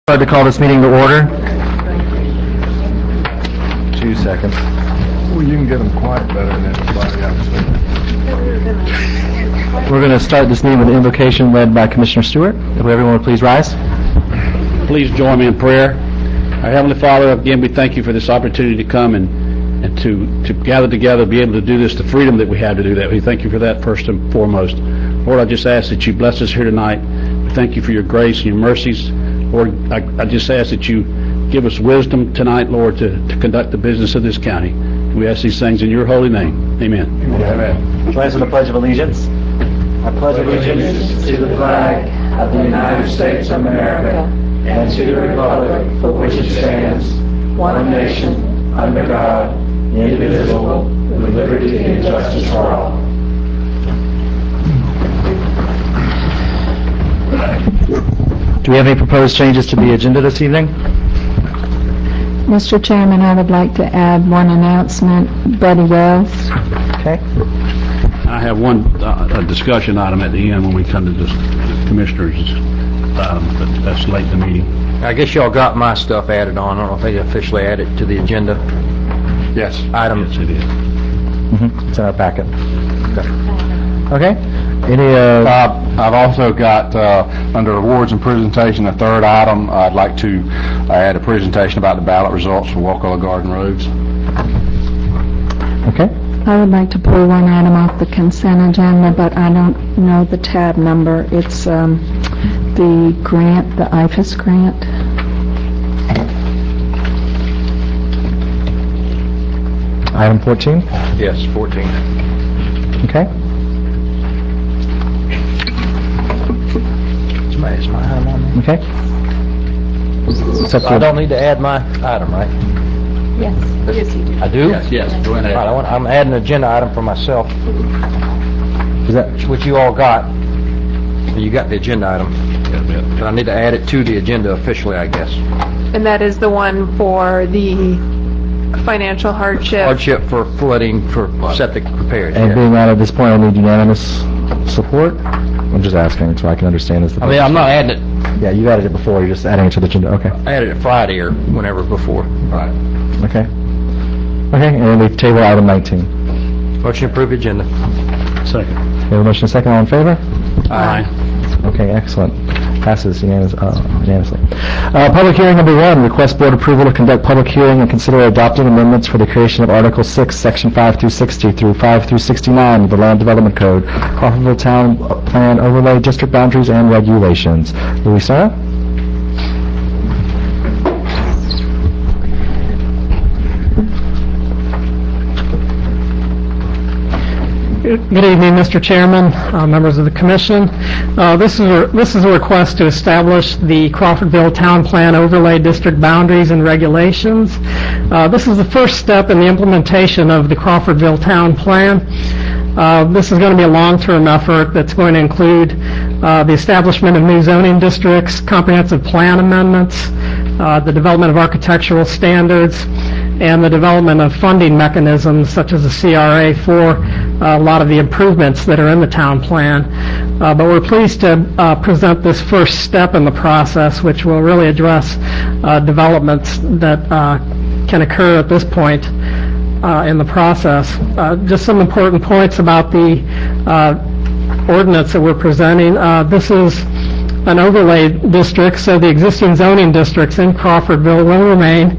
To call this meeting to order. 2 seconds. Well, you can get them quiet better than everybody else. We're going to start this meeting with an invocation led by Commissioner Stewart. If everyone would please rise. Please join me in prayer. Our Heavenly Father, again, we thank you for this opportunity to come and to gather together, be able to do this, the freedom that we have to do that. We thank you for that first and foremost. Lord, I just ask that you bless us here tonight. We thank you for your grace and your mercies. Lord, I just ask that you give us wisdom tonight, Lord, to conduct the business of this county. We ask these things in your holy name. Amen. Amen. Join us in the Pledge of Allegiance. I pledge allegiance to the flag of the United States of America and to the republic for which it stands, one nation, under God, indivisible, with liberty and justice for all. Do we have any proposed changes to the agenda this evening? Mr. Chairman, I would like to add one announcement. Buddy Wells. Okay. I have one a discussion item at the end when we come to the commissioners, but that's late in the meeting. I guess y'all got my stuff added on. I don't know if they officially added to the agenda. Yes. Item. Yes, it is. It's in our packet. Okay. Any, I've also got, under awards and presentation, a third item. I'd like to add a presentation about the ballot results for Wakulla Garden Roads. Okay. I would like to pull one item off the consent agenda, but I don't know the tab number. It's the grant, the IFAS grant. Item 14. Yes, 14. Okay. Is my item on there? Okay. So I don't need to add my item, right? Yes. Yes, you do. I do? Yes, go ahead. All right, I'm adding an agenda item for myself, Is that which you all got. You got the agenda item. Yeah. But I need to add it to the agenda officially, I guess. And that is the one for the financial hardship. Hardship for flooding for septic repairs. and Yeah. being out at this point, I need unanimous support? I'm just asking so I can understand this. I mean, I'm not adding it. Yeah, you added it before. You're just adding it to the agenda. Okay. I added it Friday or whenever before. Right. Okay. Okay, and then we've tabled item 19. Motion to approve agenda. Second. We have a motion and a second. All in favor? Aye. Okay, excellent. Passes unanimously. Public hearing number 1, request board approval to conduct public hearing and consider adopting amendments for the creation of Article 6, Section 5 through 60 through 5 through 69 of the Land Development Code, Crawfordville Town Plan Overlay District Boundaries and Regulations. Louisa? Good evening, Mr. Chairman, members of the Commission. This is a request to establish the Crawfordville Town Plan Overlay District Boundaries and Regulations. This is the first step in the implementation of the Crawfordville Town Plan. This is going to be a long-term effort that's going to include the establishment of new zoning districts, comprehensive plan amendments, the development of architectural standards, and the development of funding mechanisms such as the CRA for a lot of the improvements that are in the town plan. But we're pleased to present this first step in the process, which will really address developments that can occur at this point in the process. Just some important points about the ordinance that we're presenting. This is an overlay district, so the existing zoning districts in Crawfordville will remain,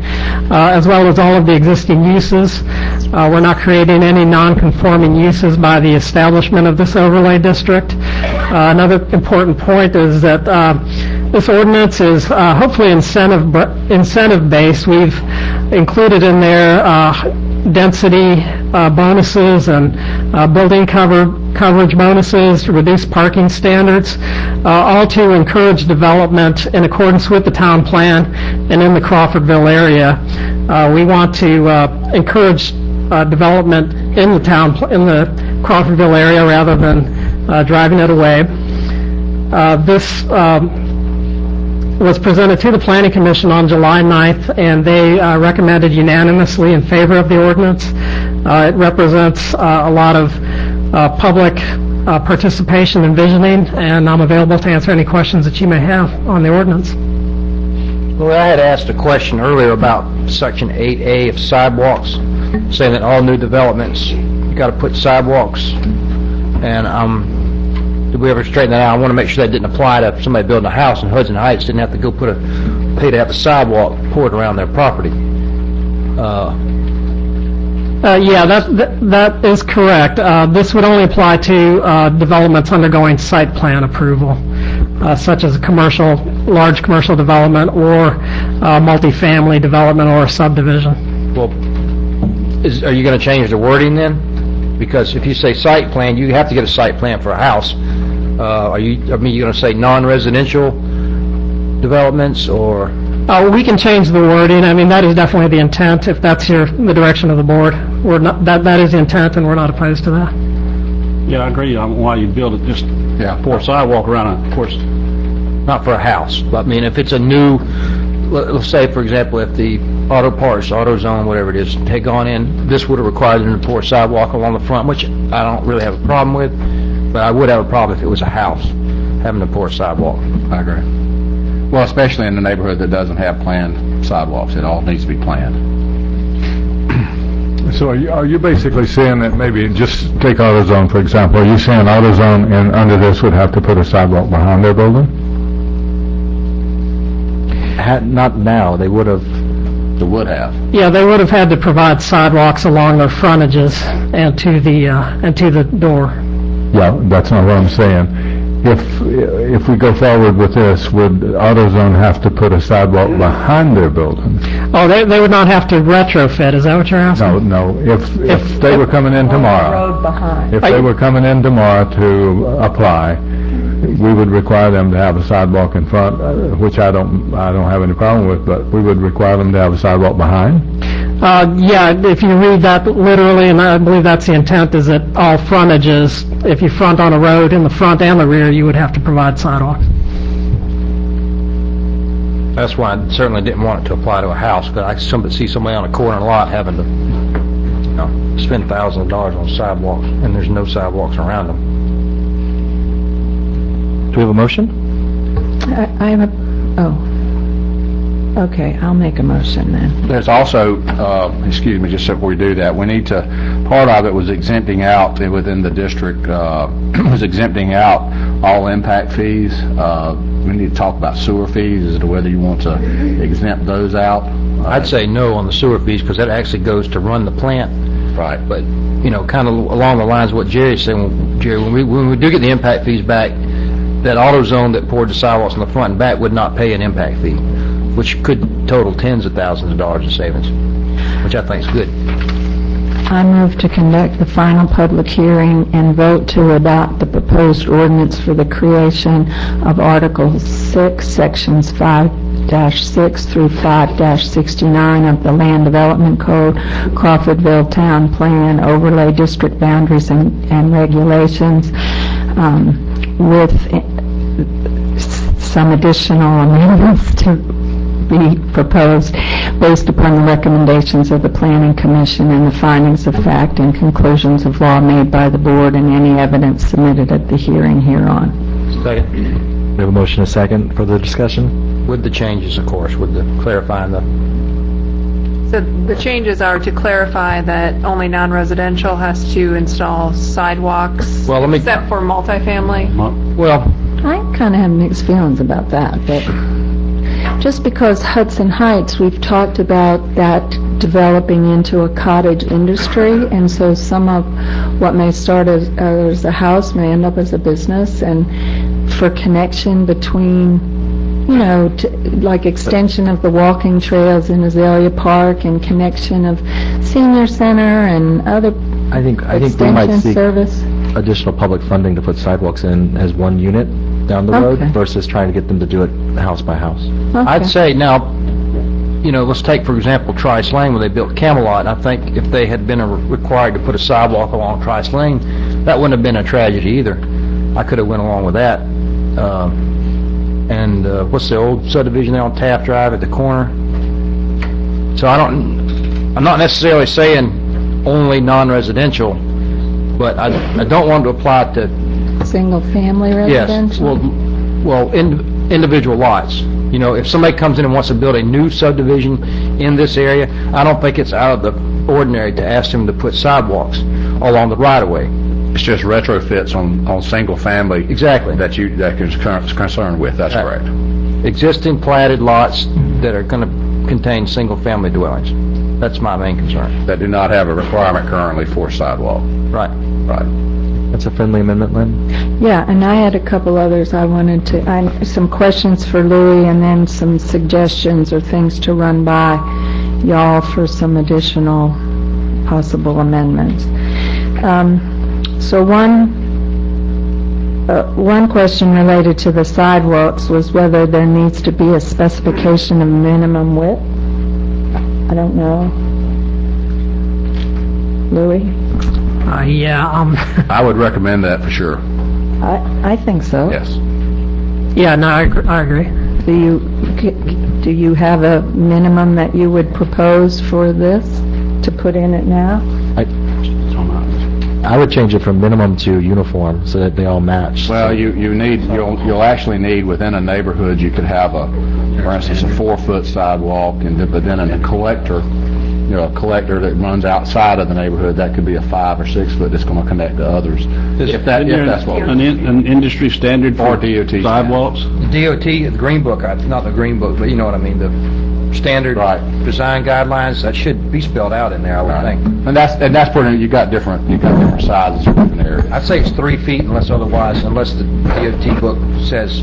as well as all of the existing uses. We're not creating any non-conforming uses by the establishment of this overlay district. Another important point is that this ordinance is hopefully incentive-based. We've included in there density bonuses and building coverage bonuses to reduce parking standards, all to encourage development in accordance with the town plan and in the Crawfordville area. We want to encourage development in the Crawfordville area rather than driving it away. This was presented to the Planning Commission on July 9th, and they recommended unanimously in favor of the ordinance. It represents a lot of public participation and visioning, and I'm available to answer any questions that you may have on the ordinance. Well, I had asked a question earlier about Section 8A of sidewalks, saying that all new developments, you got to put sidewalks, and did we ever straighten that out? I want to make sure that didn't apply to somebody building a house in Hudson Heights, didn't have to go pay to have a sidewalk poured around their property. Yeah, that is correct. This would only apply to developments undergoing site plan approval, such as a large commercial development or multifamily development or a subdivision. Well, are you going to change the wording then? Because if you say site plan, you have to get a site plan for a house. You going to say non-residential developments, or? We can change the wording. I mean, that is definitely the intent, if that's the direction of the board. That is the intent, and we're not opposed to that. Yeah, I agree. Why you build it, just pour a sidewalk around it, of course. Not for a house, but I mean, if it's a new, let's say, for example, if the auto parts, AutoZone, whatever it is, had gone in, this would have required them to pour a sidewalk along the front, which I don't really have a problem with, but I would have a problem if it was a house, having to pour a sidewalk. I agree. Well, especially in a neighborhood that doesn't have planned sidewalks. It all needs to be planned. So are you basically saying that maybe, just take AutoZone, for example, are you saying AutoZone and under this would have to put a sidewalk behind their building? Not now, they would have. They would have. Yeah, they would have had to provide sidewalks along their frontages and to the door. Yeah, that's not what I'm saying. If we go forward with this, would AutoZone have to put a sidewalk behind their building? Oh, they would not have to retrofit, is that what you're asking? No. If they were coming in tomorrow, Road behind. if they were coming in tomorrow to apply, we would require them to have a sidewalk in front, which I don't have any problem with, but we would require them to have a sidewalk behind. Yeah, if you read that literally, and I believe that's the intent, is that all frontages, if you front on a road in the front and the rear, you would have to provide sidewalks. That's why I certainly didn't want it to apply to a house, but I see somebody on a corner lot having to, spend thousands of dollars on sidewalks, and there's no sidewalks around them. Do we have a motion? I have okay, I'll make a motion then. There's also, excuse me, just before we do that, we need to, part of it was exempting out, within the district, was exempting out all impact fees. We need to talk about sewer fees as to whether you want to exempt those out. I'd say no on the sewer fees, because that actually goes to run the plant. Right. But, kind of along the lines of what Jerry's saying, Jerry, when we do get the impact fees back, that AutoZone that poured the sidewalks in the front and back would not pay an impact fee, which could total tens of thousands of dollars in savings, which I think is good. I move to conduct the final public hearing and vote to adopt the proposed ordinance for the creation of Article 6, Sections 5-6 through 5-69 of the Land Development Code, Crawfordville Town Plan, Overlay District Boundaries and Regulations, with some additional amendments to be proposed based upon the recommendations of the Planning Commission and the findings of fact and conclusions of law made by the board and any evidence submitted at the hearing hereon. Second. We have a motion, a second, further discussion? With the changes, of course, with the clarifying the... So the changes are to clarify that only non-residential has to install sidewalks, Well, let me- except for multifamily. Well, I kind of have mixed feelings about that, but just because Hudson Heights, we've talked about that developing into a cottage industry, and so some of what may start as a house may end up as a business, and for connection between, like extension of the walking trails in Azalea Park and connection of senior center and other I think we might extension seek service. additional public funding to put sidewalks in as one unit down the road Okay. versus trying to get them to do it house by house. Okay. I'd say now, let's take, for example, Trice Lane, where they built Camelot, and I think if they had been required to put a sidewalk along Trice Lane, that wouldn't have been a tragedy either. I could have went along with that. And what's the old subdivision there on Taft Drive at the corner? So I'm not necessarily saying only non-residential, but I don't want to apply to, Single-family yes, residential? individual lots. You know, if somebody comes in and wants to build a new subdivision in this area, I don't think it's out of the ordinary to ask them to put sidewalks along the right-of-way. It's just retrofits on single family. Exactly. That you're concerned with, that's Right. correct. Existing platted lots that are going to contain single-family dwellings. That's my main concern. That do not have a requirement currently for sidewalk. Right. Right. That's a friendly amendment, Lynn? Yeah, and I had a couple others I wanted to, some questions for Louis, and then some suggestions or things to run by y'all for some additional possible amendments. So one question related to the sidewalks was whether there needs to be a specification of minimum width. I don't know. Louis? I would recommend that for sure. I think so. Yes. Yeah, no, I agree. Do you have a minimum that you would propose for this to put in it now? I would change it from minimum to uniform so that they all match. Well, you'll actually need, within a neighborhood, you could have for instance, a 4-foot sidewalk, but then a collector that runs outside of the neighborhood, that could be a 5 or 6 foot that's going to connect to others. If that's what An industry standard for Or DOT sidewalks? The DOT, the Green Book, not the Green Book, but you know what I mean, the standard design guidelines, that should be spelled out in there, I would think. And that's where you got different sizes for different areas. I'd say it's 3 feet unless the DOT book says,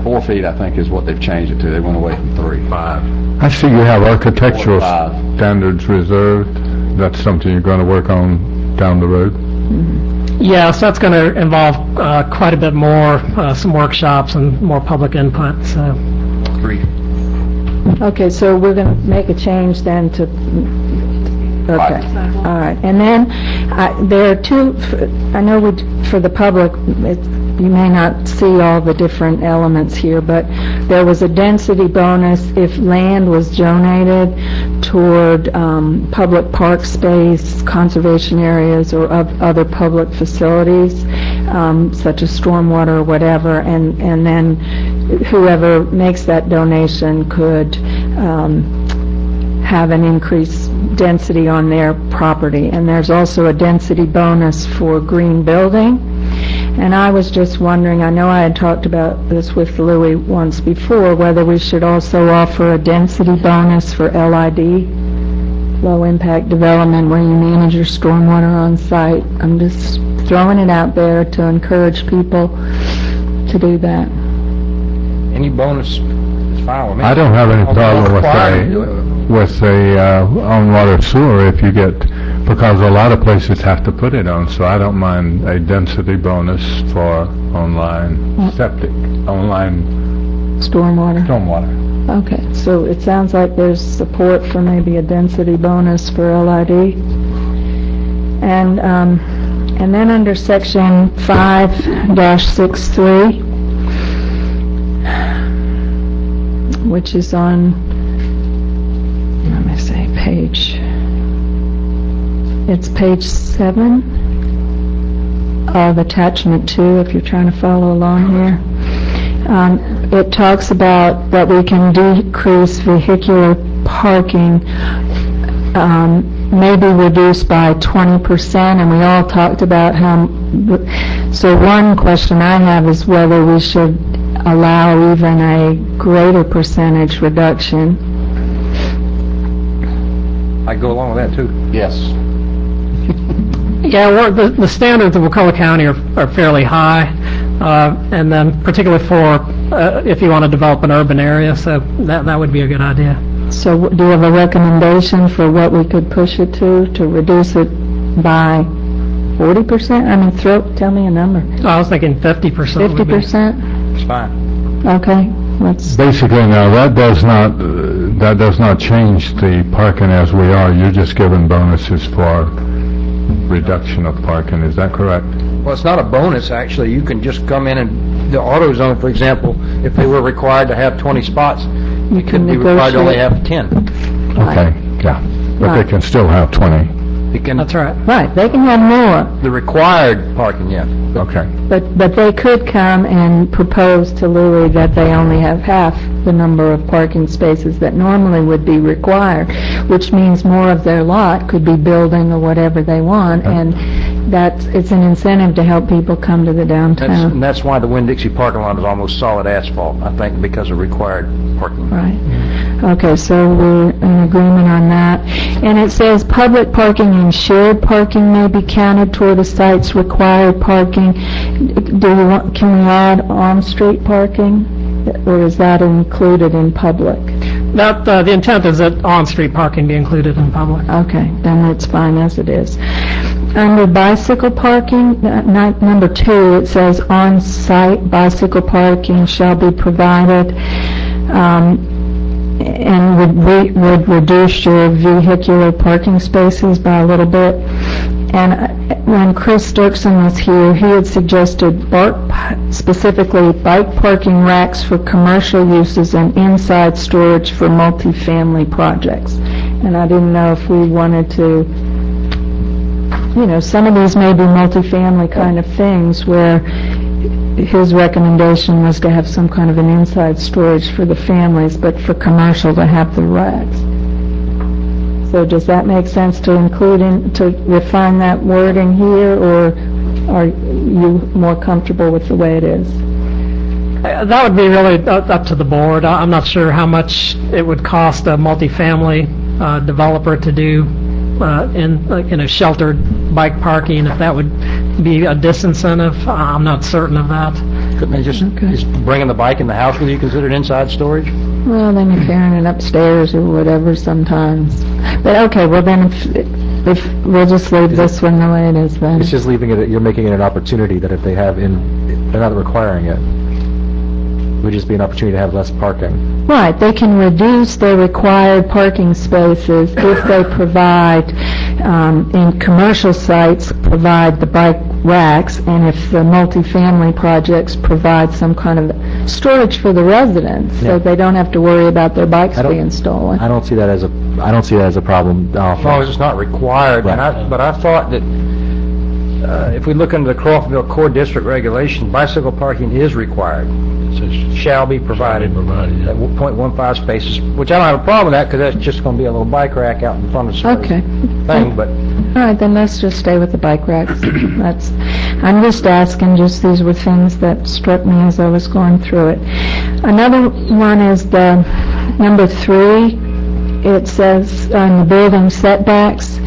4 feet, I think, is what they've changed it to. They went away from 3. 5. I see you have architectural 5. standards reserved. That's something you're going to work on down the road? Yeah, so that's going to involve quite a bit more, some workshops and more public input, so. 3. Okay, so we're going to make a change then to, okay, all right. And then there are two, I know for the public, you may not see all the different elements here, but there was a density bonus if land was donated toward public park space, conservation areas, or other public facilities, such as stormwater or whatever, and then whoever makes that donation could have an increased density on their property. And there's also a density bonus for green building. And I was just wondering, I know I had talked about this with Louis once before, whether we should also offer a density bonus for LID, low impact development, where you manage your stormwater on site. I'm just throwing it out there to encourage people to do that. Any bonus is fine with me. I don't have any problem with the on-water sewer if you get, because a lot of places have to put it on, so I don't mind a density bonus for online septic, online Stormwater. stormwater. Okay, so it sounds like there's support for maybe a density bonus for LID. And then under section 5-63, which is on, let me say, it's page 7 of attachment 2, if you're trying to follow along here. It talks about that we can decrease vehicular parking, maybe reduced by 20%, and we all talked about how, so one question I have is whether we should allow even a greater percentage reduction. I go along with that, too. Yes. Yeah, the standards of Wakulla County are fairly high, and then particularly for if you want to develop an urban area, so that would be a good idea. So do you have a recommendation for what we could push it to reduce it by 40%? I mean, tell me a number. I was thinking 50%. 50%? It's fine. Okay, let's, Basically, now, that does not change the parking as we are. You're just giving bonuses for reduction of parking. Is that correct? Well, it's not a bonus, actually. You can just come in and, the auto zone, for example, if they were required to have 20 spots, you can be required to only negotiate. have 10. Okay, yeah. But Right. they can still have 20. They can, That's right. Right, they can have more. the required parking, yeah. Okay. But they could come and propose to Louis that they only have half the number of parking spaces that normally would be required, which means more of their lot could be building or whatever they want, and it's an incentive to help people come to the downtown. And that's why the Winn-Dixie parking lot is almost solid asphalt, I think, because of required parking. Right. Okay, so we're in agreement on that. And it says public parking and shared parking may be counted toward a site's required parking. Can we add on-street parking? Or is that included in public? That, the intent is that on-street parking be included in public. Okay, then it's fine as it is. Under bicycle parking, number 2, it says on-site bicycle parking shall be provided, and would reduce your vehicular parking spaces by a little bit. And when Chris Dirksen was here, he had suggested specifically bike parking racks for commercial uses and inside storage for multifamily projects. And I didn't know if we wanted to, some of these may be multifamily kind of things where his recommendation was to have some kind of an inside storage for the families, but for commercial to have the racks. So does that make sense to include to refine that wording here, or are you more comfortable with the way it is? That would be really up to the board. I'm not sure how much it would cost a multifamily developer to do in sheltered bike parking, if that would be a disincentive. I'm not certain of that. Couldn't they just bringing the bike in the house with you considered inside storage? Well, then you're carrying it upstairs or whatever sometimes. But okay, well then if we'll just leave this one the way it is then. It's just leaving it, you're making it an opportunity that if they have they're not requiring it. It would just be an opportunity to have less parking. Right, they can reduce their required parking spaces if they provide, in commercial sites, provide the bike racks, and if the multifamily projects provide some kind of storage for the residents, so they don't have to worry about their bikes being stolen. I don't see that as a problem. As long as it's not required. Right. But I thought that if we look into the Crawfordville Core District regulation, bicycle parking is required. It says shall be provided. At 0.15 spaces, which I don't have a problem with that because that's just going to be a little bike rack out in front of somebody's thing. But all right, then let's just stay with the bike racks. I'm just asking. These were things that struck me as I was going through it. Another one is the number 3. It says on the building setbacks.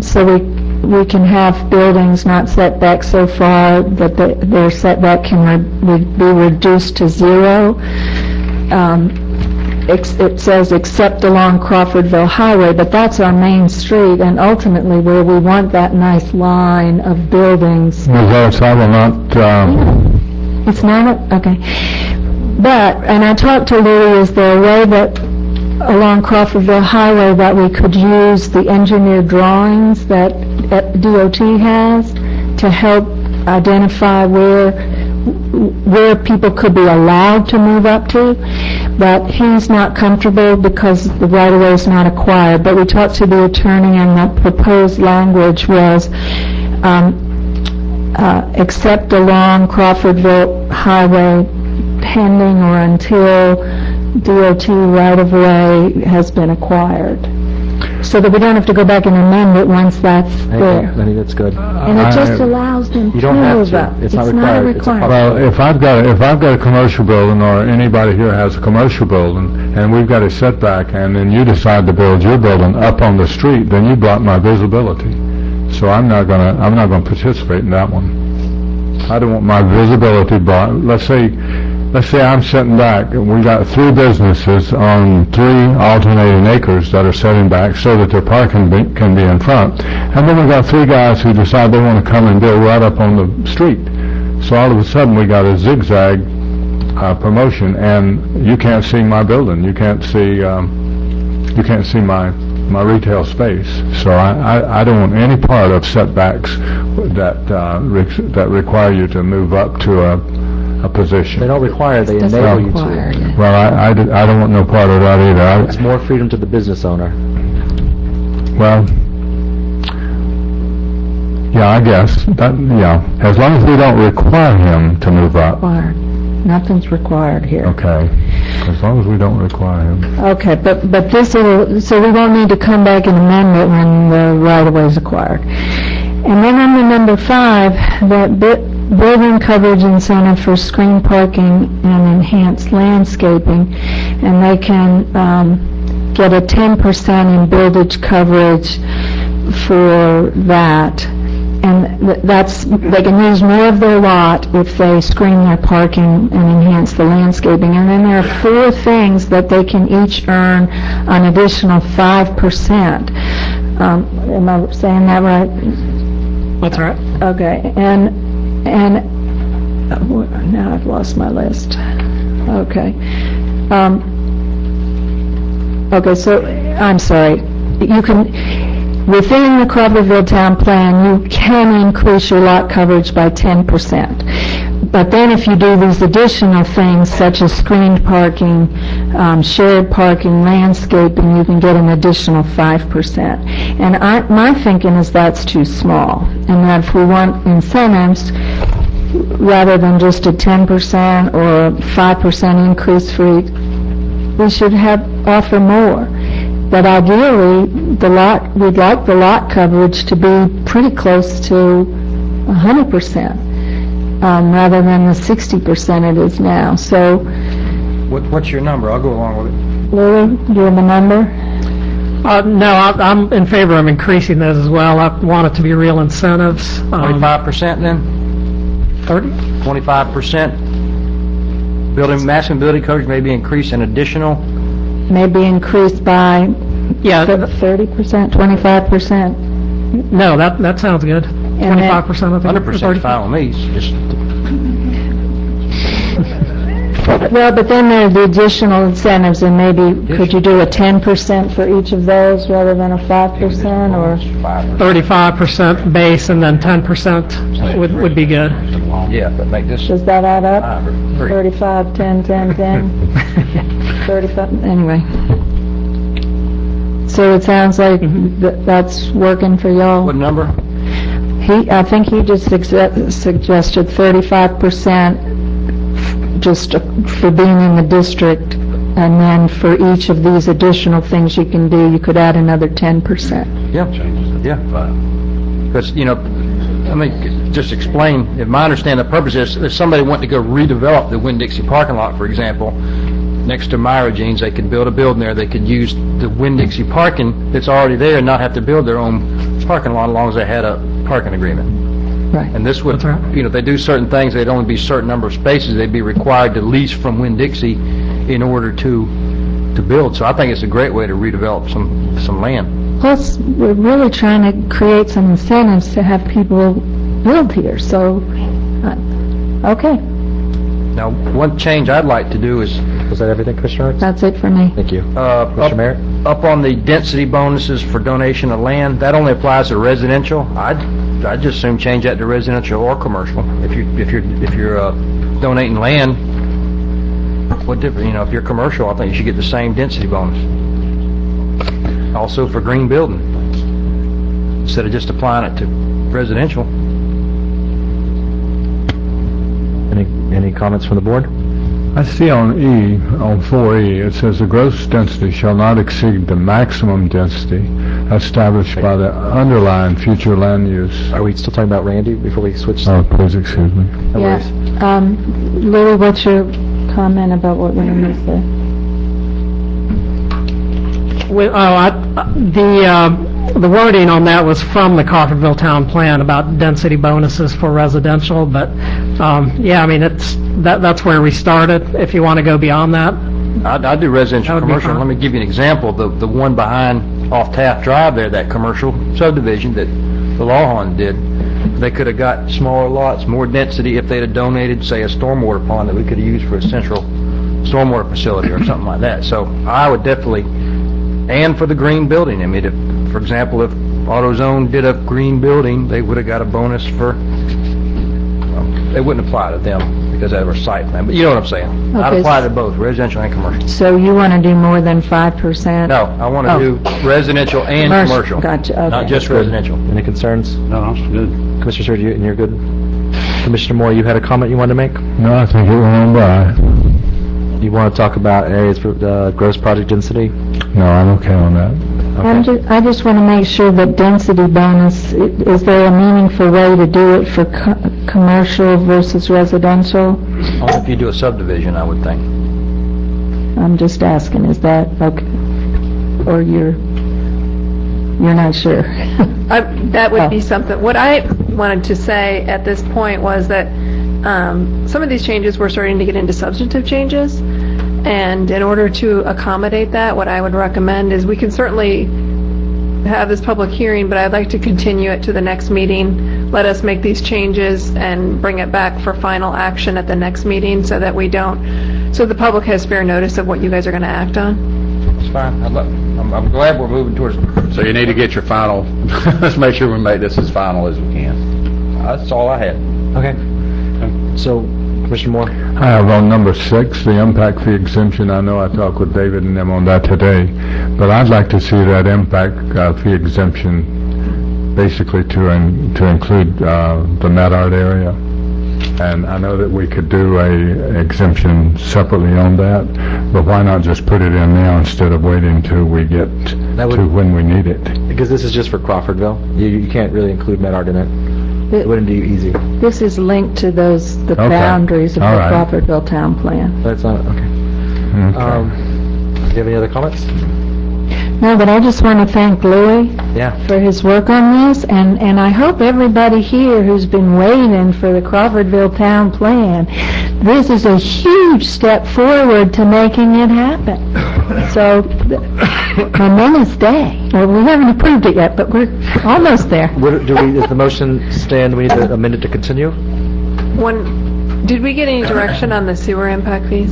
So we can have buildings not set back so far that their setback can be reduced to 0. It says except along Crawfordville Highway, but that's our main street, and ultimately where we want that nice line of buildings. Results, I will not, It's not, okay. But, and I talked to Louis, is there a way that along Crawfordville Highway that we could use the engineered drawings that DOT has to help identify where people could be allowed to move up to, but he's not comfortable because the right-of-way is not acquired. But we talked to the attorney, and the proposed language was except along Crawfordville Highway pending or until DOT right-of-way has been acquired, so that we don't have to go back and amend it once that's there. I think that's good. And it just allows them to You don't have move to. up. It's not a required. It's a requirement. well, if I've got a commercial building, or anybody here has a commercial building, and we've got a setback, and then you decide to build your building up on the street, then you block my visibility. So I'm not gonna participate in that one. I don't want my visibility blocked. Let's say I'm sitting back, and we got 3 businesses on 3 alternating acres that are setting back so that their parking can be in front. And then we got 3 guys who decide they want to come and build right up on the street. So all of a sudden we got a zigzag promotion, and you can't see my building. You can't see my retail space. So I don't want any part of setbacks that require you to move up to a position. They don't require, they Doesn't enable you require, to. yeah. Well, I don't want no part of that either. It's more freedom to the business owner. Well, Yeah, I guess, as long as we don't require him to move up. Required. Nothing's required here. Okay, as long as we don't require him. Okay, but this will, so we won't need to come back and amend it when the right-of-way is acquired. And then under number 5, that building coverage incentive for screen parking and enhanced landscaping, and they can get a 10% in buildage coverage for that. And they can use more of their lot if they screen their parking and enhance the landscaping. And then there are 4 things that they can each earn an additional 5%. Am I saying that right? That's right. Okay, and now I've lost my list. Okay. Okay, so, I'm sorry. You can, within the Crawfordville Town Plan, you can increase your lot coverage by 10%. But then if you do these additional things, such as screened parking, shared parking, landscaping, you can get an additional 5%. And my thinking is that's too small, and that if we want incentives, rather than just a 10% or 5% increase for each, we should offer more. But ideally, we'd like the lot coverage to be pretty close to 100%, rather than the 60% it is now. So, What's your number? I'll go along with it. Louis, do you have a number? No, I'm in favor of increasing those as well. I want it to be real incentives. 25% then? 30? 25%? Maximum building coverage may be increased an additional? Maybe increased by 30%, 25%? No, that sounds good. 25%, I think. 100% is fine with me. It's just, Well, but then there are the additional incentives, and maybe, could you do a 10% for each of those rather than a 5%, or? 35% base and then 10% would be good. yeah, but make this... Does that add up? 3. 35, 10, 10, 10? 35, anyway. So it sounds like that's working for y'all? What number? I think he just suggested 35% just for being in the district, and then for each of these additional things you can do, you could add another 10%. Yeah, because, let me just explain. If my understanding the purpose is, if somebody wanted to go redevelop the Winn-Dixie parking lot, for example, next to Myrogene's, they could build a building there. They could use the Winn-Dixie parking that's already there and not have to build their own parking lot as long as they had a parking agreement. Right. And this would, if they do certain things, they'd only be a certain number of spaces. They'd be required to lease from Winn-Dixie in order to build. So I think it's a great way to redevelop some land. Plus, we're really trying to create some incentives to have people build here, so, okay. Now, one change I'd like to do is... Was that everything, Commissioner Arts? That's it for me. Thank you. Commissioner Merritt? Up on the density bonuses for donation of land, that only applies to residential. I'd just assume change that to residential or commercial. If you're donating land, what difference? If you're commercial, I think you should get the same density bonus. Also for green building, instead of just applying it to residential. Any comments from the board? I see on 4E, it says the gross density shall not exceed the maximum density established by the underlying future land use. Are we still talking about Randy before we switch? Oh, please excuse me. No Yeah. worries. Louis, what's your comment about what Randy said? The wording on that was from the Crawfordville Town Plan about density bonuses for residential, but, that's where we started. If you want to go beyond that. I'd do residential, That would be commercial. fine. Let me give you an example. The one behind off Taft Drive there, that commercial subdivision that the Lawhorn did, they could have got smaller lots, more density if they'd have donated, say, a stormwater pond that we could have used for a central stormwater facility or something like that. So I would definitely, and for the green building, for example, if AutoZone did a green building, they would have got a bonus for It wouldn't apply to them because they were site plan, but you know what I'm saying. I'd Okay. apply to both residential and commercial. So you want to do more than 5%? No, I want to Oh. do residential and commercial. Gotcha, okay. Not just residential. Any concerns? No, that's good. Commissioner Stewart, and you're good? Commissioner Moore, you had a comment you wanted to make? No, I think it went by. You want to talk about areas for gross project density? No, I'm okay on that. I just want to make sure that density bonus, is there a meaningful way to do it for commercial versus residential? Only if you do a subdivision, I would think. I'm just asking, is that okay? Or you're not sure? That would be something, what I wanted to say at this point was that some of these changes, we're starting to get into substantive changes, and in order to accommodate that, what I would recommend is we can certainly have this public hearing, but I'd like to continue it to the next meeting. Let us make these changes and bring it back for final action at the next meeting so that so the public has fair notice of what you guys are going to act on. It's fine. I'm glad we're moving towards, So you need to get your final, let's make sure we make this as final as we can. that's all I had. Okay. So, Commissioner Moore? I have on number 6, the impact fee exemption. I know I talked with David and them on that today, but I'd like to see that impact fee exemption basically to include the Met Art area. And I know that we could do a exemption separately on that, but why not just put it in now instead of waiting till we get to when we need it? Because this is just for Crawfordville. You can't really include Medard in it. It wouldn't be easy. This is linked to the boundaries of the All right. Crawfordville Town Plan. That's not, okay. Okay. Do you have any other comments? No, but I just want to thank Louis Yeah. for his work on this, and I hope everybody here who's been waiting for the Crawfordville Town Plan, this is a huge step forward to making it happen. So, momentous day. Well, we haven't approved it yet, but we're almost there. Does the motion stand? Do we need to amend it to continue? Did we get any direction on the sewer impact fees?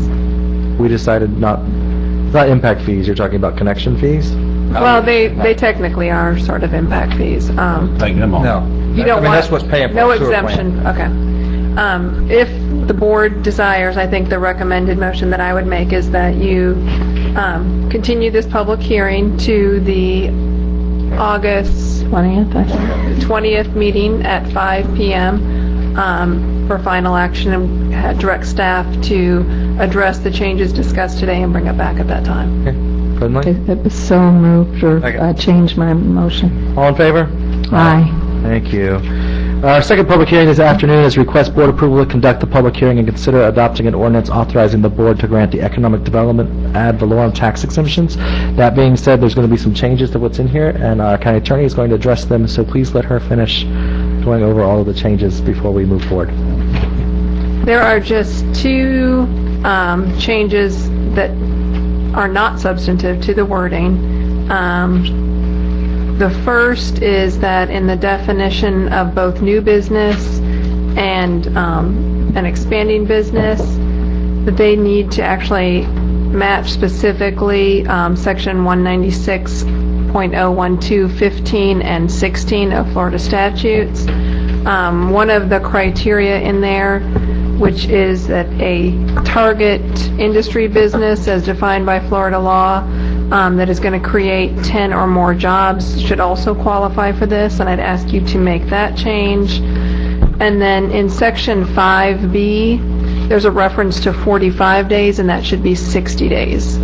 We decided not, it's not impact fees, you're talking about connection fees? Well, they technically are sort of impact fees. Take them on. No. You don't I mean, want... that's what's paying for No the sewer plant. exemption, okay. If the board desires, I think the recommended motion that I would make is that you continue this public hearing to the August 20th, I think. 20th meeting at 5 p.m. For final action, and direct staff to address the changes discussed today and bring it back at that time. Friendly? It was so moved, or Okay. I changed my motion. All in favor? Aye. Thank you. Our second public hearing this afternoon is request board approval to conduct the public hearing and consider adopting an ordinance authorizing the board to grant the economic development ad valorem tax exemptions. That being said, there's going to be some changes to what's in here, and our county attorney is going to address them, so please let her finish going over all of the changes before we move forward. There are just two changes that are not substantive to the wording. The first is that in the definition of both new business and an expanding business, that they need to actually match specifically section 196.012, 15, and 16 of Florida statutes. One of the criteria in there, which is that a target industry business as defined by Florida law that is going to create 10 or more jobs should also qualify for this, and I'd ask you to make that change. And then in section 5B, there's a reference to 45 days, and that should be 60 days.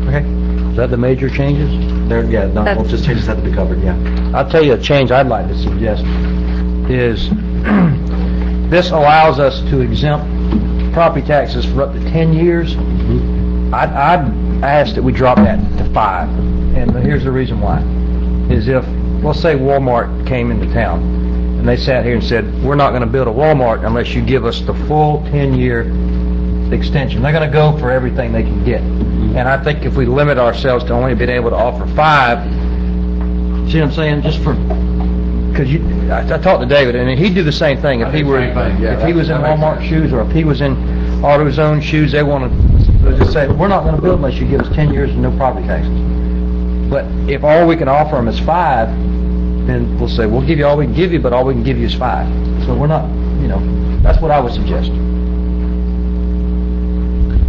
Okay? Is that the major changes? Yeah, no, That's- we'll just changes have to be covered, yeah. I'll tell you a change I'd like to suggest is this allows us to exempt property taxes for up to 10 years. I'd ask that we drop that to 5, and here's the reason why. Is if, let's say Walmart came into town, and they sat here and said, we're not going to build a Walmart unless you give us the full 10-year extension. They're going to go for everything they can get. And I think if we limit ourselves to only being able to offer 5, see what I'm saying, just for... Because I talked to David, and he'd do the same thing if he were, if he was in Walmart shoes, or if he was in AutoZone shoes. They want to just say, we're not going to build unless you give us 10 years and no property taxes. But if all we can offer them is 5, then we'll say we'll give you all we can give you, but all we can give you is 5. So we're not that's what I would suggest.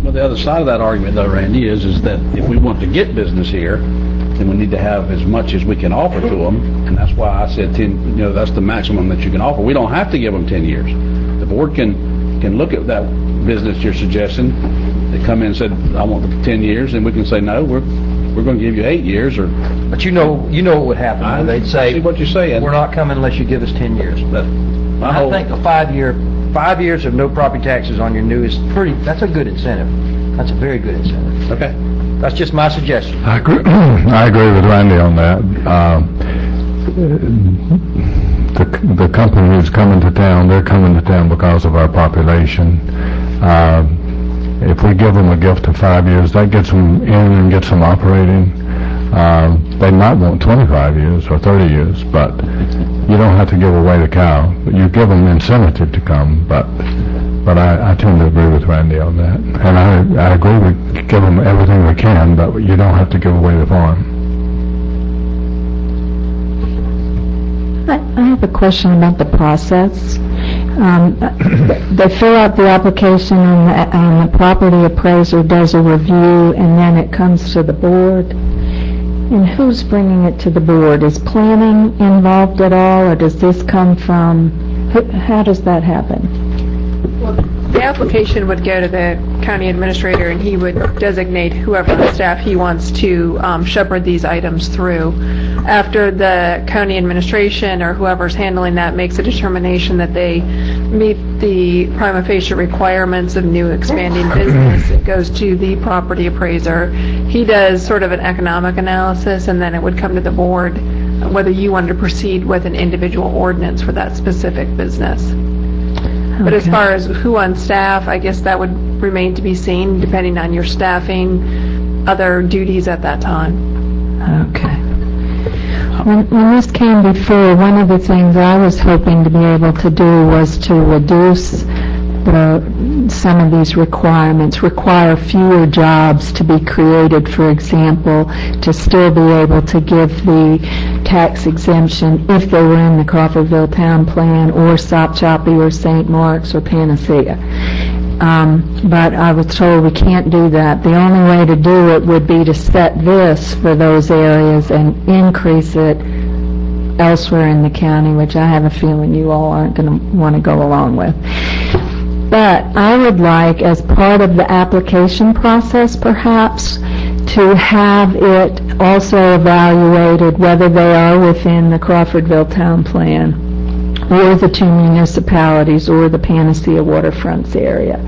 Well, the other side of that argument, though, Randy, is that if we want to get business here, then we need to have as much as we can offer to them, and that's why I said 10, that's the maximum that you can offer. We don't have to give them 10 years. The board can look at that business you're suggesting. They come in and said, I want 10 years, and we can say, no, we're going to give you 8 years, or... But you know what would happen. They'd say, see what you're saying. we're not coming unless you give us 10 years. But I think a 5 years of no property taxes on your new is that's a good incentive. That's a very good incentive. Okay. That's just my suggestion. I agree, I agree with Randy on that. The company who's coming to town, they're coming to town because of our population. If we give them a gift of 5 years, that gets them in and gets them operating. They might want 25 years or 30 years, but you don't have to give away the cow. You give them incentive to come, but I tend to agree with Randy on that. And I agree we give them everything we can, but you don't have to give away the farm. I have a question about the process. They fill out the application and the property appraiser does a review, and then it comes to the board. And who's bringing it to the board? Is planning involved at all, or does this come from, how does that happen? The application would go to the county administrator, and he would designate whoever on staff he wants to shepherd these items through. After the county administration or whoever's handling that makes a determination that they meet the prima facie requirements of new expanding business, it goes to the property appraiser. He does sort of an economic analysis, and then it would come to the board whether you wanted to proceed with an individual ordinance for that specific business. But as far as who on staff, I guess that would remain to be seen, depending on your staffing, other duties at that time. Okay. When this came before, one of the things I was hoping to be able to do was to reduce some of these requirements, require fewer jobs to be created, for example, to still be able to give the tax exemption if they were in the Crawfordville Town Plan or Sop Choppy or St. Mark's or Panacea. But I was told we can't do that. The only way to do it would be to set this for those areas and increase it elsewhere in the county, which I have a feeling you all aren't going to want to go along with. But I would like, as part of the application process perhaps, to have it also evaluated whether they are within the Crawfordville Town Plan or the two municipalities or the Panacea Waterfronts area,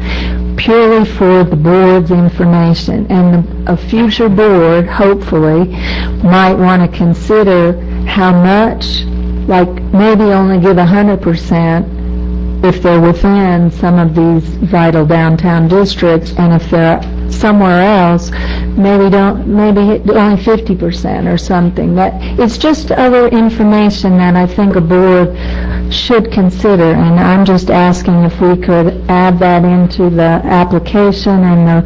purely for the board's information. And a future board, hopefully, might want to consider how much, like maybe only give 100% if they're within some of these vital downtown districts, and if they're somewhere else, maybe only 50% or something. That it's just other information that I think a board should consider, and I'm just asking if we could add that into the application and the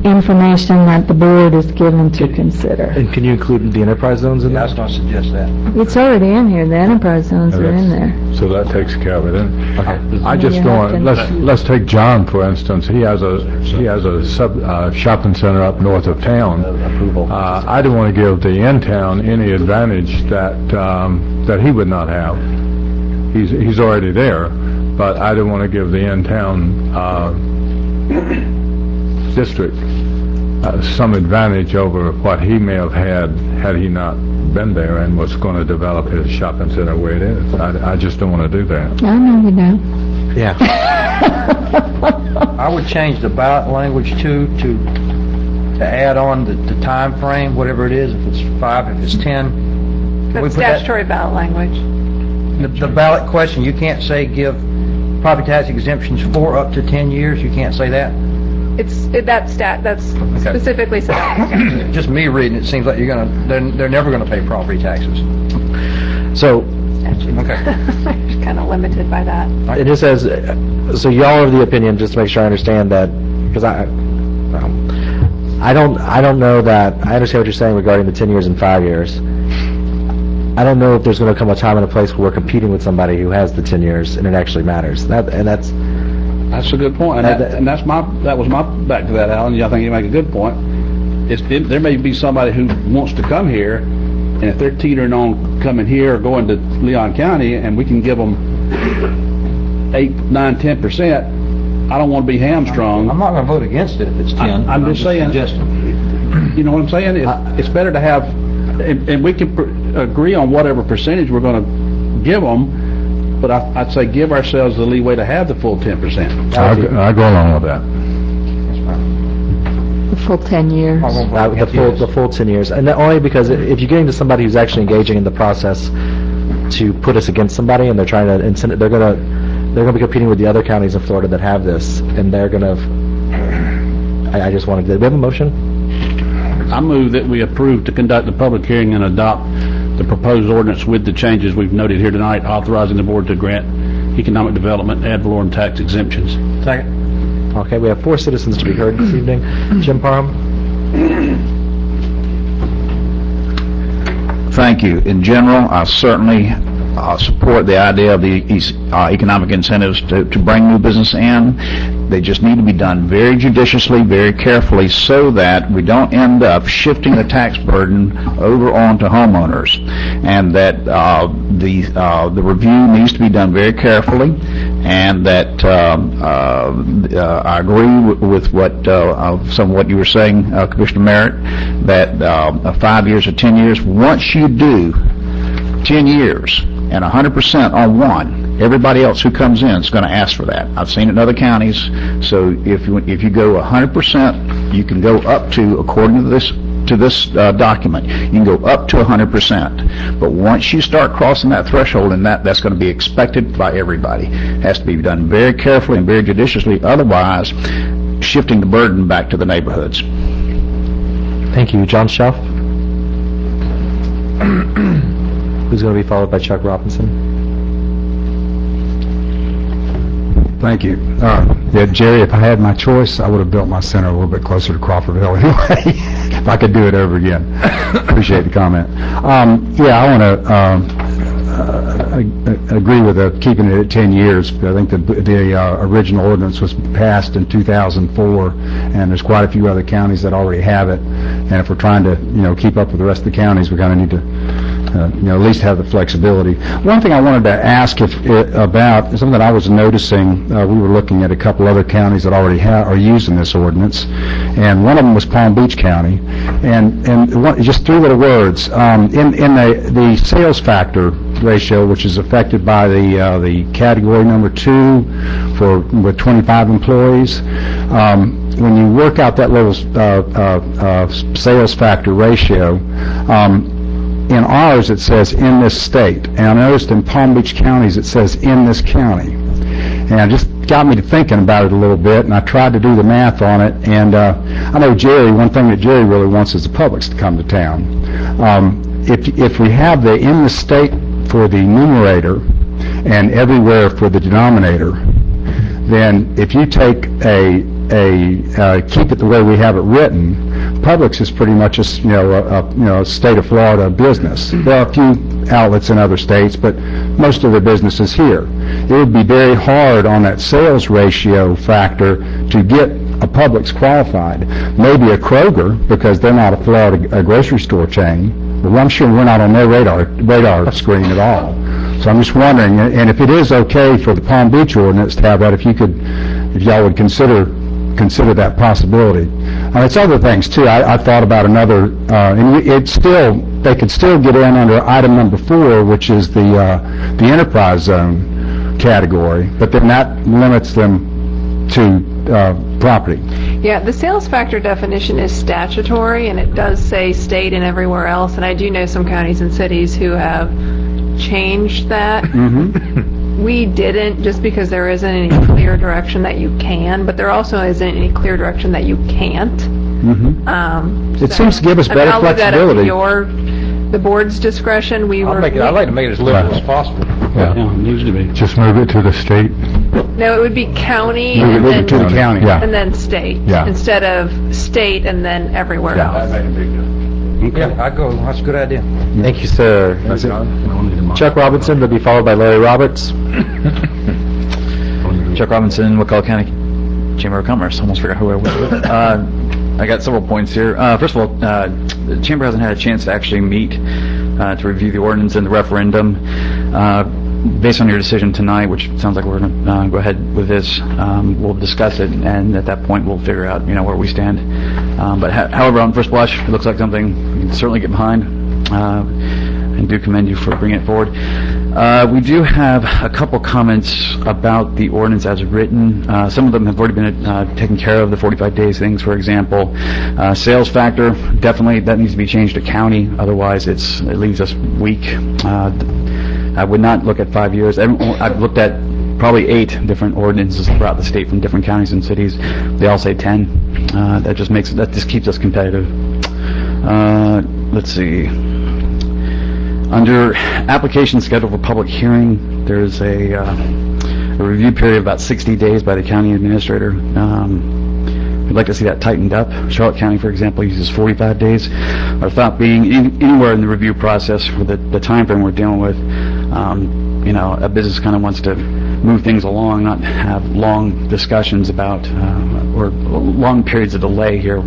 information that the board is given to consider. And can you include the enterprise zones in I that? was going to suggest that. It's already in here. The enterprise zones are in there. So that takes care of it. And Okay. I just You don't, have to- let's take John, for instance. He has a shopping center up north of town. I don't want to give the in-town any advantage that he would not have. He's already there, but I don't want to give the in-town district some advantage over what he may have had he not been there and was going to develop his shopping center where it is. I just don't want to do that. I know you don't. Yeah. I would change the ballot language to add on the time frame, whatever it is, if it's 5, if it's 10. Can we That's put that- statutory ballot language. The ballot question, you can't say give property tax exemptions for up to 10 years, you can't say that? That's specifically set out. Just me reading it seems like they're never gonna pay property taxes. So, Okay. Kind of limited by that. it just says, so y'all are of the opinion, just to make sure I understand that, because I don't know that, I understand what you're saying regarding the 10 years and 5 years. I don't know if there's going to come a time and a place where we're competing with somebody who has the 10 years and it actually matters. That's a good point, and that was my back to that, Alan. I think you make a good point. There may be somebody who wants to come here, and if they're teetering on coming here or going to Leon County, and we can give them 8, 9, 10%, I don't want to be hamstrung. I'm not going to vote against it if it's 10. I'm just saying, you know what I'm saying? It's better to have, and we can agree on whatever percentage we're going to give them, but I'd say give ourselves the leeway to have the full 10%. I go along with that. The full 10 years. the full 10 years. And not only because if you're getting to somebody who's actually engaging in the process to put us against somebody and they're trying to incent, they're going to be competing with the other counties in Florida that have this, and they're going to, I just wanted to, do we have a motion? I move that we approve to conduct the public hearing and adopt the proposed ordinance with the changes we've noted here tonight, authorizing the board to grant economic development ad valorem tax exemptions. Second. Okay, we have 4 citizens to be heard this evening. Jim Parham? Thank you. In general, I certainly support the idea of the economic incentives to bring new business in. They just need to be done very judiciously, very carefully, so that we don't end up shifting the tax burden over onto homeowners, and that the review needs to be done very carefully, and that I agree with what some of what you were saying, Commissioner Merritt, that 5 years or 10 years, once you do 10 years and 100% on one, everybody else who comes in is going to ask for that. I've seen it in other counties. So if you go 100%, you can go up to, according to this document, you can go up to 100%. But once you start crossing that threshold, and that's going to be expected by everybody, it has to be done very carefully and very judiciously. Otherwise, shifting the burden back to the neighborhoods. Thank you. John Schuff? Who's going to be followed by Chuck Robinson? Thank you. Yeah, Jerry, if I had my choice, I would have built my center a little bit closer to Crawfordville anyway, if I could do it over again. Appreciate the comment. Yeah, I want to agree with keeping it at 10 years. I think the original ordinance was passed in 2004, and there's quite a few other counties that already have it. And if we're trying to, keep up with the rest of the counties, we kind of need to at least have the flexibility. One thing I wanted to ask about is something that I was noticing. We were looking at a couple other counties that already are using this ordinance, and one of them was Palm Beach County. And just 3 little words. In the sales factor ratio, which is affected by the category number 2 with 25 employees, when you work out that little sales factor ratio, in ours it says in this state, and I noticed in Palm Beach counties it says in this county, and it just got me to thinking about it a little bit, and I tried to do the math on it. And I know Jerry, one thing that Jerry really wants is the publics to come to town. If we have the in the state for the numerator and everywhere for the denominator, then if you take keep it the way we have it written, Publix is pretty much a state of Florida business. There are a few outlets in other states, but most of the business is here. It would be very hard on that sales ratio factor to get a Publix qualified. Maybe a Kroger, because they're not a Florida grocery store chain. But I'm sure we're not on their radar screen at all. So I'm just wondering, and if it is okay for the Palm Beach ordinance to have that, if y'all would consider that possibility. It's other things too. I thought about another, and they could still get in under item number 4, which is the enterprise zone category, but then that limits them to property. Yeah, the sales factor definition is statutory, and it does say state and everywhere else, and I do know some counties and cities who have changed that. We didn't, just because there isn't any clear direction that you can, but there also isn't any clear direction that you can't. It seems to give us better flexibility. I'll leave that up to the board's discretion. I'd like to make it as liberal as possible. Yeah, it needs to be. Just move it to the state. No, it would be county Move it to the county. Yeah. and then state, Yeah. instead of state and then everywhere else. Yeah, I go, that's a good idea. Thank you, sir. That's it. Chuck Robinson, to be followed by Larry Roberts. Chuck Robinson, Wakulla County Chamber of Commerce. Almost forgot who I was with. I got several points here. First of all, the Chamber hasn't had a chance to actually meet to review the ordinance and the referendum. Based on your decision tonight, which sounds like we're going to go ahead with this, we'll discuss it, and at that point we'll figure out, where we stand. But however, on first blush, it looks like something we can certainly get behind, and do commend you for bringing it forward. We do have a couple comments about the ordinance as written. Some of them have already been taken care of, the 45 days things, for example. Sales factor, definitely that needs to be changed to county, otherwise it leaves us weak. I would not look at 5 years. I've looked at probably 8 different ordinances throughout the state from different counties and cities. They all say 10. That just keeps us competitive. Let's see. Under application schedule for public hearing, there's a review period of about 60 days by the county administrator. We'd like to see that tightened up. Charlotte County, for example, uses 45 days. Our thought being, anywhere in the review process for the time frame we're dealing with, a business kind of wants to move things along, not have long discussions about, or long periods of delay here,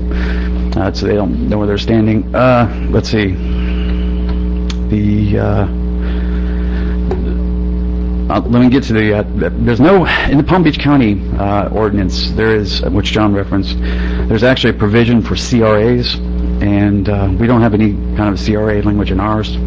so they don't know where they're standing. Let's see. Let me get to there's no, in the Palm Beach County ordinance, there is, which John referenced, there's actually a provision for CRAs, and we don't have any kind of CRA language in ours.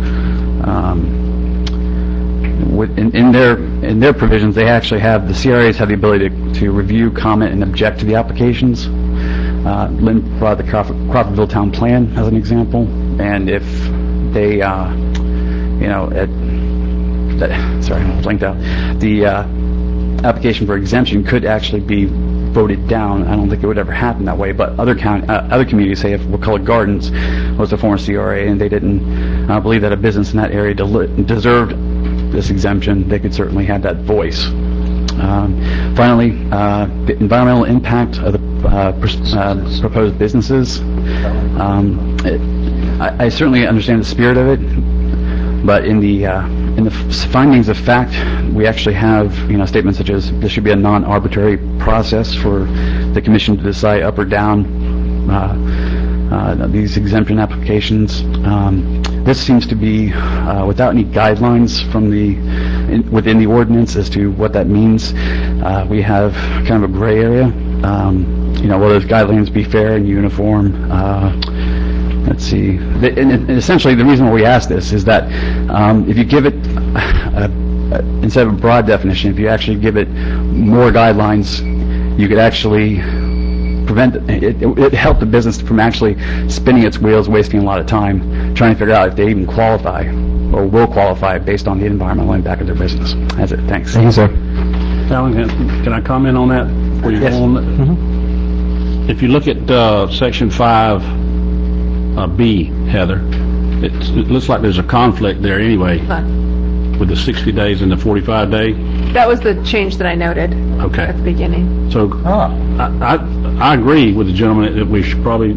In their provisions, they actually have, the CRAs have the ability to review, comment, and object to the applications. Lynn brought the Crawfordville Town Plan as an example, and if they, sorry, I blanked out. The application for exemption could actually be voted down. I don't think it would ever happen that way, but other communities, say if Wakulla Gardens was a former CRA and they didn't believe that a business in that area deserved this exemption, they could certainly have that voice. Finally, the environmental impact of the proposed businesses. I certainly understand the spirit of it, but in the findings of fact, we actually have statements such as this should be a non-arbitrary process for the commission to decide up or down these exemption applications. This seems to be without any guidelines from within the ordinance as to what that means. We have kind of a gray area. Will those guidelines be fair and uniform? Let's see. And essentially, the reason why we ask this is that if you give it, instead of a broad definition, if you actually give it more guidelines, you could actually prevent it help the business from actually spinning its wheels, wasting a lot of time trying to figure out if they even qualify or will qualify based on the environmental impact of their business. That's it. Thanks. Thank you, sir. Alan, can I comment on that? Yes. If you look at Section 5B, Heather, it looks like there's a conflict there anyway with the 60 days and the 45 day. That was the change that I noted at the beginning. So I agree with the gentleman that we should probably,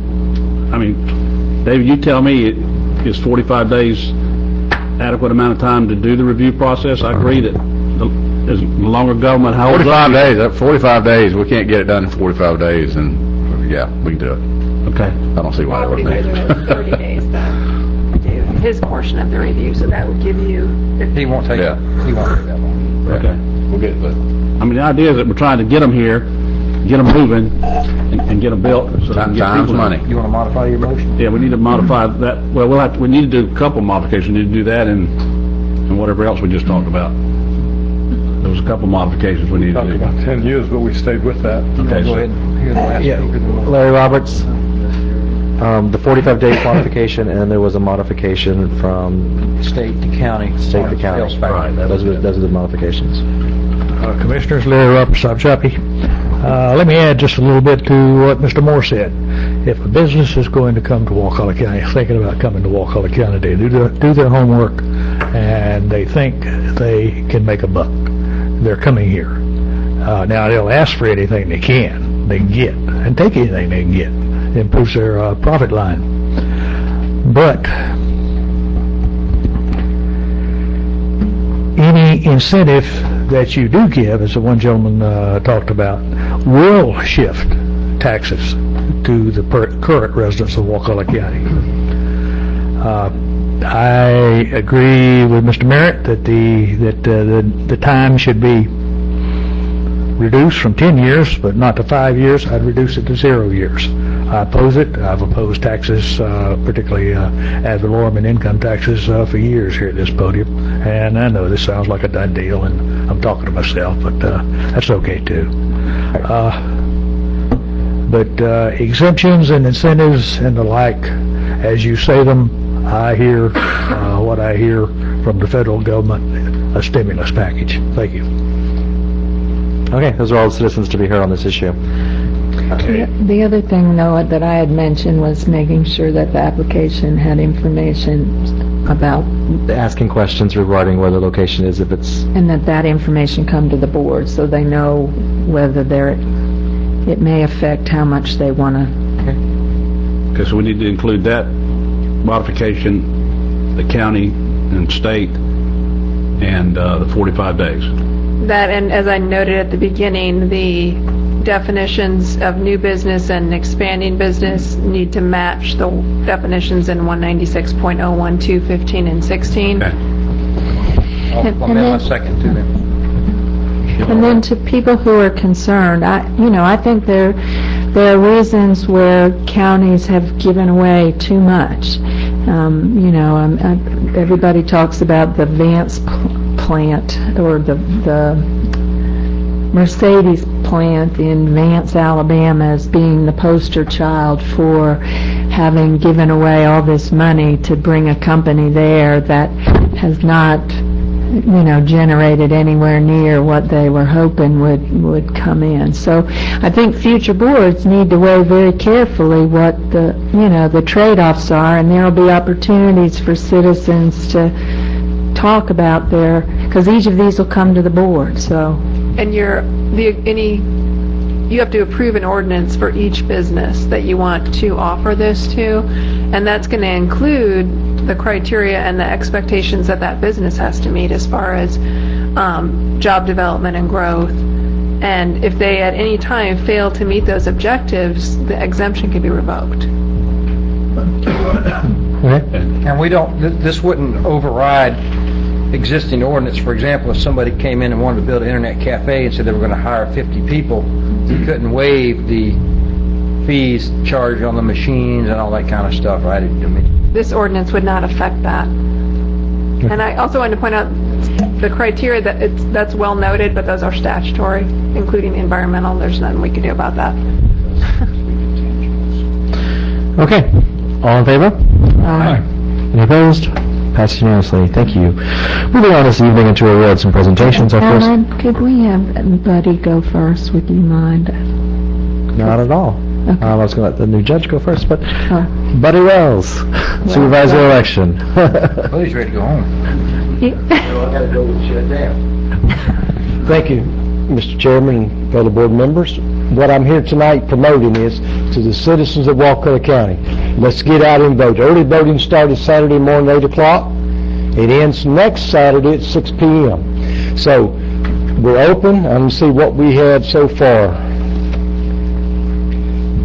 David, you tell me, is 45 days adequate amount of time to do the review process? I agree that as longer government holds 45 days, we can't get it done in 45 days, and yeah, we can do it. Okay. I don't see why that would be. 30 days though, to do his portion of the review, so that would give you 15. He won't take Yeah. He won't take that long. Okay. We'll get it, but The idea is that we're trying to get them here, get them moving, and get them built. So time's money. You want to modify your motion? Yeah, we need to modify that. Well, we need to do a couple modifications. We need to do that and whatever else we just talked about. There was a couple modifications we needed to do. About 10 years, but we stayed with that. Okay, Go ahead and hear the last speaker. Larry Roberts, the 45-day qualification, and there was a modification from State to county. state to county. Sales factor. Right. Those are the modifications. Commissioners, Larry Roberts, Chappie. Let me add just a little bit to what Mr. Moore said. If a business is going to come to Wakulla County, thinking about coming to Wakulla County, they do their homework, and they think they can make a buck. They're coming here. Now, they'll ask for anything they can get, and take anything they can get. It improves their profit line. But any incentive that you do give, as the one gentleman talked about, will shift taxes to the current residents of Wakulla County. I agree with Mr. Merritt that the time should be reduced from 10 years, but not to 5 years. I'd reduce it to 0 years. I oppose it. I've opposed taxes, particularly ad valorem and income taxes, for years here at this podium. And I know this sounds like a done deal, and I'm talking to myself, but that's okay too. But exemptions and incentives and the like, as you say them, I hear what I hear from the federal government, a stimulus package. Thank you. Okay, those are all the citizens to be heard on this issue. The other thing, Noah, that I had mentioned was making sure that the application had information about, Asking questions regarding where the location is, if it's... and that information come to the board so they know whether it may affect how much they want to. Okay, so we need to include that modification, the county and state, and the 45 days. That, and as I noted at the beginning, the definitions of new business and expanding business need to match the definitions in 196.012, 15, and 16. Okay. I'll amend my second to them. And then to people who are concerned, I think there are reasons where counties have given away too much. Everybody talks about the Vance plant or the Mercedes plant in Vance, Alabama as being the poster child for having given away all this money to bring a company there that has not generated anywhere near what they were hoping would come in. So I think future boards need to weigh very carefully what the trade-offs are, and there will be opportunities for citizens to talk about because each of these will come to the board. So, And you have to approve an ordinance for each business that you want to offer this to, and that's going to include the criteria and the expectations that business has to meet as far as job development and growth. And if they at any time fail to meet those objectives, the exemption can be revoked. And we don't, this wouldn't override existing ordinance. For example, if somebody came in and wanted to build an internet cafe and said they were going to hire 50 people, you couldn't waive the fees charged on the machines and all that kind of stuff, right? This ordinance would not affect that. And I also wanted to point out the criteria that's well noted, but those are statutory, including environmental. There's nothing we can do about that. Okay, all in favor? Aye. Any opposed? Passed unanimously. Thank you. Moving on this evening into awards and presentations. Our first... Alan, could we have Buddy go first? Would you mind? Not at all. Okay. I was going to let the new judge go first, but Oh. Buddy Wells, supervisor election. Well, he's ready to go home. I got to go shut down. Thank you, Mr. Chairman and fellow board members. What I'm here tonight promoting is to the citizens of Wakulla County. Let's get out and vote. Early voting started Saturday morning at 8 o'clock. It ends next Saturday at 6 p.m. So we're open. I'm going to see what we had so far.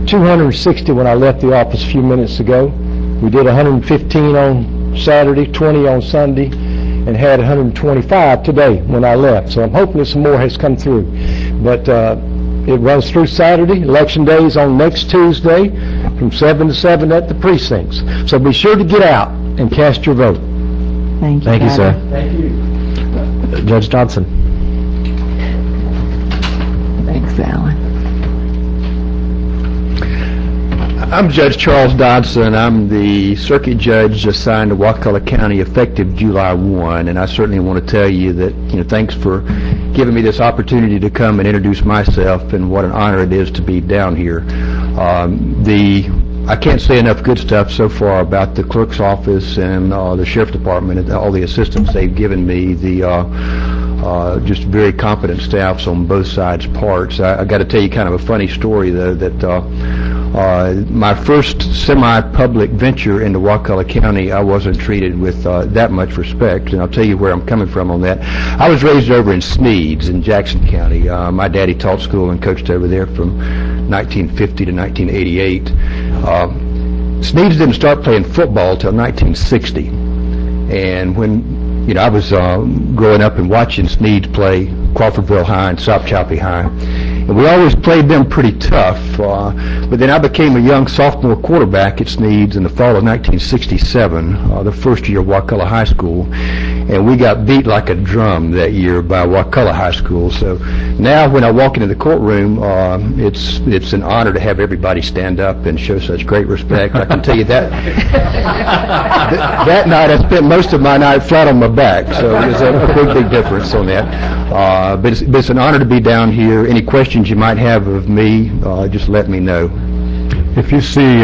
260 when I left the office a few minutes ago. We did 115 on Saturday, 20 on Sunday, and had 125 today when I left. So I'm hoping some more has come through. But it runs through Saturday. Election day is on next Tuesday from 7 to 7 at the precincts. So be sure to get out and cast your vote. Thank you. Thank you, sir. Thank you. Judge Dodson. Thanks, Alan. I'm Judge Charles Dodson. I'm the circuit judge assigned to Wakulla County effective July 1, and I certainly want to tell you that, thanks for giving me this opportunity to come and introduce myself, and what an honor it is to be down here. I can't say enough good stuff so far about the clerk's office and the sheriff department and all the assistance they've given me. Just very competent staffs on both sides' parts. I got to tell you kind of a funny story, though, that My first semi-public venture into Wakulla County, I wasn't treated with that much respect, and I'll tell you where I'm coming from on that. I was raised over in Sneads in Jackson County. My daddy taught school and coached over there from 1950 to 1988. Sneads didn't start playing football till 1960, and when I was growing up and watching Sneads play Crawfordville High and Sopchoppy High, and we always played them pretty tough. But then I became a young sophomore quarterback at Sneads in the fall of 1967, the first year of Wakulla High School, and we got beat like a drum that year by Wakulla High School. So now when I walk into the courtroom, it's an honor to have everybody stand up and show such great respect. I can tell you that that night I spent most of my night flat on my back, so there's a big difference on that. But it's an honor to be down here. Any questions you might have of me, just let me know. If you see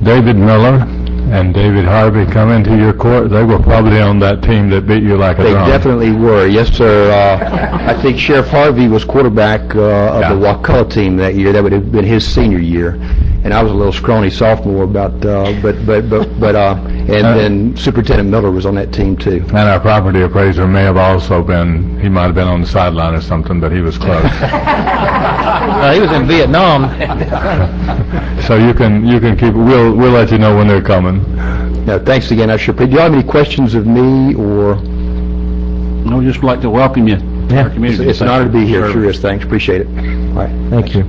David Miller and David Harvey come into your court, they were probably on that team that beat you like a drum. They definitely were, yes, sir. I think Sheriff Harvey was quarterback of the Wakulla team that year. That would have been his senior year, and I was a little scrawny sophomore. But then Superintendent Miller was on that team too. And our property appraiser may have also been. He might have been on the sideline or something, but he was close. He was in Vietnam. So you can keep. We'll let you know when they're coming. No, thanks again. I sure. Do you have any questions of me or? I would just like to welcome you to our community. It's an honor to be here. Sure is. Thanks. Appreciate it. All right. Thank you.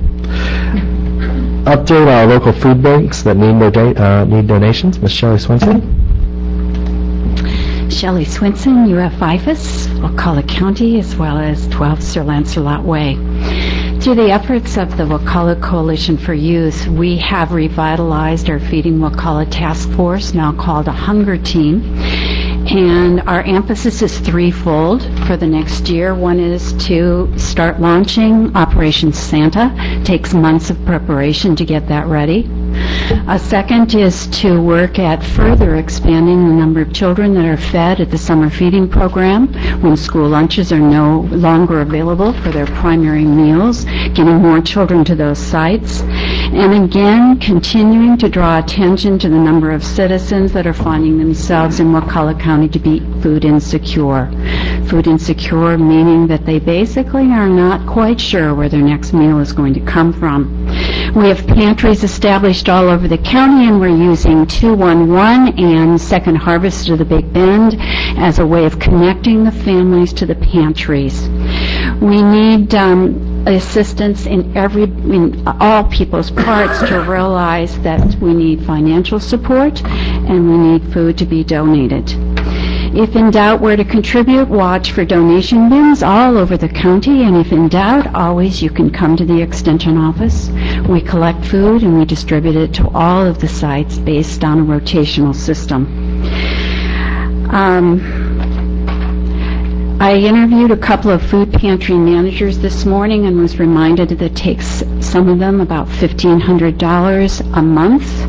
Update our local food banks that need donations. Ms. Shelley Swenson. Shelley Swenson, UF-IFAS, Wakulla County, as well as 12 Sir Lancelot Way. Through the efforts of the Wakulla Coalition for Youth, we have revitalized our Feeding Wakulla Task Force, now called a Hunger Team. And our emphasis is threefold for the next year. One is to start launching Operation Santa. Takes months of preparation to get that ready. A second is to work at further expanding the number of children that are fed at the summer feeding program when school lunches are no longer available for their primary meals, getting more children to those sites. And again, continuing to draw attention to the number of citizens that are finding themselves in Wakulla County to be food insecure. Food insecure meaning that they basically are not quite sure where their next meal is going to come from. We have pantries established all over the county, and we're using 211 and Second Harvest of the Big Bend as a way of connecting the families to the pantries. We need assistance in all people's parts to realize that we need financial support and we need food to be donated. If in doubt where to contribute, watch for donation bins all over the county, and if in doubt, always you can come to the Extension office. We collect food and we distribute it to all of the sites based on a rotational system. I interviewed a couple of food pantry managers this morning and was reminded that it takes some of them about $1,500 a month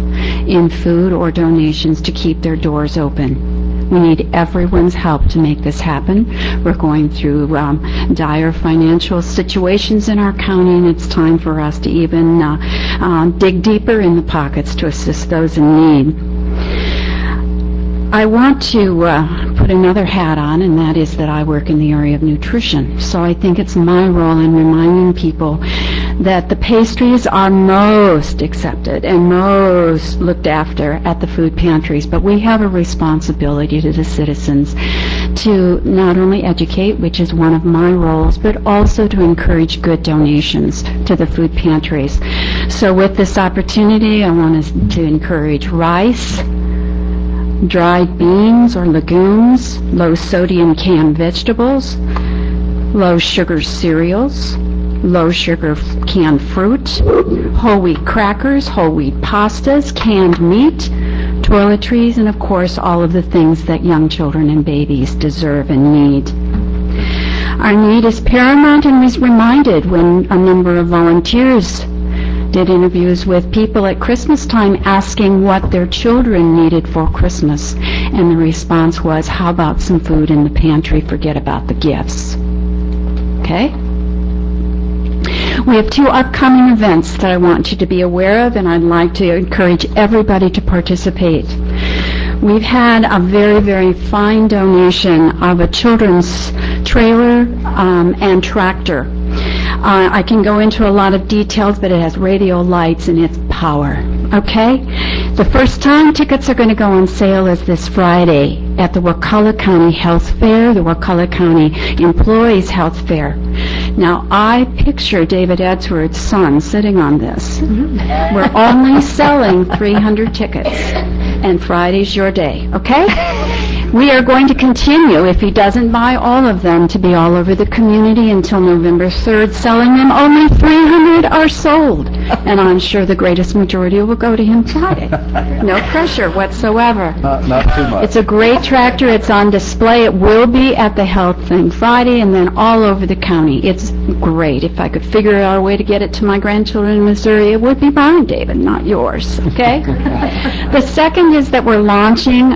in food or donations to keep their doors open. We need everyone's help to make this happen. We're going through dire financial situations in our county, and it's time for us to even dig deeper in the pockets to assist those in need. I want to put another hat on, and that is that I work in the area of nutrition. So I think it's my role in reminding people that the pastries are most accepted and most looked after at the food pantries, but we have a responsibility to the citizens to not only educate, which is one of my roles, but also to encourage good donations to the food pantries. So with this opportunity, I want to encourage rice, dried beans or legumes, low sodium canned vegetables, low sugar cereals, low sugar canned fruit, whole wheat crackers, whole wheat pastas, canned meat, toiletries, and of course all of the things that young children and babies deserve and need. Our need is paramount and was reminded when a number of volunteers did interviews with people at Christmas time asking what their children needed for Christmas. And the response was, how about some food in the pantry? Forget about the gifts. Okay? We have 2 upcoming events that I want you to be aware of, and I'd like to encourage everybody to participate. We've had a very, very fine donation of a children's trailer and tractor. I can go into a lot of details, but it has radio lights and it's power. Okay? The first time tickets are going to go on sale is this Friday at the Wakulla County Health Fair, the Wakulla County Employees Health Fair. Now, I picture David Edgeworth's son sitting on this. We're only selling 300 tickets, and Friday's your day, okay? We are going to continue, if he doesn't buy all of them, to be all over the community until November 3rd, selling them. Only 300 are sold, and I'm sure the greatest majority will go to him Friday. No pressure whatsoever. Not too much. It's a great tractor. It's on display. It will be at the health thing Friday and then all over the county. It's great. If I could figure out a way to get it to my grandchildren in Missouri, it would be mine, David, not yours, okay? The second is that we're launching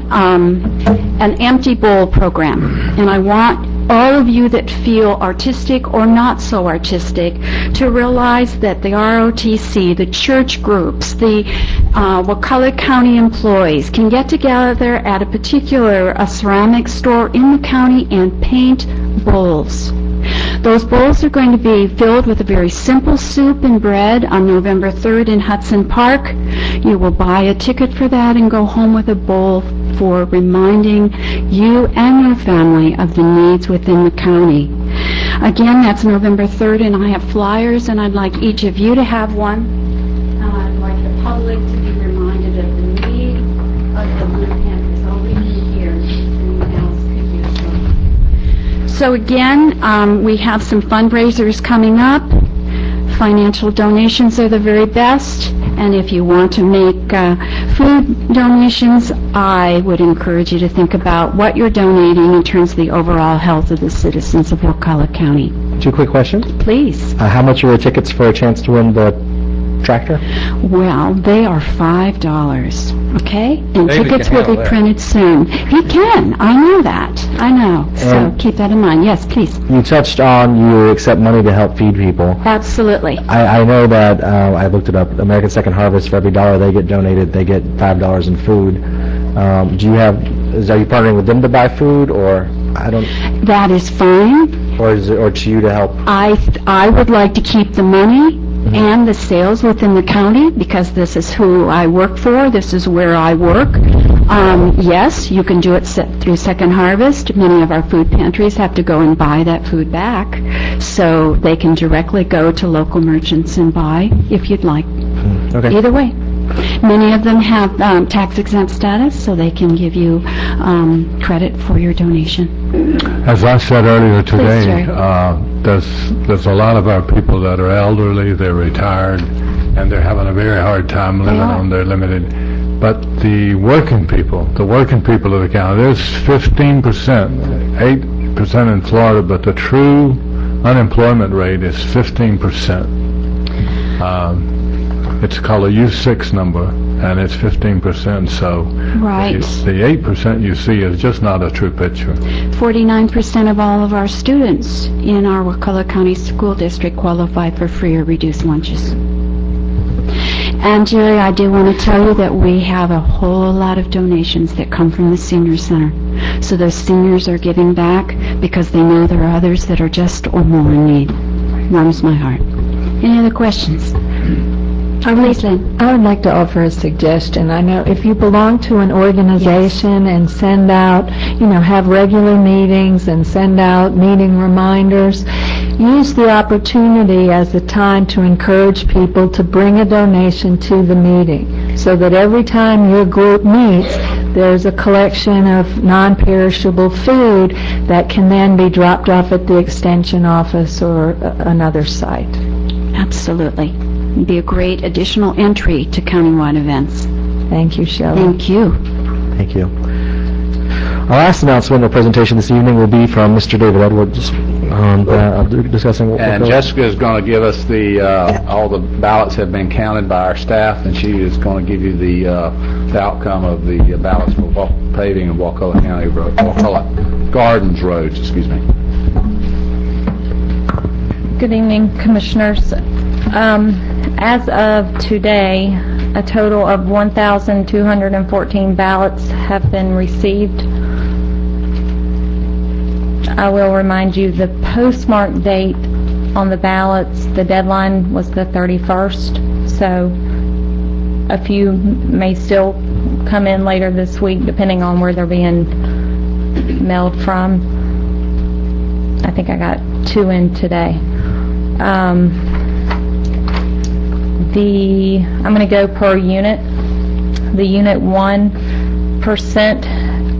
an empty bowl program, and I want all of you that feel artistic or not so artistic to realize that the ROTC, the church groups, the Wakulla County employees can get together at a particular ceramic store in the county and paint bowls. Those bowls are going to be filled with a very simple soup and bread on November 3rd in Hudson Park. You will buy a ticket for that and go home with a bowl for reminding you and your family of the needs within the county. Again, that's November 3rd, and I have flyers, and I'd like each of you to have one. I'd like the public to be reminded of the need of the food pantries. I'll leave you here. Anyone else could use them. So again, we have some fundraisers coming up. Financial donations are the very best, and if you want to make food donations, I would encourage you to think about what you're donating in terms of the overall health of the citizens of Wakulla County. 2 quick questions. Please. How much are the tickets for a chance to win the tractor? Well, they are $5, okay? And David tickets can will be handle that. printed soon. He can. I know that. I know. So And- keep that in mind. Yes, please. You touched on you accept money to help feed people. Absolutely. I know that, I looked it up, American Second Harvest, for every $1 they get donated, they get $5 in food. Are you partnering with them to buy food, or That is fine. or to you to help? I would like to keep the money and the sales within the county, because this is who I work for, this is where I work. Yes, you can do it through Second Harvest. Many of our food pantries have to go and buy that food back, so they can directly go to local merchants and buy, if you'd like. Okay. Either way. Many of them have tax-exempt status, so they can give you credit for your donation. As I said earlier today, Jerry. there's a lot of our people that are elderly, they're retired, and they're having a very hard time living are. on their limited. But the working people of the county, there's 15%, 8% in Florida, but the true unemployment rate is 15%. It's called a U6 number, and it's 15%, so Right. the 8% you see is just not a true picture. 49% of all of our students in our Wakulla County School District qualify for free or reduced lunches. And Jerry, I do want to tell you that we have a whole lot of donations that come from the senior center. So those seniors are giving back because they know there are others that are just or more in need. Warms my heart. Any other questions? Please, Lynn. I would like to offer a suggestion. I know if you belong to an organization and send out, have regular meetings and send out meeting reminders, use the opportunity as a time to encourage people to bring a donation to the meeting, so that every time your group meets, there's a collection of non-perishable food that can then be dropped off at the extension office or another site. Absolutely. It'd be a great additional entry to countywide events. Thank you, Shelley. Thank you. Thank you. Our last announcement or presentation this evening will be from Mr. David Edwards discussing... And Jessica is going to give us all the ballots have been counted by our staff, and she is going to give you the outcome of the ballots for paving of Wakulla County Road, Wakulla Gardens roads, excuse me. Good evening, Commissioners. As of today, a total of 1,214 ballots have been received. I will remind you, the postmark date on the ballots, the deadline was the 31st, so a few may still come in later this week, depending on where they're being mailed from. I think I got 2 in today. I'm going to go per unit. The unit 1%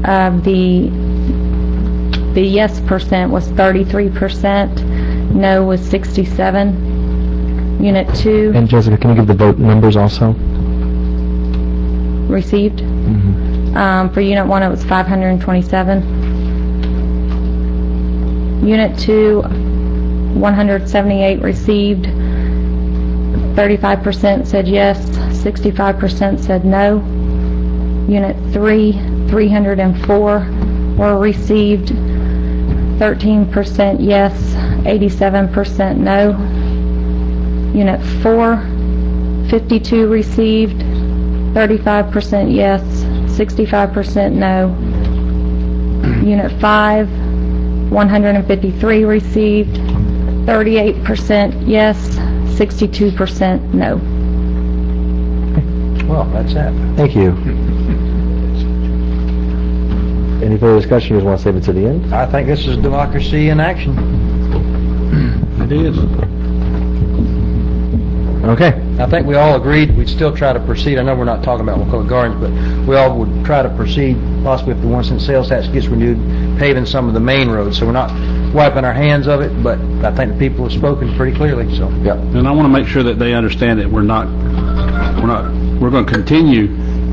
of the yes percent was 33%, no was 67. Unit 2 And Jessica, can you give the vote numbers also? received. For unit 1 it was 527. Unit 2, 178 received. 35% said yes, 65% said no. Unit 3, 304 were received, 13% yes, 87% no. Unit 4, 52 received, 35% yes, 65% no. Unit 5, 153 received, 38% yes, 62% no. Well, that's that. Thank you. Any further discussion, you just want to save it to the end? I think this is democracy in action. It is. Okay. I think we all agreed we'd still try to proceed. I know we're not talking about Wakulla Gardens, but we all would try to proceed, possibly if the 1 cent sales tax gets renewed, paving some of the main roads. So we're not wiping our hands of it, but I think the people have spoken pretty clearly, so. Yep. And I want to make sure that they understand that we're going to continue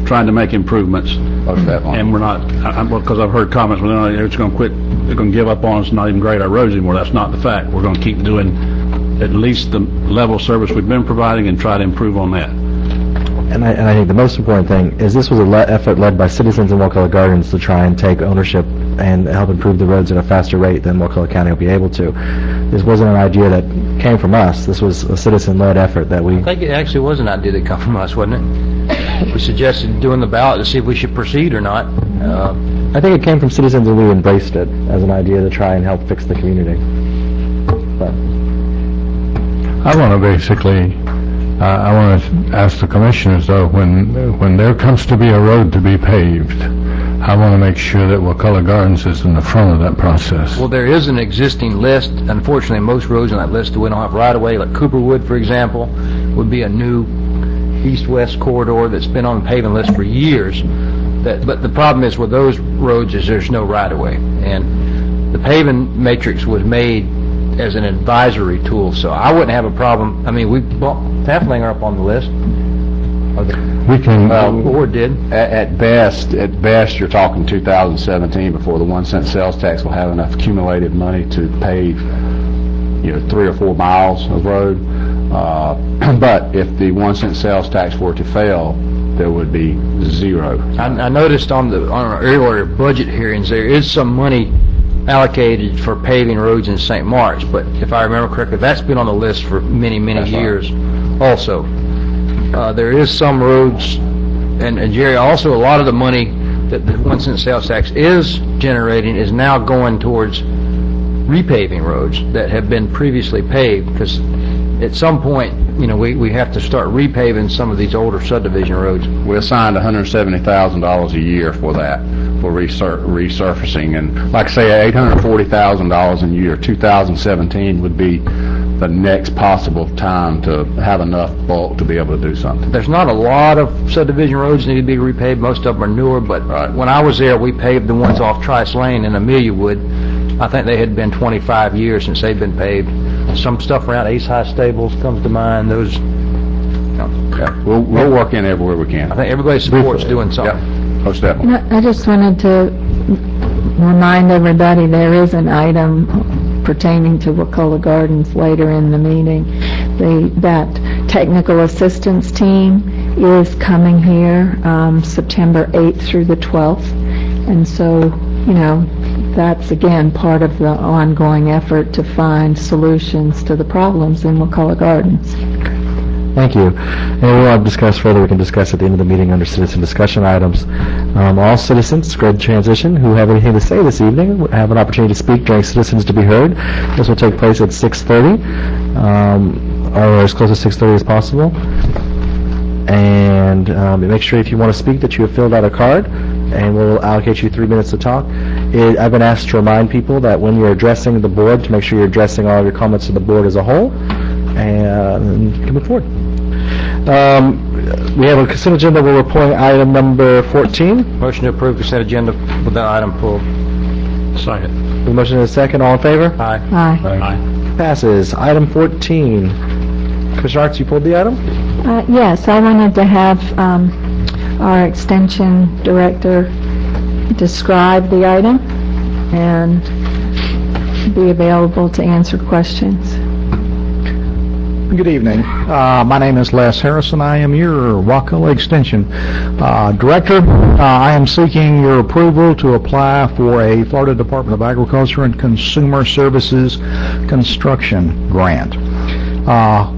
trying to make improvements. And we're not, because I've heard comments, well, they're just going to quit, they're going to give up on us and not even grade our roads anymore. That's not the fact. We're going to keep doing at least the level of service we've been providing and try to improve on that. And I think the most important thing is this was an effort led by citizens in Wakulla Gardens to try and take ownership and help improve the roads at a faster rate than Wakulla County will be able to. This wasn't an idea that came from us. This was a citizen-led effort that we... I think it actually was an idea that come from us, wasn't it? We suggested doing the ballot to see if we should proceed or not. I think it came from citizens and we embraced it as an idea to try and help fix the community. But I want to basically, I want to ask the commissioners, though, when there comes to be a road to be paved, I want to make sure that Wakulla Gardens is in the front of that process. Well, there is an existing list. Unfortunately, most roads on that list we don't have right-of-way, like Cooperwood, for example, would be a new east-west corridor that's been on the paving list for years. But the problem is with those roads is there's no right-of-way. And the paving matrix was made as an advisory tool, so I wouldn't have a problem. I mean, Tafflinger up on the list. We can... Board did. At best, you're talking 2017 before the 1 cent sales tax will have enough accumulated money to pave, 3 or 4 miles of road. But if the 1 cent sales tax were to fail, there would be zero. I noticed on our earlier budget hearings, there is some money allocated for paving roads in St. Mark's, but if I remember correctly, that's been on the list for many years also. There is some roads, and Jerry, also a lot of the money that the 1 cent sales tax is generating is now going towards repaving roads that have been previously paved, because at some point, we have to start repaving some of these older subdivision roads. We assigned $170,000 a year for that, for resurfacing, and like I say, $840,000 in year 2017 would be the next possible time to have enough bulk to be able to do something. There's not a lot of subdivision roads that need to be repaved. Most of them are newer, but when I was there, we paved the ones off Trice Lane in Amelia Wood. I think they had been 25 years since they'd been paved. Some stuff around Ace High Stables comes to mind. Those. Yeah, we'll work in everywhere we can. I think everybody supports doing something. Yeah, most definitely. I just wanted to remind everybody there is an item pertaining to Wakulla Gardens later in the meeting. That technical assistance team is coming here September 8th through the 12th. And so, that's, again, part of the ongoing effort to find solutions to the problems in Wakulla Gardens. Thank you. And we want to discuss further, we can discuss at the end of the meeting under citizen discussion items. All citizens, grade transition, who have anything to say this evening, will have an opportunity to speak during citizens to be heard. This will take place at 6:30, or as close to 6:30 as possible. And make sure if you want to speak that you have filled out a card, and we'll allocate you 3 minutes to talk. I've been asked to remind people that when you're addressing the board, to make sure you're addressing all of your comments to the board as a whole, and coming forward. We have a consent agenda. We're pulling item number 14. Motion to approve consent agenda with that item pulled. Second. The motion is second. All in favor? Aye. Aye. Passes. Item 14. Commissioner Arts, you pulled the item? Yes, I wanted to have our extension director describe the item and be available to answer questions. Good evening. My name is Les Harrison. I am your Wakulla Extension Director. I am seeking your approval to apply for a Florida Department of Agriculture and Consumer Services construction grant.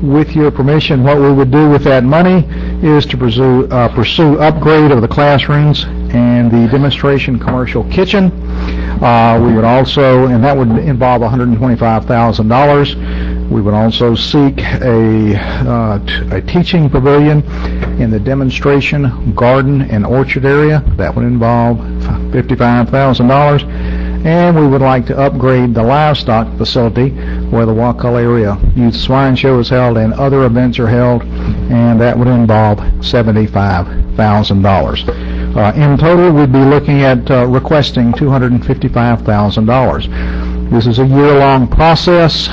With your permission, what we would do with that money is to pursue upgrade of the classrooms and the demonstration commercial kitchen. We would also, and that would involve $125,000. We would also seek a teaching pavilion in the demonstration garden and orchard area. That would involve $55,000. And we would like to upgrade the livestock facility where the Wakulla Area Youth Swine Show is held and other events are held, and that would involve $75,000. In total, we'd be looking at requesting $255,000. This is a year-long process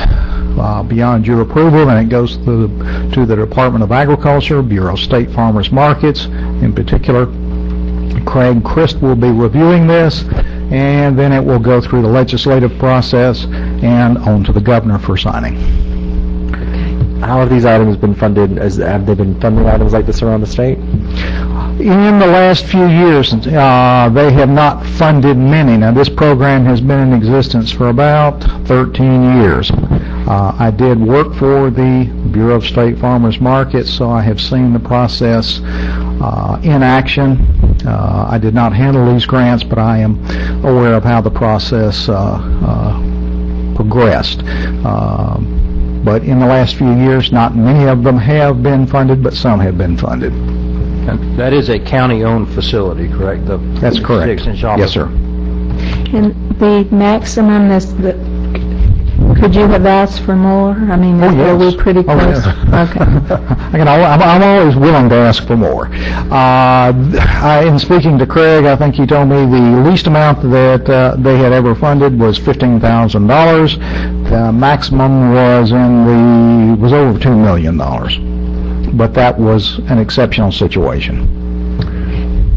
beyond your approval, and it goes to the Department of Agriculture, Bureau of State Farmers Markets. In particular, Craig Christ will be reviewing this, and then it will go through the legislative process and on to the governor for signing. How have these items been funded? Have they been funding items like this around the state? In the last few years, they have not funded many. Now, this program has been in existence for about 13 years. I did work for the Bureau of State Farmers Markets, so I have seen the process in action. I did not handle these grants, but I am aware of how the process progressed. But in the last few years, not many of them have been funded, but some have been funded. And that is a county-owned facility, correct? That's correct. Yes, sir. And the maximum is could you have asked for more? I mean, are we pretty close? Okay. I'm always willing to ask for more. In speaking to Craig, I think he told me the least amount that they had ever funded was $15,000. The maximum was over $2 million. But that was an exceptional situation.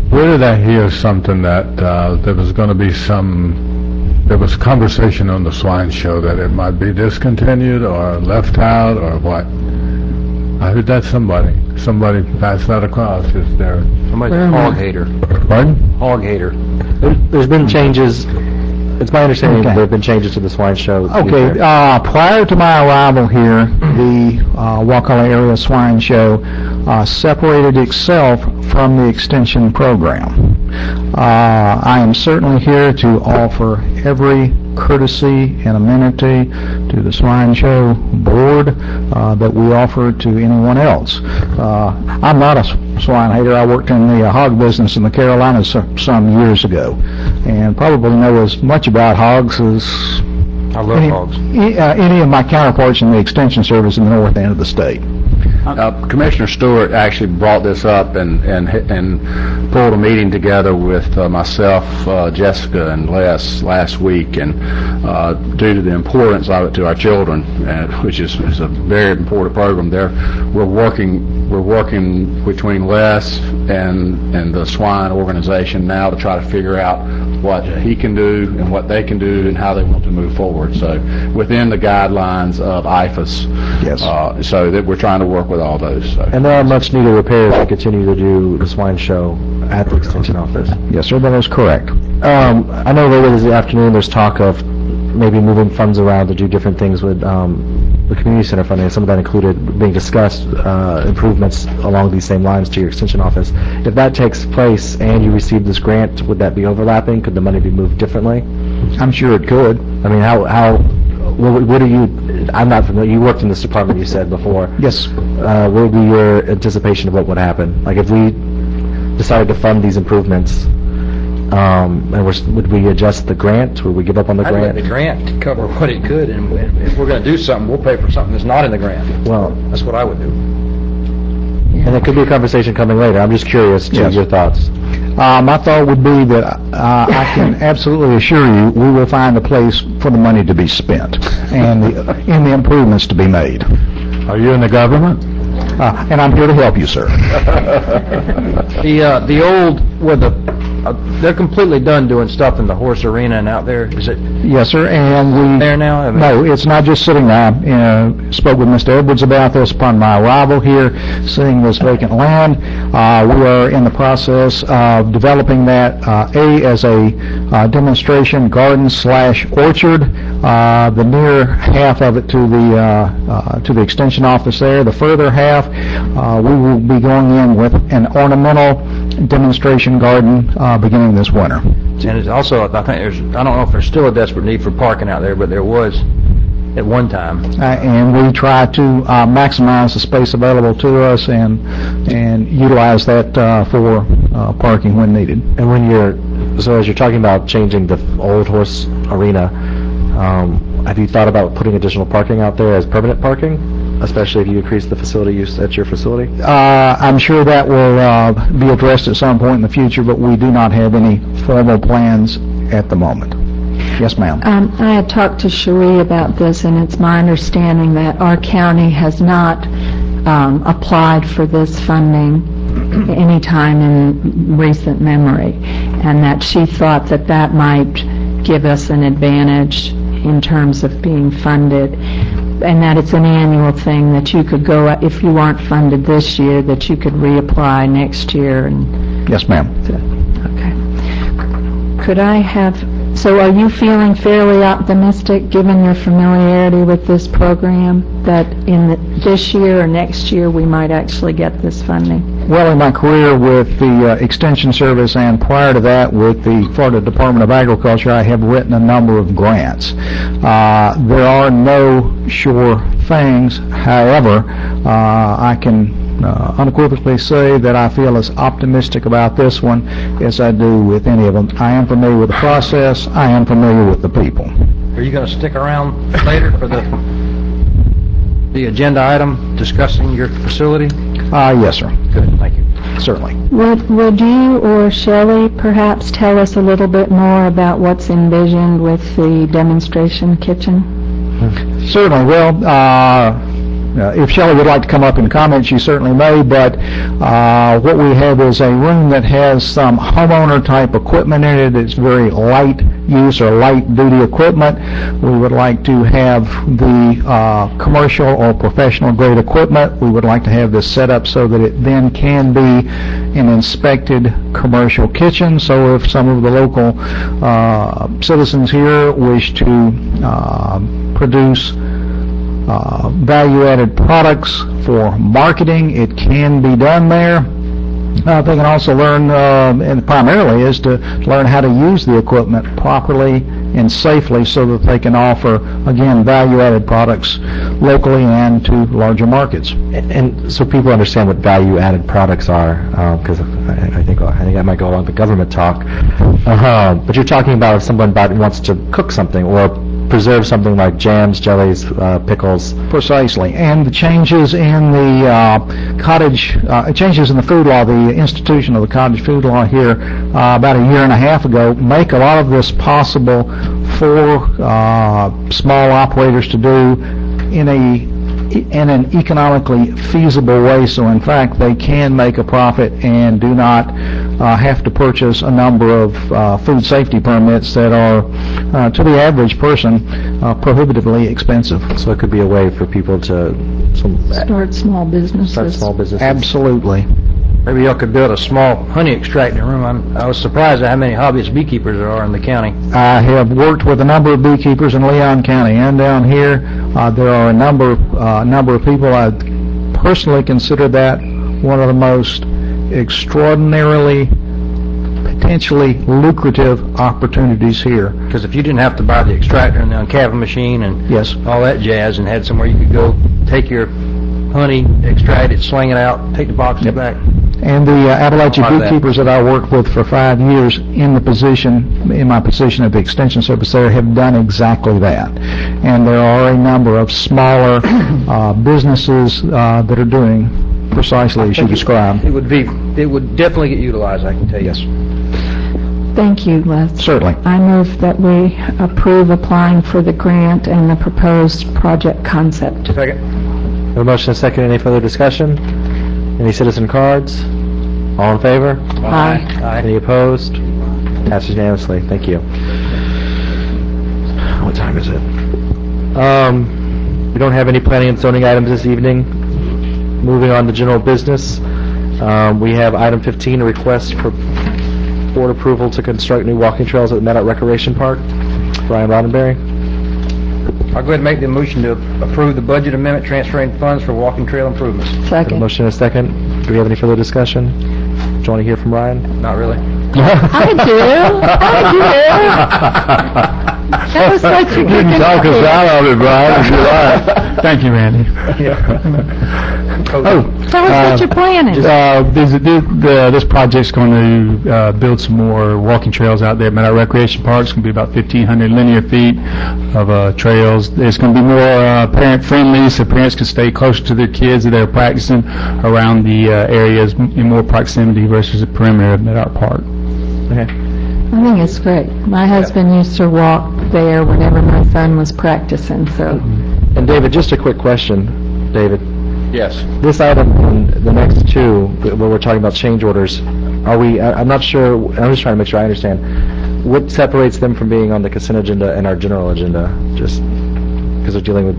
Where did I hear something that there was going to be there was conversation on the swine show that it might be discontinued or left out or what? I heard that somebody passed that across. Is there? Somebody's a hog hater. Pardon? Hog hater. There's been changes. It's my understanding that there have been changes to the swine show. Okay. Prior to my arrival here, the Wakulla Area Swine Show separated itself from the extension program. I am certainly here to offer every courtesy and amenity to the swine show board that we offer to anyone else. I'm not a swine hater. I worked in the hog business in the Carolinas some years ago, and probably know as much about hogs as I love hogs. Any of my counterparts in the extension service in the north end of the state. Commissioner Stewart actually brought this up and pulled a meeting together with myself, Jessica, and Les last week, and due to the importance of it to our children, which is a very important program, we're working between Les and the swine organization now to try to figure out what he can do and what they can do and how they want to move forward. So within the guidelines of IFAS, yes. So that we're trying to work with all those. So. And there are much needed repairs to continue to do the swine show at the extension office. Yes, sir, that is correct. I know later this afternoon there's talk of maybe moving funds around to do different things with the community center funding. Some of that included being discussed improvements along these same lines to your extension office. If that takes place and you receive this grant, would that be overlapping? Could the money be moved differently? I'm sure it could. I mean, what do you, I'm not familiar, you worked in this department, you said before. Yes. What would be your anticipation of what would happen? Like if we decided to fund these improvements, and would we adjust the grant? Would we give up on the I'd let grant? the grant cover what it could, and if we're going to do something, we'll pay for something that's not in the grant. Well, That's what I would do. and it could be a conversation coming later. I'm just curious to your thoughts. My thought would be that I can absolutely assure you we will find a place for the money to be spent and the improvements to be made. Are you in the government? And I'm here to help you, sir. The old, they're completely done doing stuff in the horse arena and out there. Is it Yes, sir, and we... there now? I mean, No, it's not just sitting there. Spoke with Mr. Edwards about this upon my arrival here, seeing this vacant land. We are in the process of developing that, as a demonstration garden / orchard, the near half of it to the extension office there. The further half, we will be going in with an ornamental demonstration garden beginning this winter. and it's also, I think I don't know if there's still a desperate need for parking out there, but there was at one time. And we try to maximize the space available to us and utilize that for parking when needed. And as you're talking about changing the old horse arena, have you thought about putting additional parking out there as permanent parking, especially if you increase the facility use at your facility? I'm sure that will be addressed at some point in the future, but we do not have any formal plans at the moment. Yes, ma'am. I had talked to Cherie about this, and it's my understanding that our county has not applied for this funding any time in recent memory, and that she thought that might give us an advantage in terms of being funded, and that it's an annual thing that you could go, if you aren't funded this year, that you could reapply next year. And yes, ma'am. Okay. Could I have, so are you feeling fairly optimistic, given your familiarity with this program, that in this year or next year we might actually get this funding? Well, in my career with the Extension Service and prior to that with the Florida Department of Agriculture, I have written a number of grants. There are no sure things. However, I can unequivocally say that I feel as optimistic about this one as I do with any of them. I am familiar with the process. I am familiar with the people. Are you going to stick around later for the agenda item discussing your facility? Yes, sir. Good, thank you. Certainly. Would you or Shelley perhaps tell us a little bit more about what's envisioned with the demonstration kitchen? Certainly. Well, if Shelley would like to come up and comment, she certainly may, but what we have is a room that has some homeowner-type equipment in it. It's very light use or light-duty equipment. We would like to have the commercial or professional-grade equipment. We would like to have this set up so that it then can be an inspected commercial kitchen. So if some of the local citizens here wish to produce value-added products for marketing, it can be done there. They can also learn, and primarily is to learn how to use the equipment properly and safely so that they can offer, again, value-added products locally and to larger markets. And so people understand what value-added products are, because I think I might go along the government talk. But you're talking about if someone wants to cook something or preserve something like jams, jellies, pickles. Precisely. And the changes in the changes in the food law, the institution of the cottage food law here about a year and a half ago, make a lot of this possible for small operators to do in an economically feasible way. So in fact, they can make a profit and do not have to purchase a number of food safety permits that are, to the average person, prohibitively expensive. So it could be a way for people to start small businesses. Absolutely. Maybe y'all could build a small honey extracting room. I was surprised at how many hobbyist beekeepers there are in the county. I have worked with a number of beekeepers in Leon County and down here. There are a number of people. I personally consider that one of the most extraordinarily, potentially lucrative opportunities here. Because if you didn't have to buy the extractor and the uncaving machine and Yes. all that jazz, and had somewhere you could go take your honey, extract it, sling it out, take the boxes back. And the Appalachian Like that. beekeepers that I worked with for 5 years in my position at the Extension Service there have done exactly that. And there are a number of smaller businesses that are doing precisely as you described. It would definitely get utilized, I can tell you. Yes. Thank you, Les. Certainly. I move that we approve applying for the grant and the proposed project concept. Second. A motion and a second. Any further discussion? Any citizen cards? All in favor? Aye. Any opposed? Passes unanimously. Thank you. What time is it? We don't have any planning and zoning items this evening. Moving on to general business, we have item 15, a request for board approval to construct new walking trails at the Meadow Recreation Park. Brian Roddenberry. I'll go ahead and make the motion to approve the budget amendment transferring funds for walking trail improvements. A Second. motion and a second. Do we have any further discussion? Do you want to hear from Ryan? Not really. I do. That was such a good Talk us out of it, Brian, if you like. Thank you, Randy. Tell us what you're planning. This project's going to build some more walking trails out there at Meadow Recreation Park. It's going to be about 1,500 linear feet of trails. It's going to be more parent-friendly, so parents can stay closer to their kids that they're practicing around the areas in more proximity versus the perimeter of Meadow Park. Okay. I think it's great. My husband used to walk there whenever my son was practicing, so. And David, just a quick question, David. Yes. This item and the next two, where we're talking about change orders, I'm not sure, I'm just trying to make sure I understand. What separates them from being on the consent agenda and our general agenda? Just because they're dealing with...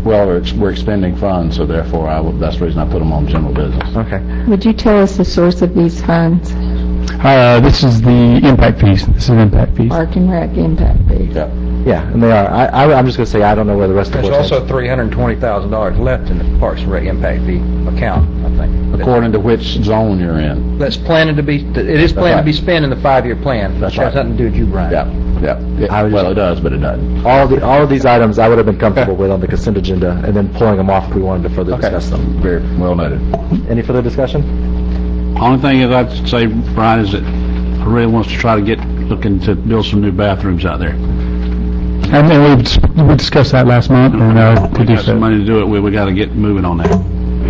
Well, we're expending funds, so therefore that's the reason I put them on general business. Okay. Would you tell us the source of these funds? This is the impact fees. This is impact fees. Park and Rec impact fees. Yeah. Yeah, and they are. I'm just going to say I don't know where the rest of the There's board also $320,000 left in the Parks and Rec impact fee account, I think. According to which zone you're in. That's planning to be, it is planned to be spent in the 5-year plan. That's Which has right. nothing to do with you, Brian. Yeah. Well, it does, but it doesn't. All of these items I would have been comfortable with on the consent agenda, and then pulling them off if we wanted to further discuss them. Very well noted. Any further discussion? Only thing is I'd say, Brian, is that I really wants to try to looking to build some new bathrooms out there. And we discussed that last month, and to We do got some so. money to do it with, we got to get moving on that.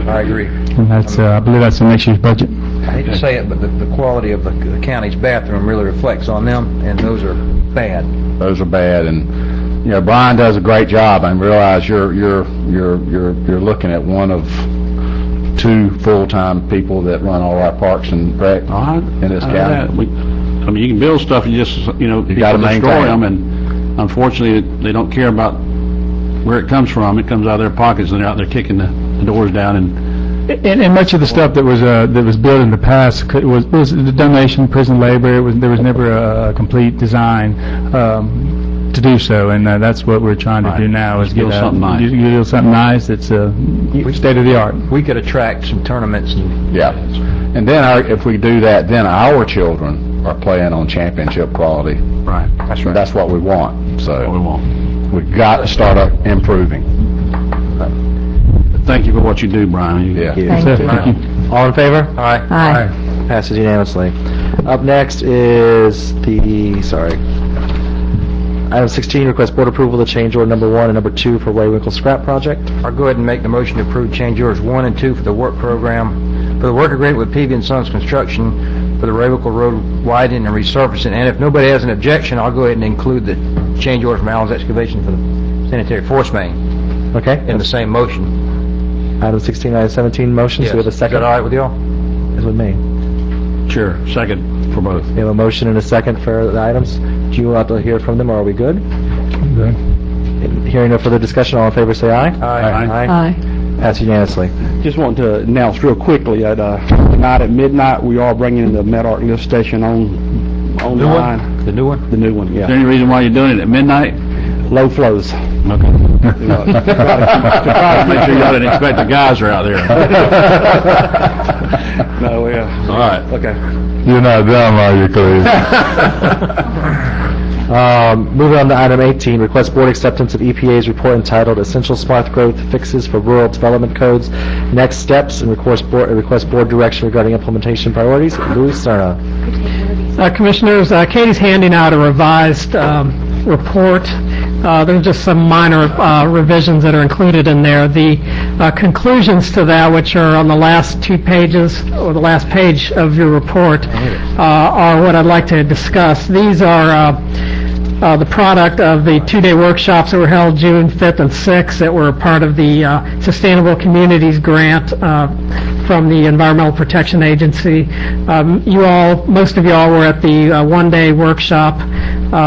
I agree. And that's, I believe that's in next year's budget. I hate to say it, but the quality of the county's bathroom really reflects on them, and those are bad. Those are bad, and Brian does a great job. I realize you're looking at one of 2 full-time people that run all our parks and rec in this county. I mean, you can build stuff, you just, people gotta maintain destroy it. them, and unfortunately, they don't care about where it comes from. It comes out of their pockets, and they're out there kicking the doors down, And much of the stuff that was built in the past was the donation, prison labor. There was never a complete design to do so, and that's what we're trying to do now is Build something nice. build something nice that's state of the art. We could attract some tournaments and... Yeah. And then if we do that, then our children are playing on championship quality. Right. That's right. That's what we want. So we want. we've got to start improving. Thank you for what you do, Brian. Yeah. Thank you. All in favor? Aye. Aye. Passes unanimously. Up next is item 16, request board approval to change order number 1 and number 2 for Waywinkle Scrap Project. I'll go ahead and make the motion to approve change orders 1 and 2 for the work program, for the work agreement with P.V. & Sons Construction for the Waywinkle Road widening and resurfacing. And if nobody has an objection, I'll go ahead and include the change order from Allen's Excavation for the sanitary force main Okay. in the same motion. Item 16, item 17 motions. Yes. Do we have a Is second? that all right with y'all? Is with me. Sure. Second for both. We have a motion and a second for the items. Do you want to hear from them, or are we good? Good. Hearing no further discussion, all in favor say aye. Aye. Aye. Pass unanimously. Just wanted to announce real quickly, I'd tonight at midnight, we are bringing the Medark lift station online. The new one? The new one, yeah. Is there any reason why you're doing it at midnight? Low flows. Okay. Make sure y'all didn't expect the guys are out there. No, yeah. All right. Okay. You're not dumb, are you, Cleve? Moving on to item 18, request board acceptance of EPA's report entitled Essential Smart Growth Fixes for Rural Development Codes, Next Steps, and request board direction regarding implementation priorities. Louis Cerna. Commissioners, Katie's handing out a revised report. There's just some minor revisions that are included in there. The conclusions to that, which are on the last 2 pages, or the last page of your report, are what I'd like to discuss. These are the product of the 2-day workshops that were held June 5th and 6th that were part of the Sustainable Communities Grant from the Environmental Protection Agency. Most of you all were at the 1-day workshop.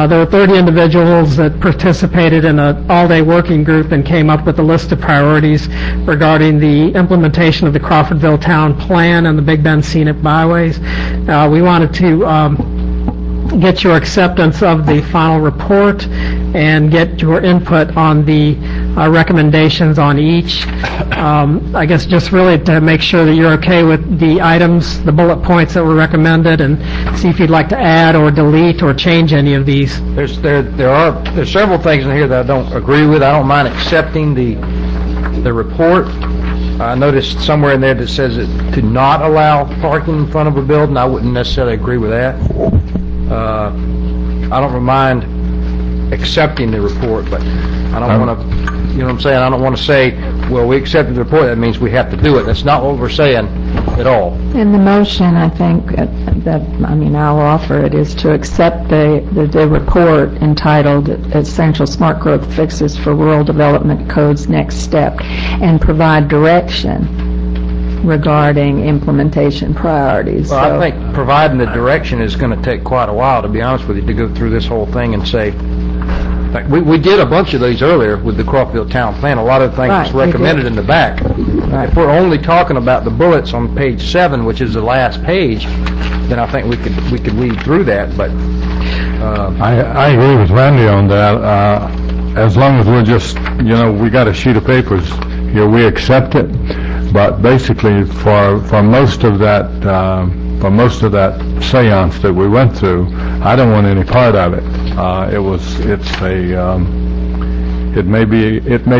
There were 30 individuals that participated in an all-day working group and came up with a list of priorities regarding the implementation of the Crawfordville Town Plan and the Big Bend Scenic Byways. We wanted to get your acceptance of the final report and get your input on the recommendations on each. I guess just really to make sure that you're okay with the items, the bullet points that were recommended, and see if you'd like to add or delete or change any of these. There's several things in here that I don't agree with. I don't mind accepting the report. I noticed somewhere in there that says to not allow parking in front of a building. I wouldn't necessarily agree with that. I don't mind accepting the report, but I don't want to, you know what I'm saying? I don't want to say, well, we accepted the report, that means we have to do it. That's not what we're saying at all. In the motion, I think I'll offer it, is to accept the report entitled Essential Smart Growth Fixes for Rural Development Codes Next Step, and provide direction regarding implementation priorities. Well, I think providing the direction is going to take quite a while, to be honest with you, to go through this whole thing and say, like, we did a bunch of these earlier with the Crawfordville Town Plan. A lot of things was recommended in the back. Right. If we're only talking about the bullets on page 7, which is the last page, then I think we could weed through that. But I agree with Randy on that. As long as we're just, we got a sheet of papers here, we accept it. But basically, for most of that seance that we went through, I don't want any part of it. It may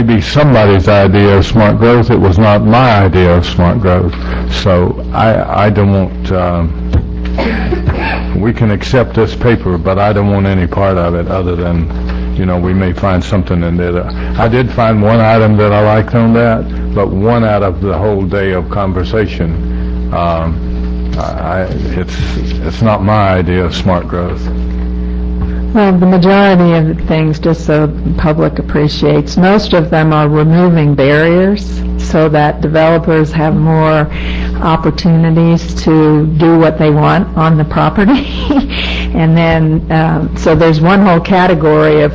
be somebody's idea of smart growth. It was not my idea of smart growth. So I don't want. We can accept this paper, but I don't want any part of it other than, we may find something in there. I did find one item that I liked on that, but one out of the whole day of conversation, it's not my idea of smart growth. Well, the majority of the things, just so the public appreciates, most of them are removing barriers so that developers have more opportunities to do what they want on the property. And then, so there's one whole category of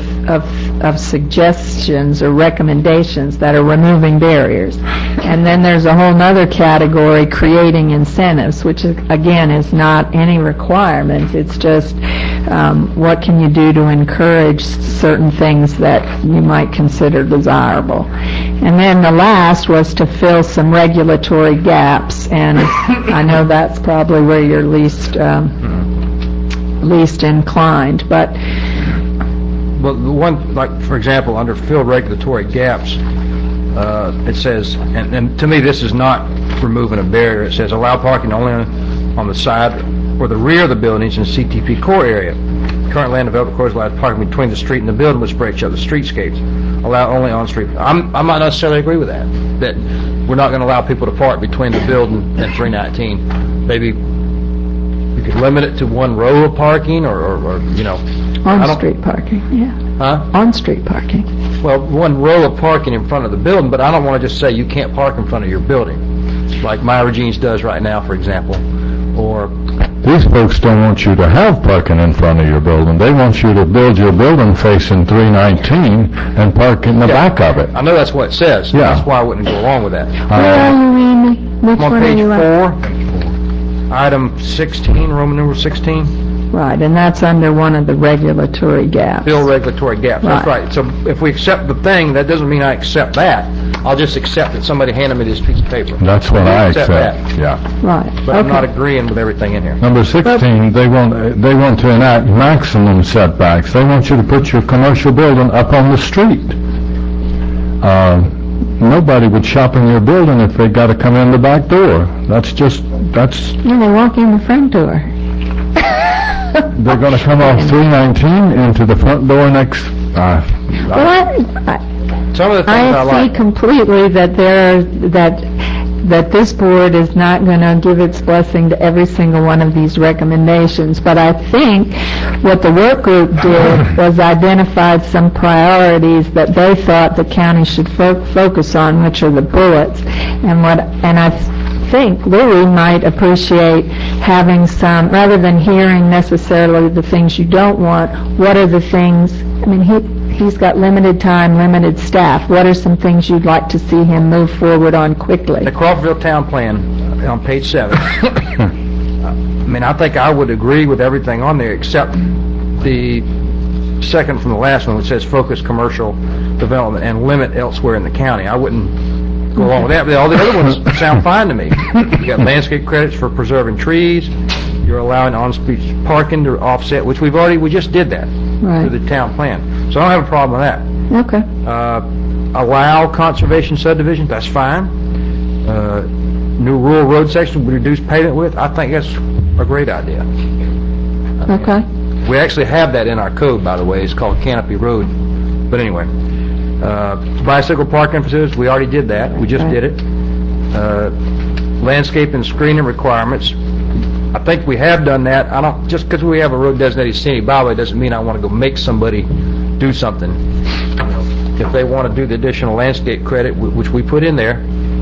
suggestions or recommendations that are removing barriers. And then there's a whole other category, creating incentives, which again is not any requirement. It's just what can you do to encourage certain things that you might consider desirable. And then the last was to fill some regulatory gaps, and I know that's probably where you're least inclined, but well, the one, like, for example, under fill regulatory gaps, it says, and to me this is not removing a barrier, it says allow parking only on the side or the rear of the buildings in CTP core area. Current land development course allows parking between the street and the building which breaks up the streetscapes. Allow only on street. I might not necessarily agree with that we're not going to allow people to park between the building and 319. Maybe you could limit it to one row of parking or on-street parking, yeah. Huh? On-street parking. Well, one row of parking in front of the building, but I don't want to just say you can't park in front of your building, like Myra Jeans does right now, for example. Or these folks don't want you to have parking in front of your building. They want you to build your building facing 319 and park in the back of it. I know that's what it says. Yeah. That's why I wouldn't go along with that. Where are you, Randy? Which I'm on one page are you 4. Item 16, Roman numeral 16, Right, and that's under one of the regulatory gaps. fill regulatory gaps. That's Right. right. So if we accept the thing, that doesn't mean I accept that. I'll just accept that somebody handed me this piece of paper. That's what I Accept accept, yeah. Right, But I'm not okay. agreeing with everything in here. Number 16, they want to enact maximum setbacks. They want you to put your commercial building up on the street. Nobody would shop in your building if they got to come in the back door. That's, Yeah, they walk in the front door. they're going to come off 319 into the front door next, Well, Some of the things I I see like. completely that that this board is not going to give its blessing to every single one of these recommendations, but I think what the work group did was identified some priorities that they thought the county should focus on, which are the bullets, and I think Louis might appreciate having some, rather than hearing necessarily the things you don't want, what are the things, I mean, he's got limited time, limited staff. What are some things you'd like to see him move forward on quickly? The Crawfordville Town Plan on page 7. I mean, I think I would agree with everything on there except the second from the last one, which says focus commercial development and limit elsewhere in the county. I wouldn't go along with that, but all the other ones sound fine to me. You got landscape credits for preserving trees. You're allowing on-street parking to offset, which we just did that Right. through the town plan. So I don't have a problem with that. Okay. Allow conservation subdivisions, that's fine. New rural road section with reduced pavement width, I think that's a great idea. Okay. We actually have that in our code, by the way, it's called Canopy Road. But anyway, bicycle parking facilities, we already did that, we just did it. Landscape and screening requirements, I think we have done that. Just because we have a road designated scenic byway doesn't mean I want to go make somebody do something. If they want to do the additional landscape credit, which we put in there,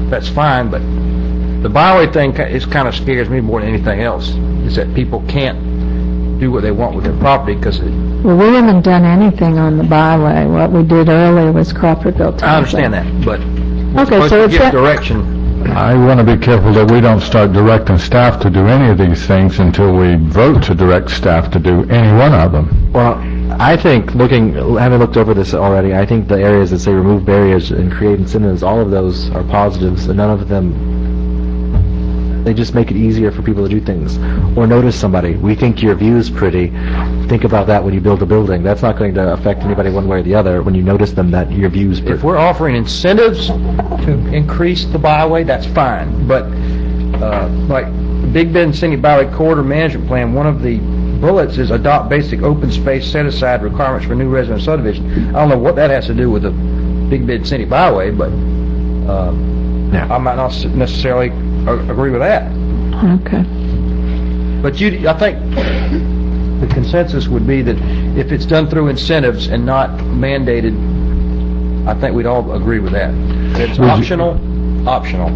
that's fine, but the byway thing kind of scares me more than anything else, is that people can't do what they want with their property because Well, we haven't done anything on the byway. What we did earlier was Crawfordville Town. I understand that, but we're Okay, supposed so to it's give that- direction. I want to be careful that we don't start directing staff to do any of these things until we vote to direct staff to do any one of them. Well, I think, having looked over this already, I think the areas that say remove barriers and create incentives, all of those are positives, and none of them, they just make it easier for people to do things. Or notice somebody. We think your view is pretty. Think about that when you build a building. That's not going to affect anybody one way or the other when you notice them that your view is If pretty. we're offering incentives to increase the byway, that's fine, but, like, Big Bend Scenic Byway Corridor Management Plan, one of the bullets is adopt basic open space set-aside requirements for new residential subdivision. I don't know what that has to do with the Big Bend Scenic Byway, but, I might not necessarily agree with that. Okay. But I think the consensus would be that if it's done through incentives and not mandated, I think we'd all agree with that. If it's optional.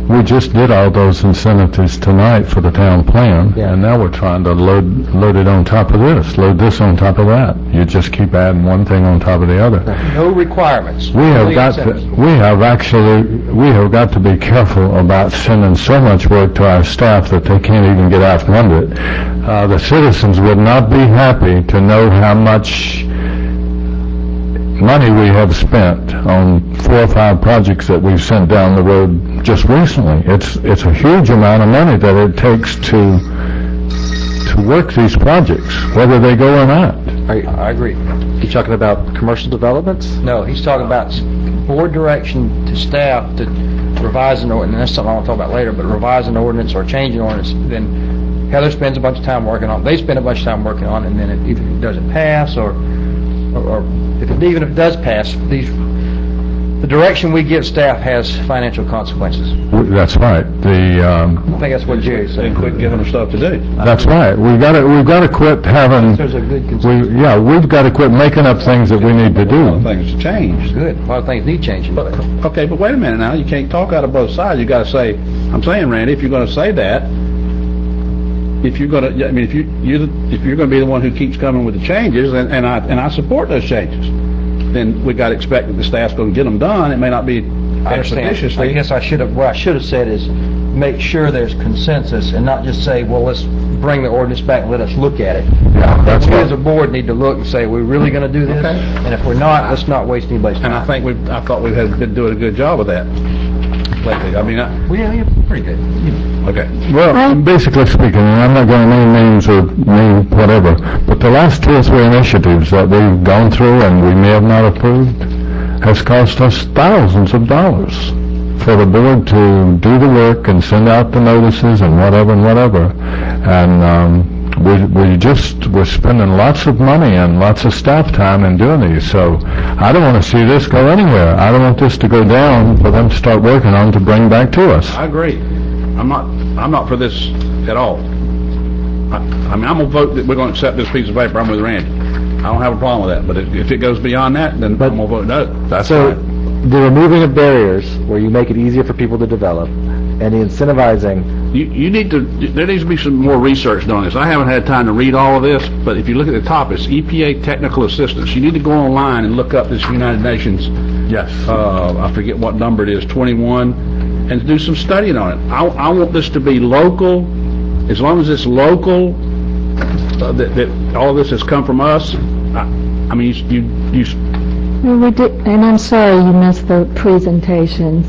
We just did all those incentives tonight for the town plan, and now we're trying to load it on top of this, load this on top of that. You just keep adding one thing on top of the other. No requirements. We have only got incentives. we have got to be careful about sending so much work to our staff that they can't even get out from under it. The citizens would not be happy to know how much money we have spent on 4 or 5 projects that we've sent down the road just recently. It's a huge amount of money that it takes to work these projects, whether they go or not. I agree. You talking about commercial developments? No, he's talking about board direction to staff to revise an ordinance. That's something I want to talk about later, but revise an ordinance or change an ordinance, then Heather spends a bunch of time working on it. They spend a bunch of time working on it, and then either it doesn't pass or even if it does pass, the direction we give staff has financial consequences. That's right. I think that's what Jerry's saying. Quit giving them stuff to do. That's right. We've got to quit having. There's a good consensus. We've got to quit making up things that we need to do. Things to change. Good. A lot of things need changing. Okay, but wait a minute now. You can't talk out of both sides. You got to say, I'm saying, Randy, if you're going to say that, if you're going to, if you're going to be the one who keeps coming with the changes, and I support those changes, then we got to expect that the staff's going to get them done. It may not be I understand. expeditiously. I guess what I should have said is, make sure there's consensus and not just say, well, let's bring the ordinance back and let us look at it. Yeah, that's We what- as a board need to look and say, we're really going to do this? And if we're not, let's not waste anybody's time. And I think I thought we had been doing a good job of that lately. I mean, Yeah, pretty good. okay. Well, basically speaking, and I'm not going to name names or name whatever, but the last 2 or 3 initiatives that we've gone through and we may have not approved has cost us thousands of dollars for the board to do the work and send out the notices and whatever. And we're spending lots of money and lots of staff time in doing these. So I don't want to see this go anywhere. I don't want this to go down for them to start working on to bring back to us. I agree. I'm not for this at all. I mean, I'm gonna vote that we're gonna accept this piece of paper. I'm with Randy. I don't have a problem with that, but if it goes beyond that, then I'm gonna vote no. That's So, fine. the removing of barriers, where you make it easier for people to develop, and the incentivizing, There needs to be some more research done on this. I haven't had time to read all of this, but if you look at the top, it's EPA technical assistance. You need to go online and look up this United Nations. Yes. I forget what number it is, 21, and do some studying on it. I want this to be local, as long as it's local, that all of this has come from us. I mean, you Well, we did, and I'm sorry you missed the presentations,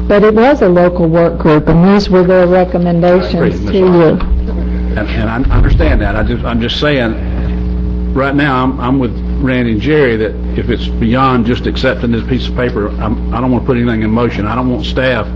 but it was a local work group, and these were their recommendations to you. and I understand that. I'm just saying, right now, I'm with Randy and Jerry that if it's beyond just accepting this piece of paper, I don't want to put anything in motion. I don't want staff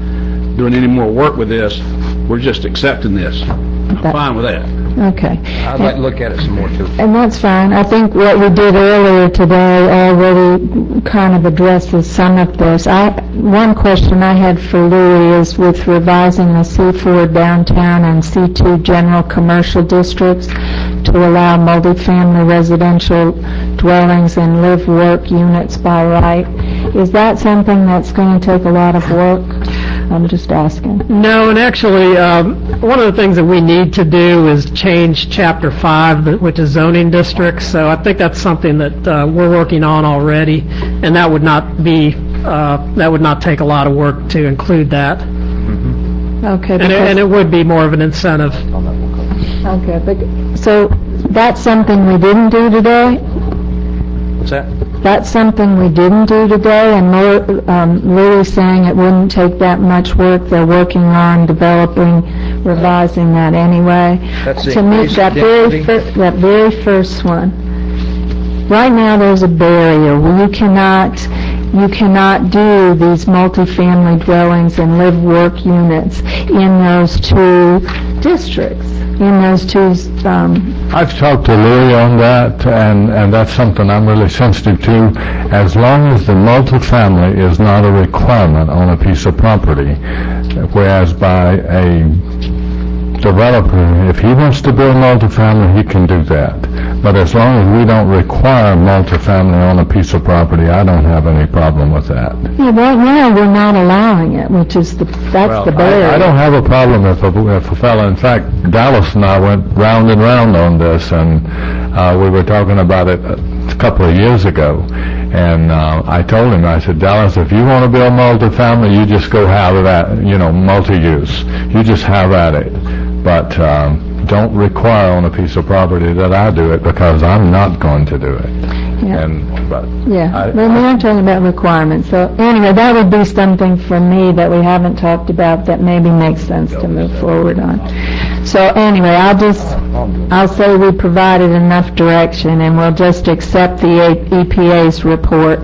doing any more work with this. We're just accepting this. I'm fine with that. Okay. I'd like to look at it some more, too. And that's fine. I think what we did earlier today already kind of addresses some of this. One question I had for Louis is with revising the C4 downtown and C2 general commercial districts to allow multifamily residential dwellings and live-work units by right. Is that something that's going to take a lot of work? I'm just asking. No, and actually, one of the things that we need to do is change Chapter 5, which is zoning districts, so I think that's something that we're working on already, and that would not take a lot of work to include that. Okay. And it would be more of an incentive. Okay, but, so that's something we didn't do today? What's that? That's something we didn't do today, and Louis saying it wouldn't take that much work. They're working on developing, revising that anyway. That's the To me, increased that very first one. Right now, there's a barrier where you cannot do these multifamily dwellings and live-work units in those 2 districts, in those 2, I've talked to Louis on that, and that's something I'm really sensitive to. As long as the multifamily is not a requirement on a piece of property, whereas by a developer, if he wants to build multifamily, he can do that. But as long as we don't require multifamily on a piece of property, I don't have any problem with that. yeah, right now, we're not allowing it, which is the barrier. I don't have a problem if a fellow, in fact, Dallas and I went round and round on this, and we were talking about it a couple of years ago, and I told him, I said, Dallas, if you want to build multifamily, you just go have that, multi-use. You just have at it. But don't require on a piece of property that I do it, because I'm not going to do it. Yeah. But we are talking about requirements. So anyway, that would be something for me that we haven't talked about that maybe makes sense to move forward on. So anyway, I'll say we provided enough direction, and we'll just accept the EPA's report.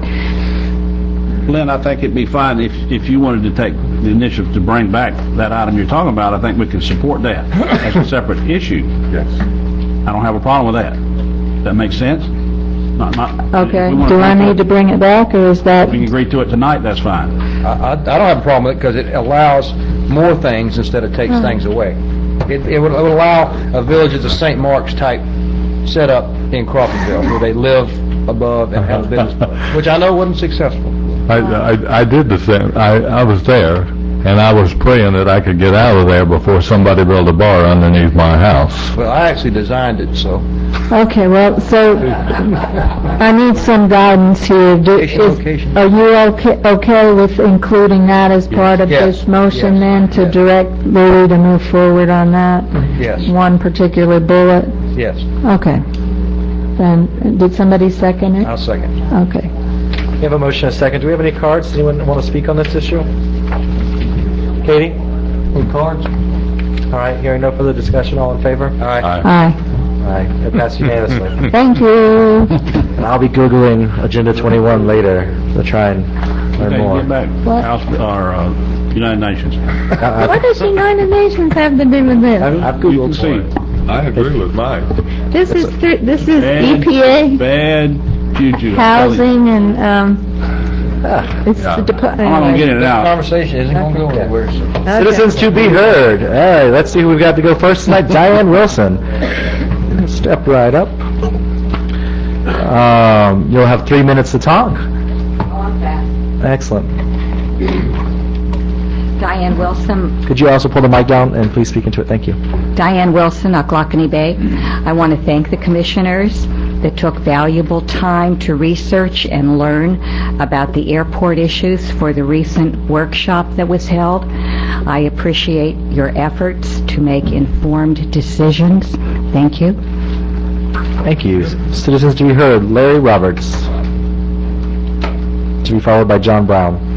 Lynn, I think it'd be fine if you wanted to take the initiative to bring back that item you're talking about. I think we can support that as a separate issue. Yes. I don't have a problem with that. That makes sense? Okay. Do I need to bring it back, or is that? If we can agree to it tonight, that's fine. I don't have a problem with it because it allows more things instead of takes things away. It would allow a Village of the St. Mark's type setup in Crawfordville where they live above and have a business, which I know wasn't successful. I did the same. I was there, and I was praying that I could get out of there before somebody built a bar underneath my house. Well, I actually designed it, so. Okay, well, so I need some guidance here. Are you okay with including that as part of Yes. this motion Yes. then, to direct Louis to move forward on that? Yes. One particular bullet? Yes. Okay. Then, did somebody second it? I'll second. Okay. We have a motion and a second. Do we have any cards? Does anyone want to speak on this issue? Katie? Any cards? All right, hearing no further discussion, all in favor? Aye. Aye. Aye, it passed unanimously. Thank you. And I'll be Googling Agenda 21 later to try and learn more. Get back, What? House, or, United Nations. What does United Nations have to do with this? I've Googled for it. I agree with Mike. This is Bad- EPA, Bad juju. housing, and, it's the I'm not gonna department. get it out. Conversation isn't going to go anywhere, so. Citizens to be heard. Hey, let's see who we've got to go first tonight. Diane Wilson. Step right up. You'll have 3 minutes to talk. Excellent. Diane Wilson, Could you also pull the mic down and please speak into it? Thank you. Diane Wilson, Ocklawakanee Bay. I want to thank the commissioners that took valuable time to research and learn about the airport issues for the recent workshop that was held. I appreciate your efforts to make informed decisions. Thank you. Thank you. Citizens to be heard. Larry Roberts. To be followed by John Brown.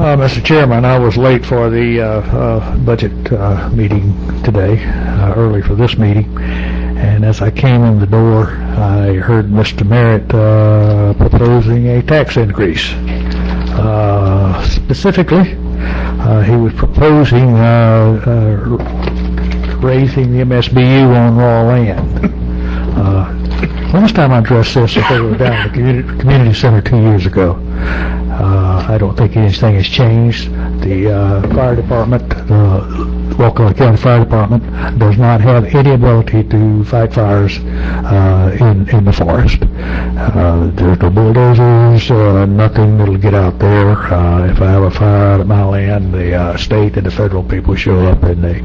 Mr. Chairman, I was late for the budget meeting today, early for this meeting, and as I came in the door, I heard Mr. Merritt proposing a tax increase. Specifically, he was proposing raising the MSBU on raw land. Last time I addressed this, they were down at the community center 2 years ago. I don't think anything has changed. The fire department, the Wakulla County Fire Department, does not have any ability to fight fires in the forest. There's no bulldozers, nothing that'll get out there. If I have a fire out at my land, the state and the federal people show up and they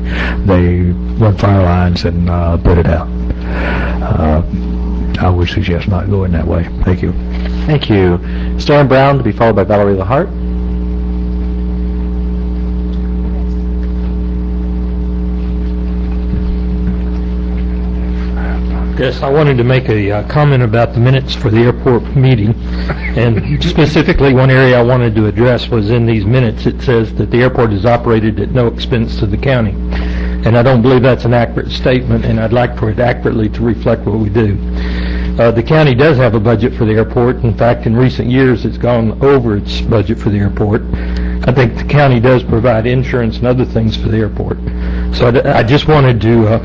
run fire lines and put it out. I would suggest not going that way. Thank you. Thank you. Stan Brown to be followed by Valerie LaHart. Yes, I wanted to make a comment about the minutes for the airport meeting, and specifically one area I wanted to address was in these minutes. It says that the airport is operated at no expense to the county, and I don't believe that's an accurate statement, and I'd like for it accurately to reflect what we do. The county does have a budget for the airport. In fact, in recent years, it's gone over its budget for the airport. I think the county does provide insurance and other things for the airport. So I just wanted to,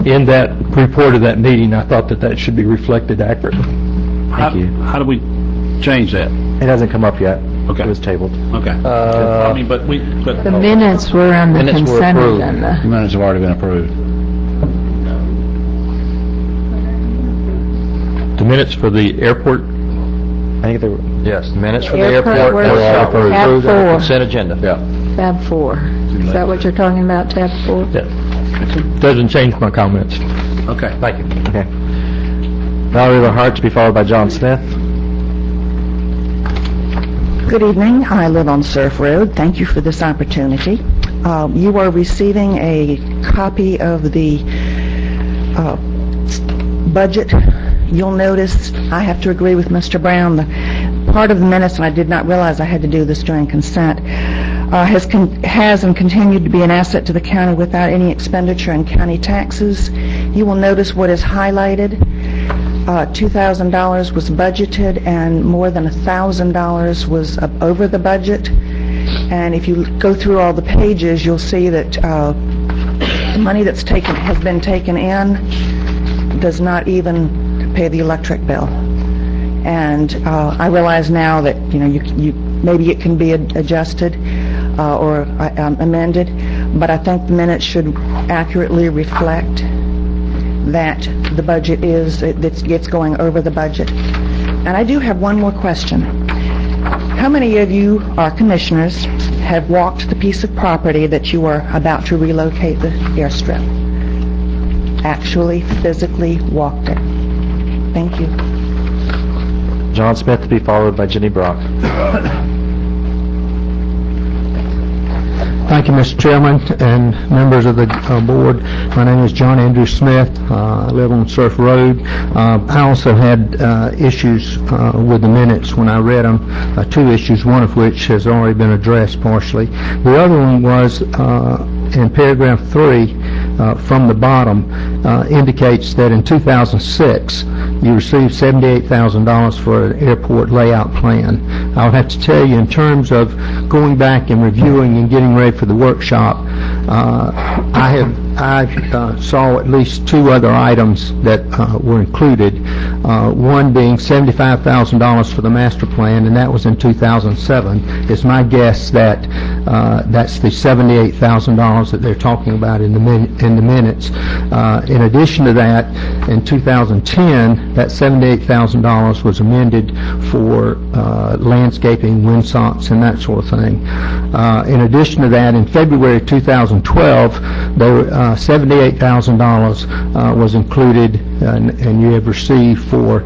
in that report of that meeting, I thought that should be reflected accurately. How do we change that? It hasn't come up yet. Okay. It was tabled. Okay. I mean, but The minutes were on the Minutes were consent approved. agenda. The minutes have already been approved. The minutes for the airport, I think they were. Yes, minutes for the Airport airport. workshop, were tab approved on the 4. Consent agenda. Yeah. Tab 4. Is that what you're talking about, tab 4? doesn't change my comments. Okay. Thank you. Okay. Valerie LaHart to be followed by John Smith. Good evening. I live on Surf Road. Thank you for this opportunity. You are receiving a copy of the budget. You'll notice, I have to agree with Mr. Brown, the part of the minutes, and I did not realize I had to do this during consent, has and continued to be an asset to the county without any expenditure in county taxes. You will notice what is highlighted. $2,000 was budgeted and more than $1,000 was over the budget. And if you go through all the pages, you'll see that the money that's has been taken in does not even pay the electric bill. And I realize now that you maybe it can be adjusted or amended, but I think the minutes should accurately reflect that the budget is, it's going over the budget. And I do have one more question. How many of you are commissioners have walked the piece of property that you are about to relocate the airstrip? Actually, physically walked it? Thank you. John Smith to be followed by Jenny Brock. Thank you, Mr. Chairman and members of the board. My name is John Andrew Smith. I live on Surf Road. I also had issues with the minutes when I read them, two issues, one of which has already been addressed partially. The other one was in paragraph 3 from the bottom indicates that in 2006 you received $78,000 for an airport layout plan. I'll have to tell you, in terms of going back and reviewing and getting ready for the workshop, I saw at least two other items that were included, one being $75,000 for the master plan, and that was in 2007. It's my guess that that's the $78,000 that they're talking about in the minutes. In addition to that, in 2010, that $78,000 was amended for landscaping, windsocks, and that sort of thing. In addition to that, in February 2012, $78,000 was included and you have received for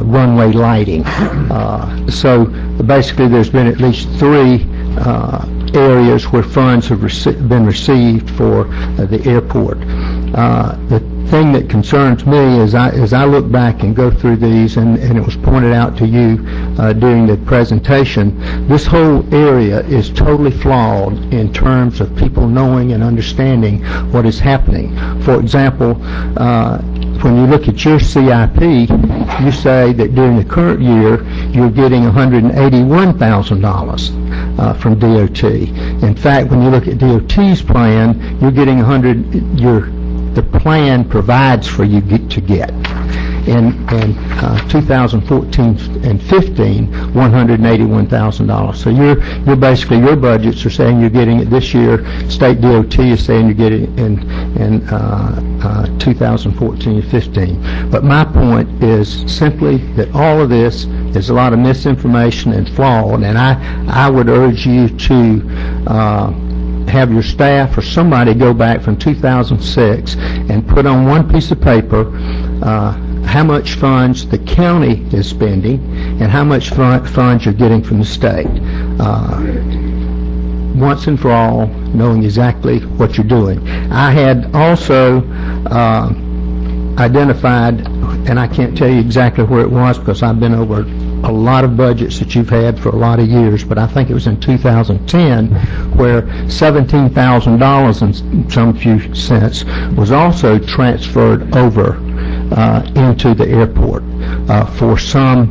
runway lighting. So basically there's been at least three areas where funds have been received for the airport. The thing that concerns me is as I look back and go through these, and it was pointed out to you during the presentation, this whole area is totally flawed in terms of people knowing and understanding what is happening. For example, when you look at your CIP, you say that during the current year you're getting $181,000 from DOT. In fact, when you look at DOT's plan, you're getting the plan provides for you to get. In 2014 and 15, $181,000. So you're basically, your budgets are saying you're getting it this year. State DOT is saying you're getting it in 2014 and 15. But my point is simply that all of this is a lot of misinformation and flawed, and I would urge you to have your staff or somebody go back from 2006 and put on one piece of paper how much funds the county is spending and how much funds you're getting from the state. Once and for all, knowing exactly what you're doing. I had also identified, and I can't tell you exactly where it was because I've been over a lot of budgets that you've had for a lot of years, but I think it was in 2010 where $17,000 in some few cents was also transferred over into the airport for some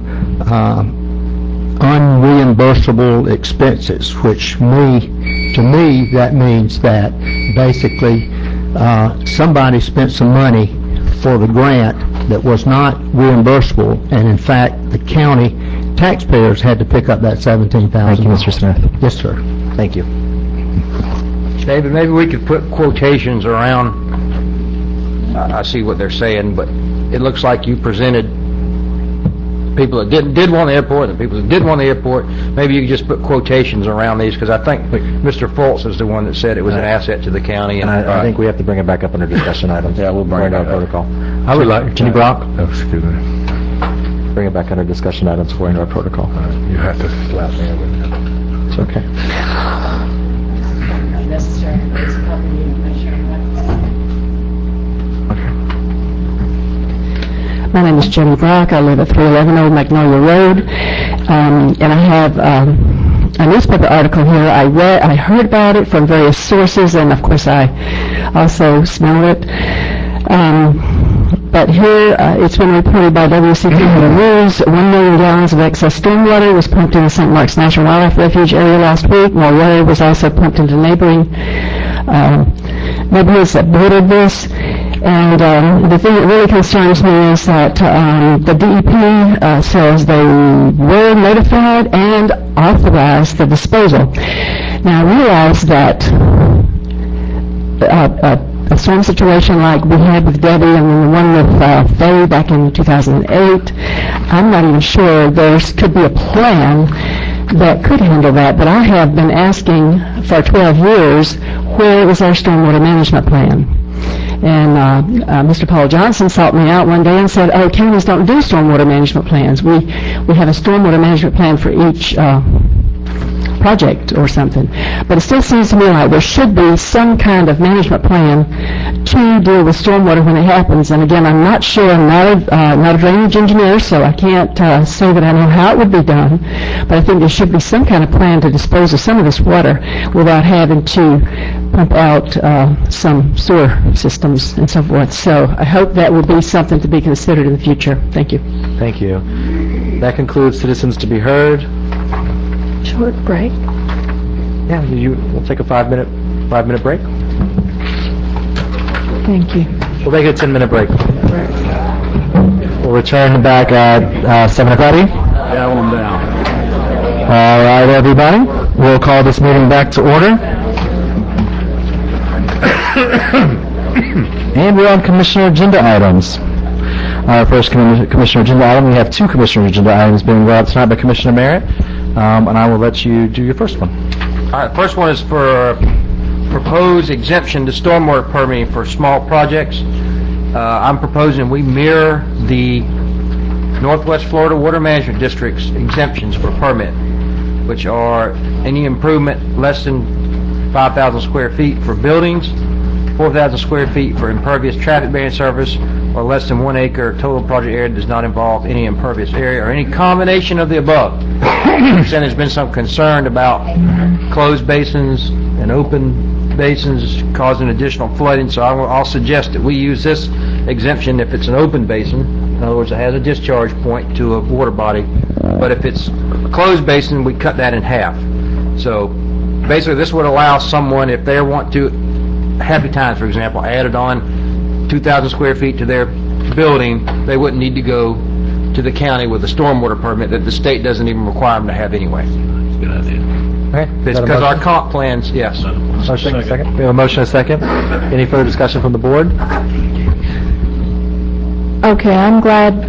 unreimbursable expenses, which to me that means that basically somebody spent some money for the grant that was not reimbursable, and in fact the county taxpayers had to pick up that $17,000. Thank you, Mr. Smith. Yes, sir. Thank you. David, maybe we could put quotations around, I see what they're saying, but it looks like you presented people that did want the airport and people that did want the airport. Maybe you could just put quotations around these, because I think Mr. Fultz is the one that said it was an asset to the county. And I think we have to bring it back up under discussion items. Yeah, we'll bring it up protocol. I would like Jenny Brock? Oh, excuse me. Bring it back under discussion items for our protocol. You have to slap me with it. It's okay. My name is Jenny Brock. I live at 311 Old Magnolia Road, and I have a newspaper article here. I heard about it from various sources, and of course I also smelled it. But here, it's been reported by WCP News, 1 million gallons of excess stormwater was pumped into St. Mark's National Wildlife Refuge area last week. More water was also pumped into neighboring neighborhoods that bordered this. And the thing that really concerns me is that the DEP says they were notified and authorized the disposal. Now, I realize that a storm situation like we had with Debbie and then the one with Faye back in 2008, I'm not even sure there could be a plan that could handle that, but I have been asking for 12 years, where is our stormwater management plan? And Mr. Paul Johnson sought me out one day and said, oh, counties don't do stormwater management plans. We have a stormwater management plan for each project or something. But it still seems to me like there should be some kind of management plan to deal with stormwater when it happens. And again, I'm not sure, I'm not a drainage engineer, so I can't say that I know how it would be done, but I think there should be some kind of plan to dispose of some of this water without having to pump out some sewer systems and so forth. So I hope that will be something to be considered in the future. Thank you. Thank you. That concludes citizens to be heard. Short break. Yeah, we'll take a 5-minute break. Thank you. We'll take a 10-minute break. We'll return back at 7 o'clock. Down them down. All right, everybody. We'll call this meeting back to order. And we're on Commissioner agenda items. Our first Commissioner agenda item, we have two Commissioner agenda items being brought up tonight by Commissioner Merritt. And I will let you do your first one. All right, first one is for proposed exemption to stormwater permitting for small projects. I'm proposing we mirror the Northwest Florida Water Management District's exemptions for permit, which are any improvement less than 5,000 square feet for buildings, 4,000 square feet for impervious traffic barrier service, or less than 1 acre total project area does not involve any impervious area or any combination of the above. There's been some concern about closed basins and open basins causing additional flooding, so I'll suggest that we use this exemption if it's an open basin. In other words, it has a discharge point to a water body. But if it's a closed basin, we cut that in half. So basically, this would allow someone, if they want to, Happy Times, for example, added on 2,000 square feet to their building, they wouldn't need to go to the county with a stormwater permit that the state doesn't even require them to have anyway. Good idea. Okay. It's because our comp plans, yes. Second. We have a motion and a second. Any further discussion from the board? Okay, I'm glad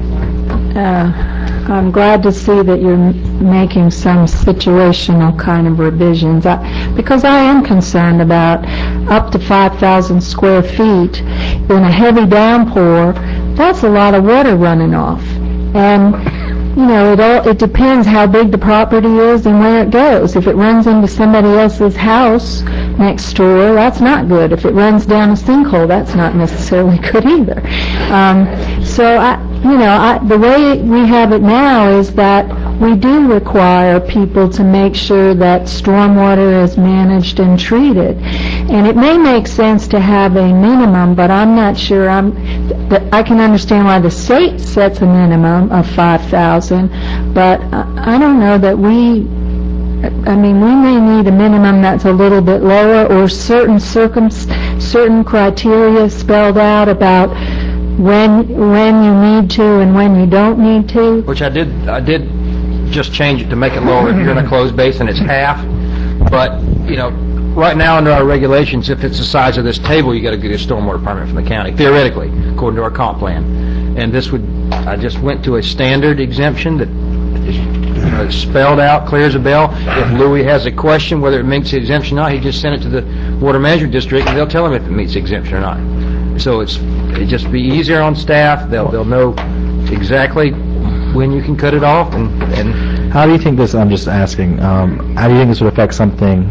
to see that you're making some situational kind of revisions, because I am concerned about up to 5,000 square feet in a heavy downpour. That's a lot of water running off, and you know, it depends how big the property is and where it goes. If it runs into somebody else's house next door, that's not good. If it runs down a sinkhole, that's not necessarily good either. The way we have it now is that we do require people to make sure that stormwater is managed and treated. And it may make sense to have a minimum, but I'm not sure I can understand why the state sets a minimum of 5,000, but I don't know that we may need a minimum that's a little bit lower, or certain criteria spelled out about when you need to and when you don't need to. Which I did just change it to make it lower. If you're in a closed basin, it's half. But, you know, right now under our regulations, if it's the size of this table, you got to get a stormwater permit from the county, theoretically, according to our comp plan. And I just went to a standard exemption that is spelled out, clear as a bell. If Louis has a question whether it meets the exemption or not, he just sent it to the Water Management District, and they'll tell him if it meets the exemption or not. So it just be easier on staff. They'll know exactly when you can cut it off. And how do you think this? I'm just asking. How do you think this would affect something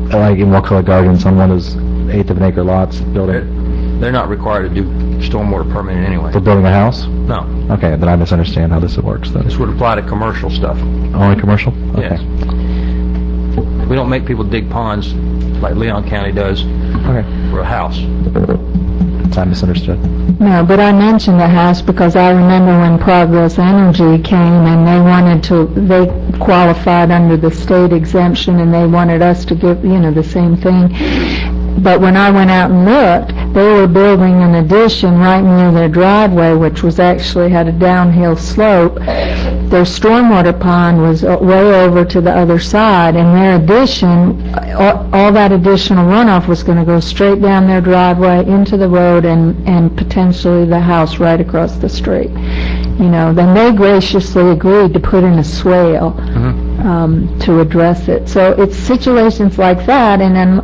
like in Wakulla Gardens on one of those 1/8 of an acre lots building? They're not required to do stormwater permitting anyway. For building a house? No. Okay, then I misunderstand how this works then. This would apply to commercial stuff. Only commercial? Okay. Yes. We don't make people dig ponds like Leon County does for a house. I misunderstood. No, but I mentioned the house because I remember when Progress Energy came and they qualified under the state exemption and they wanted us to give, the same thing. But when I went out and looked, they were building an addition right near their driveway, which was actually had a downhill slope. their stormwater pond was way over to the other side, and their addition, all that additional runoff was going to go straight down their driveway into the road and potentially the house right across the street. You know, then they graciously agreed to put in a swale to address it. So it's situations like that, and then,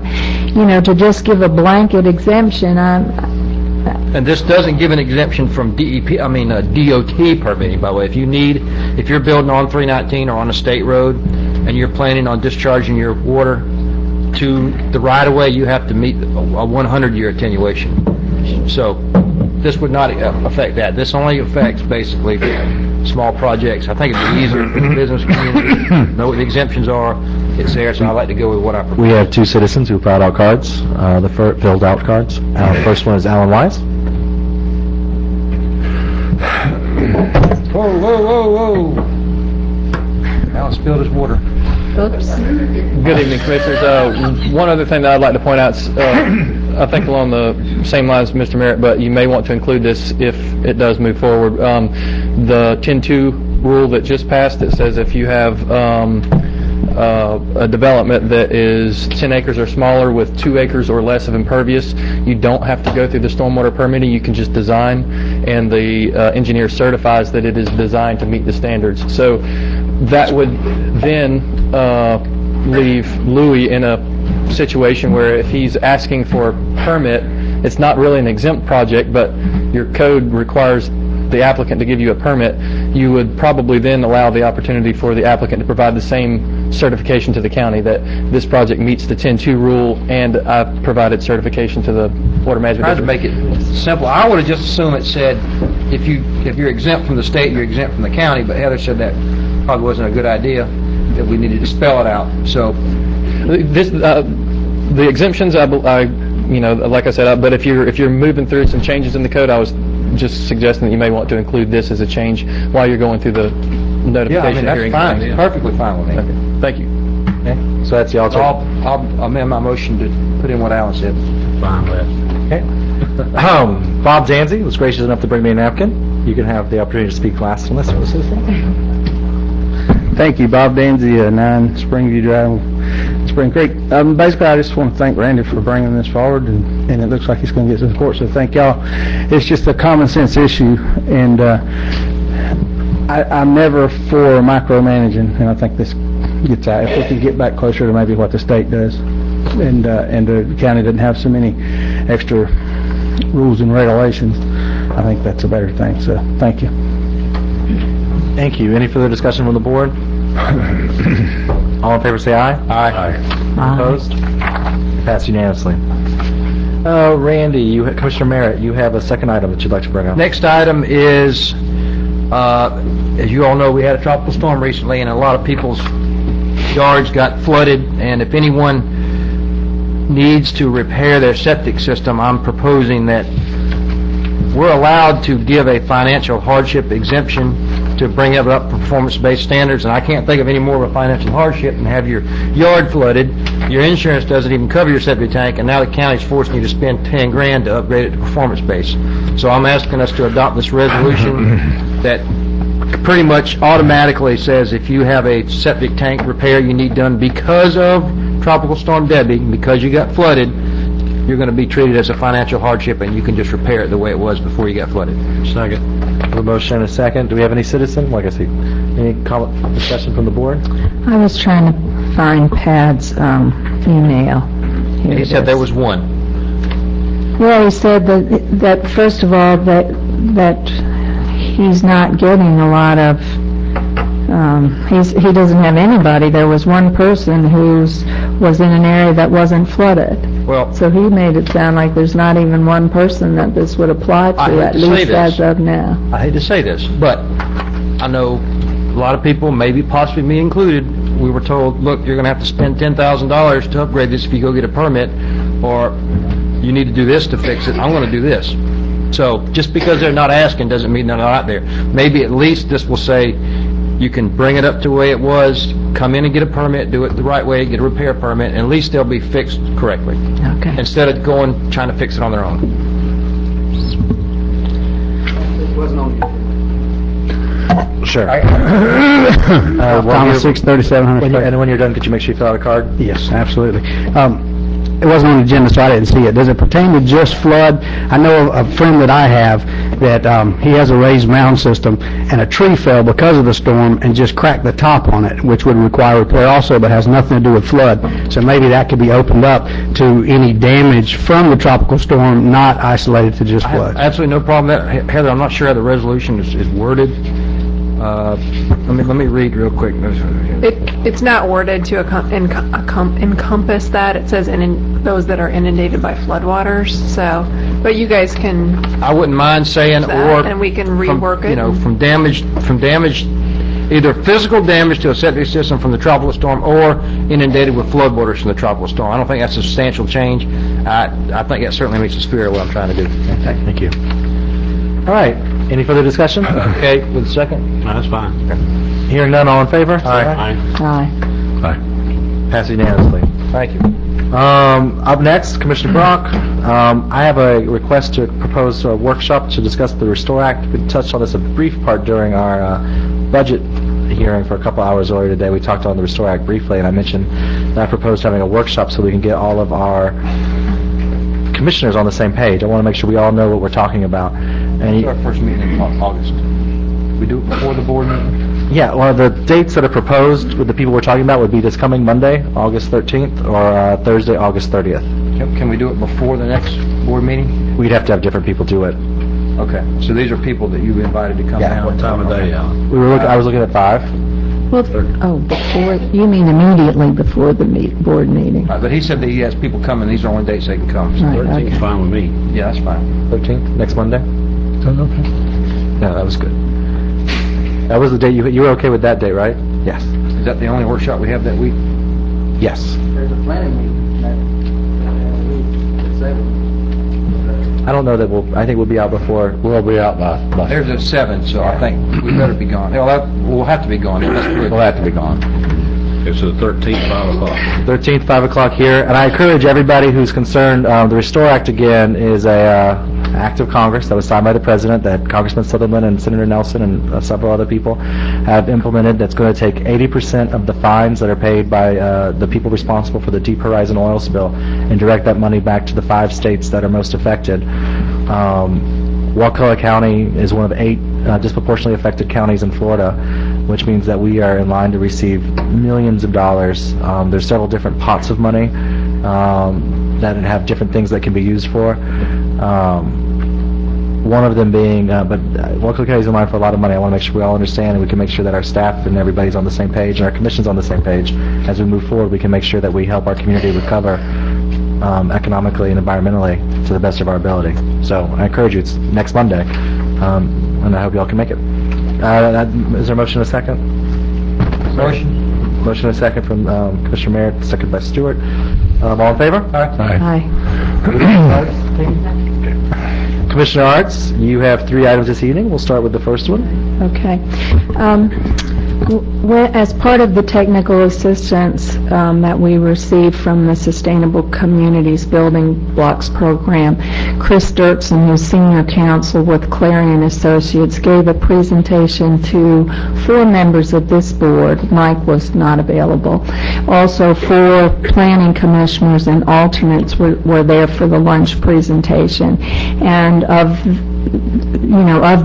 you know, to just give a blanket exemption, And this doesn't give an exemption from DOT permitting, by the way. If you're building on 319 or on a state road, and you're planning on discharging your water to the right-of-way, you have to meet a 100-year attenuation. So this would not affect that. This only affects basically small projects. I think it'd be easier for the business community, know what the exemptions are. It's there, so I like to go with what I prefer. We have two citizens who filled out cards, filled out cards. First one is Alan Wise. Whoa. Alan spilled his water. Oops. Good evening, Commissioners. One other thing that I'd like to point out, I think along the same lines as Mr. Merritt, but you may want to include this if it does move forward. The 10-2 rule that just passed, it says if you have a development that is 10 acres or smaller with 2 acres or less of impervious, you don't have to go through the stormwater permitting. You can just design, and the engineer certifies that it is designed to meet the standards. So that would then leave Louis in a situation where if he's asking for a permit, it's not really an exempt project, but your code requires the applicant to give you a permit. You would probably then allow the opportunity for the applicant to provide the same certification to the county that this project meets the 10-2 rule, and I've provided certification to the Water Management Tried to District. make it simple. I would have just assumed it said if you're exempt from the state, you're exempt from the county, but Heather said that probably wasn't a good idea, that we needed to spell it out. So This, the exemptions, like I said, but if you're moving through some changes in the code, I was just suggesting that you may want to include this as a change while you're going through the notification that's hearing. fine. It's perfectly fine with me. Okay. Thank you. Okay. So that's the alternative. I'll amend my motion to put in what Alan said. Fine with it. Okay. Bob Danzy was gracious enough to bring me a napkin. You can have the opportunity to speak last on this one, citizen. Thank you, Bob Danzy, 9 Springview Drive, Spring Creek. Basically, I just want to thank Randy for bringing this forward, and it looks like he's going to get some support, so thank y'all. It's just a common sense issue, and I'm never for micromanaging, and I think this gets out. If we can get back closer to maybe what the state does, and the county doesn't have so many extra rules and regulations, I think that's a better thing, so thank you. Thank you. Any further discussion from the board? All in favor say aye. Aye. Opposed? Passed unanimously. Randy, Commissioner Merritt, you have a second item that you'd like to bring up. Next item is, as you all know, we had a tropical storm recently, and a lot of people's yards got flooded, and if anyone needs to repair their septic system, I'm proposing that we're allowed to give a financial hardship exemption to bring it up performance-based standards, and I can't think of any more of a financial hardship than have your yard flooded, your insurance doesn't even cover your septic tank, and now the county's forcing you to spend 10 grand to upgrade it to performance-based. So I'm asking us to adopt this resolution that pretty much automatically says if you have a septic tank repair you need done because of Tropical Storm Debbie, because you got flooded, you're going to be treated as a financial hardship, and you can just repair it the way it was before you got flooded. Second. A motion and a second. Do we have any citizen? Like I see, any comment, discussion from the board? I was trying to find Pat's email. Here He it said is. there was one. Yeah, he said that first of all, that he's not getting a lot of, he doesn't have anybody. There was one person who was in an area that wasn't flooded. Well, so he made it sound like there's not even one person that this would apply to, at least as of now. I hate to say this, but I know a lot of people, maybe possibly me included, we were told, look, you're going to have to spend $10,000 to upgrade this if you go get a permit, or you need to do this to fix it. I'm going to do this. So just because they're not asking doesn't mean they're not out there. Maybe at least this will say you can bring it up to the way it was, come in and get a permit, do it the right way, get a repair permit, and at least they'll be fixed correctly. Okay. Instead of trying to fix it on their own. Sure. Thomas 6, 3700. And when you're done, could you make sure you fill out a card? Yes, absolutely. It wasn't on the agenda, so I didn't see it. Does it pertain to just flood? I know of a friend that I have that he has a raised mound system, and a tree fell because of the storm and just cracked the top on it, which would require repair also, but has nothing to do with flood. So maybe that could be opened up to any damage from the tropical storm, not isolated to just I have flood. absolutely no problem with that. Heather, I'm not sure how the resolution is worded. Let me read real quick. It's not worded to encompass that. It says those that are inundated by floodwaters, so, but you guys can... I wouldn't mind saying, or... And we can rework it. From damage, either physical damage to a septic system from the tropical storm or inundated with floodwaters from the tropical storm. I don't think that's a substantial change. I think that certainly meets the spirit of what I'm trying to do. Okay, thank you. All right, any further discussion? Okay, with a second? No, that's fine. Hearing none, all in favor? Aye. Aye. Passed unanimously. Thank you. Up next, Commissioner Brock. I have a request to propose a workshop to discuss the Restore Act. We touched on this a brief part during our budget hearing for a couple hours earlier today. We talked on the Restore Act briefly, and I mentioned that I proposed having a workshop so we can get all of our commissioners on the same page. I want to make sure we all know what we're talking about. And It's our first meeting in August. We do it before the board meeting? yeah, well, the dates that are proposed with the people we're talking about would be this coming Monday, August 13th, or Thursday, August 30th. Can we do it before the next board meeting? We'd have to have different people do it. Okay, so these are people that you've invited to come down? What time of day, Alan? I was looking at 5. Well, before, you mean immediately before the board meeting? Right, but he said that he has people coming, these are only dates they can come. So Right, 13's okay. fine with me. yeah, that's fine. 13th, next Monday? Okay. No, that was good. That was the date, you were okay with that date, right? Yes. Is that the only workshop we have that week? Yes. There's a planning meeting I don't know that I think we'll be out before. We'll be out by... There's a 7, so I think we better be gone. We'll have to be gone. We'll have to be gone. It's the 13th, 5 o'clock. 13th, 5 o'clock here, and I encourage everybody who's concerned, the Restore Act, again, is a act of Congress that was signed by the President that Congressman Sutherland and Senator Nelson and several other people have implemented, that's going to take 80% of the fines that are paid by the people responsible for the Deep Horizon oil spill and direct that money back to the 5 states that are most affected. Wakulla County is one of 8 disproportionately affected counties in Florida, which means that we are in line to receive millions of dollars. There's several different pots of money that have different things that can be used for. One of them being, but Wakulla County is in line for a lot of money. I want to make sure we all understand, and we can make sure that our staff and everybody's on the same page, and our commission's on the same page. As we move forward, we can make sure that we help our community recover economically and environmentally to the best of our ability. So I encourage you, it's next Monday, and I hope you all can make it. Is there a motion and a second? Motion. Motion and a second from Commissioner Merritt, second by Stewart. All in favor? Aye. Commissioner Arts, you have 3 items this evening. We'll start with the first one. Okay. As part of the technical assistance that we received from the Sustainable Communities Building Blocks Program, Chris Dirksen, who's senior counsel with Clarion Associates, gave a presentation to 4 members of this board. Mike was not available. Also, 4 planning commissioners and alternates were there for the lunch presentation. And of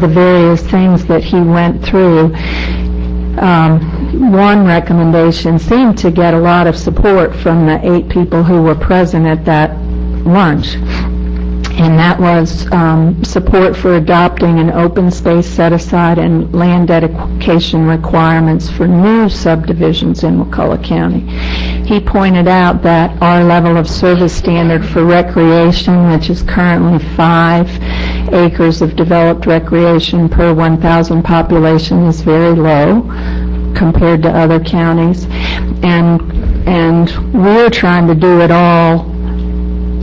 the various things that he went through, one recommendation seemed to get a lot of support from the 8 people who were present at that lunch, and that was support for adopting an open space set-aside and land dedication requirements for new subdivisions in Wakulla County. He pointed out that our level of service standard for recreation, which is currently 5 acres of developed recreation per 1,000 population, is very low compared to other counties, and we're trying to do it all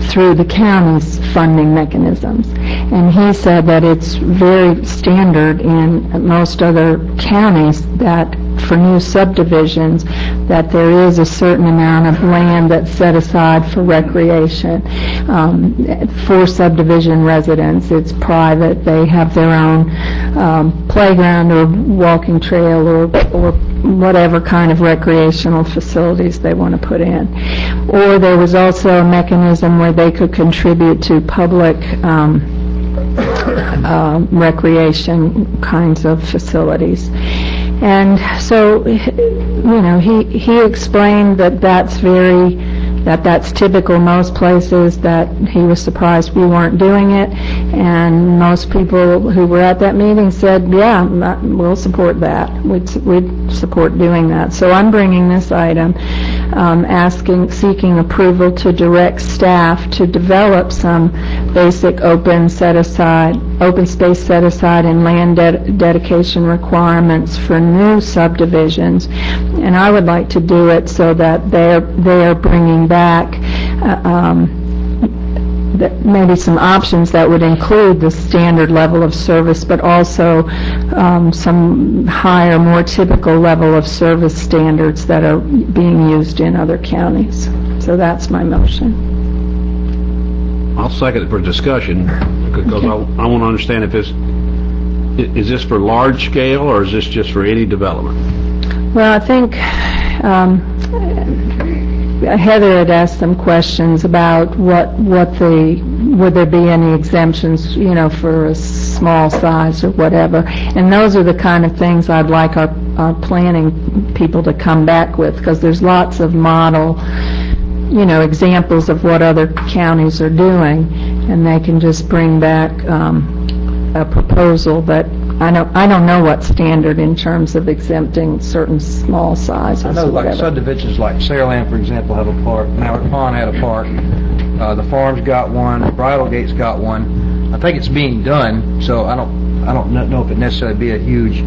through the county's funding mechanisms. And he said that it's very standard in most other counties that for new subdivisions, that there is a certain amount of land that's set aside for recreation. For subdivision residents, it's private. They have their own playground or walking trail or whatever kind of recreational facilities they want to put in. Or there was also a mechanism where they could contribute to public recreation kinds of facilities. And so, he explained that that's typical most places, that he was surprised we weren't doing it, and most people who were at that meeting said, yeah, we'll support that. We'd support doing that. So I'm bringing this item, seeking approval to direct staff to develop some basic open space set aside and land dedication requirements for new subdivisions. And I would like to do it so that they are bringing back maybe some options that would include the standard level of service, but also some higher, more typical level of service standards that are being used in other counties. So that's my motion. I'll second it for discussion, because I want to understand if is this for large scale, or is this just for any development? Well, I think Heather had asked some questions about would there be any exemptions, for a small size or whatever. And those are the kind of things I'd like our planning people to come back with, because there's lots of model, examples of what other counties are doing, and they can just bring back a proposal. But I don't know what standard in terms of exempting certain small sizes. I know, or like whatever. subdivisions, like Saraland, for example, have a park. Mallard Pond had a park. The Farms got one. Bridal Gate's got one. I think it's being done, so I don't know if it necessarily be a huge,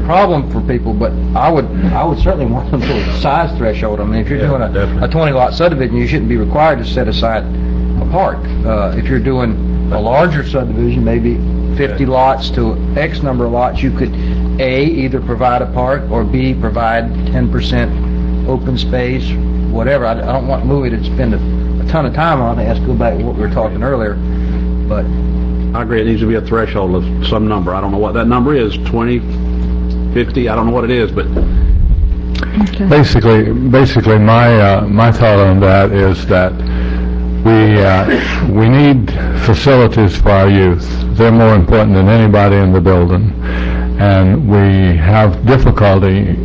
problem for people. But I would certainly want some sort of size threshold. I mean, if you're doing a 20-lot subdivision, you shouldn't be required to set aside a park. If you're doing a larger subdivision, maybe 50 lots to X number of lots, you could A, either provide a park, or B, provide 10% open space, whatever. I don't want Louis to spend a ton of time on it. Let's go back to what we were talking earlier. But I agree, it needs to be a threshold of some number. I don't know what that number is, 20, 50, I don't know what it is, but... Okay. Basically, my thought on that is that we need facilities for our youth. They're more important than anybody in the building, and we have difficulty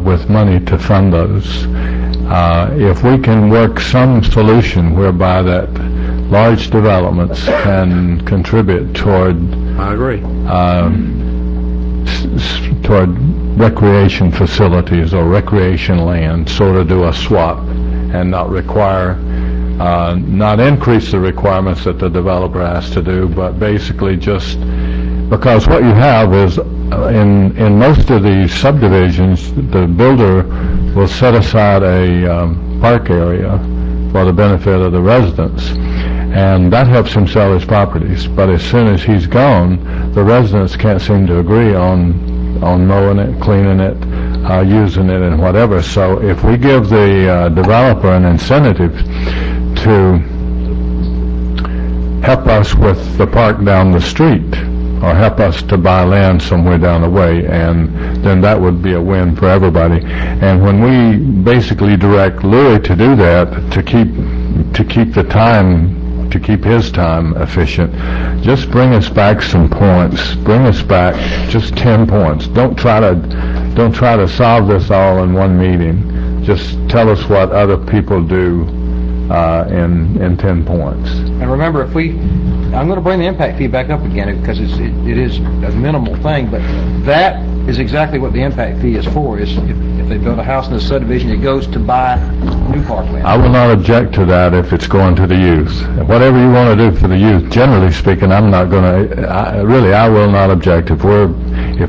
with money to fund those. If we can work some solution whereby that large developments can contribute toward, I agree, toward recreation facilities or recreation land, sort of do a swap and not require. Not increase the requirements that the developer has to do, but basically just because what you have is in most of these subdivisions, the builder will set aside a park area for the benefit of the residents, and that helps him sell his properties. But as soon as he's gone, the residents can't seem to agree on mowing it, cleaning it, using it, and whatever. So if we give the developer an incentive to help us with the park down the street, or help us to buy land somewhere down the way, and then that would be a win for everybody. And when we basically direct Louis to do that, to keep his time efficient, just bring us back some points. Bring us back just 10 points. Don't try to solve this all in one meeting. Just tell us what other people do in 10 points. And remember, I'm going to bring the impact fee back up again, because it is a minimal thing, but that is exactly what the impact fee is for. Is if they build a house in the subdivision, it goes to buy new parkland. I will not object to that if it's going to the youth. Whatever you want to do for the youth, generally speaking, I'm not going to. I will not object. If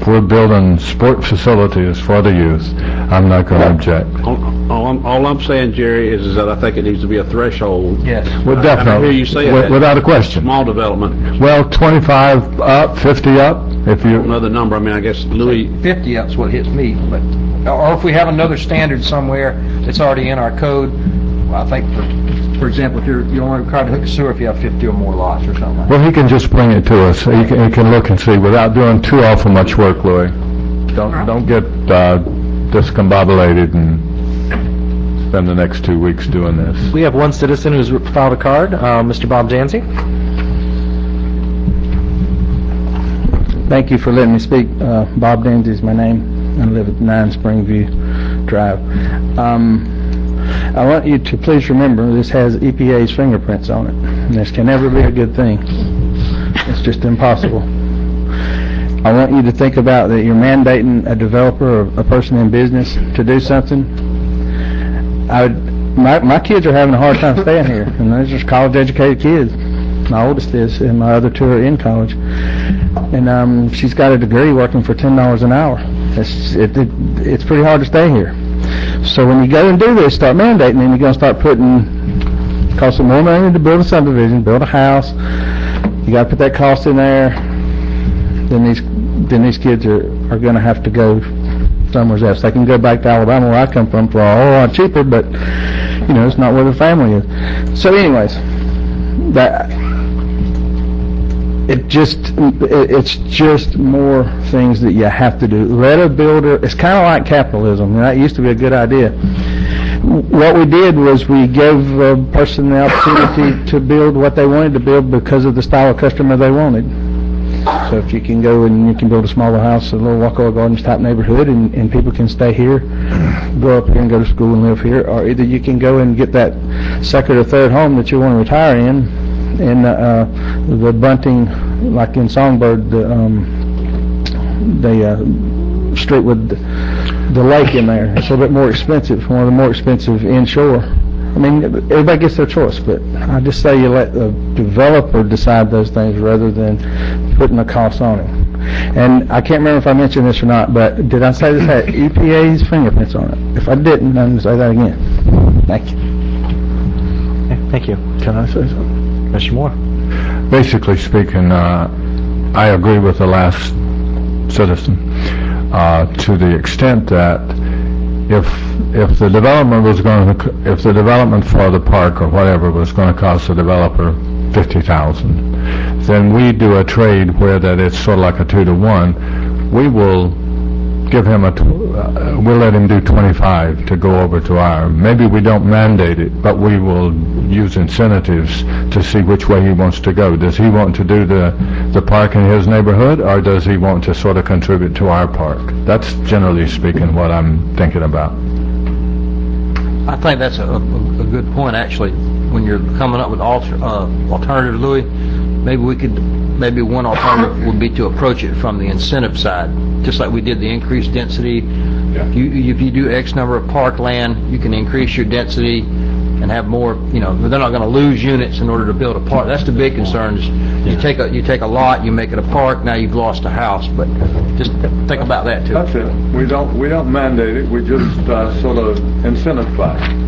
we're building sport facilities for the youth, I'm not going to object. All I'm saying, Jerry, is that I think it needs to be a threshold. Yes. Well, definitely. I hear you say without a question. Small development. Well, 25 up, 50 up. If you, Another number, I mean, I guess Louis, 50, that's what hits me, but, or if we have another standard somewhere that's already in our code, well, I think, for example, if you're only required to hook a sewer if you have 50 or more lots or something like that. well, he can just bring it to us. He can look and see without doing too awful much work, Louis. Don't get discombobulated and spend the next 2 weeks doing this. We have one citizen who's filed a card, Mr. Bob Jancy. Thank you for letting me speak. Bob Danzy is my name. I live at 9 Springview Drive. I want you to please remember this has EPA's fingerprints on it. And this can never be a good thing. It's just impossible. I want you to think about that you're mandating a developer or a person in business to do something. My kids are having a hard time staying here, and they're just college-educated kids. My oldest is, and my other two are in college. And she's got a degree working for $10 an hour. It's pretty hard to stay here. So when you go and do this, start mandating, and you're going to start costing more money to build a subdivision, build a house. You got to put that cost in there. Then these kids are going to have to go somewhere else. They can go back to Alabama, where I come from, for a whole lot cheaper, but it's not where the family is. So, anyways, it's just more things that you have to do. Let a builder. It's kind of like capitalism. That used to be a good idea. What we did was we gave a person the opportunity to build what they wanted to build because of the style of customer they wanted. So if you can go and you can build a smaller house, a little Wakulla Gardens type neighborhood, and people can stay here, grow up here and go to school and live here, or either you can go and get that second or third home that you want to retire in the Bunting, like in Songbird, the street with the lake in there. It's a little bit more expensive, one of the more expensive inshore. I mean, everybody gets their choice, but I just say you let the developer decide those things rather than putting a cost on it. And I can't remember if I mentioned this or not, but did I say this had EPA's fingerprints on it? If I didn't, I'm going to say that again. Thank you. Okay, thank you. Can I say something? Mr. Moore. Basically speaking, I agree with the last citizen to the extent that if the development for the park or whatever was going to cost the developer $50,000, then we do a trade where that it's sort of like a 2-to-1. We will give him we'll let him do 25 to go over to our. Maybe we don't mandate it, but we will use incentives to see which way he wants to go. Does he want to do the park in his neighborhood, or does he want to sort of contribute to our park? That's generally speaking what I'm thinking about. I think that's a good point, actually. When you're coming up with alternatives, Louis, maybe one alternative would be to approach it from the incentive side, just like we did the increased density. Yeah. If you do X number of parkland, you can increase your density and have more. They're not going to lose units in order to build a park. That's the big concern. Is you take a lot, you make it a park. Now you've lost a house. But just think about that too. That's it. We don't mandate it. We just sort of incentivize.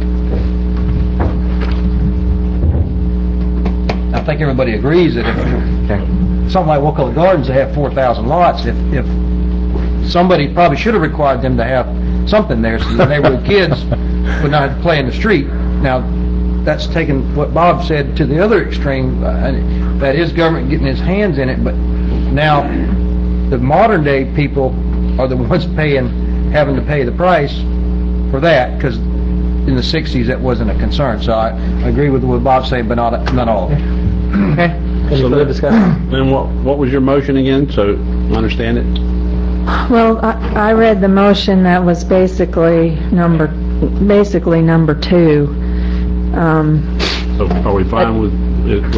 I think everybody agrees that if something like Wakulla Gardens, they have 4,000 lots. If somebody probably should have required them to have something there so the neighborhood kids would not have to play in the street. Now, that's taking what Bob said to the other extreme. That is government getting his hands in it, but now the modern day people are the ones having to pay the price for that, because in the 60s that wasn't a concern. So I agree with what Bob's saying, but not all. Okay. Any further discussion? And what was your motion again, so I understand it? Well, I read the motion that was basically number 2. So are we fine with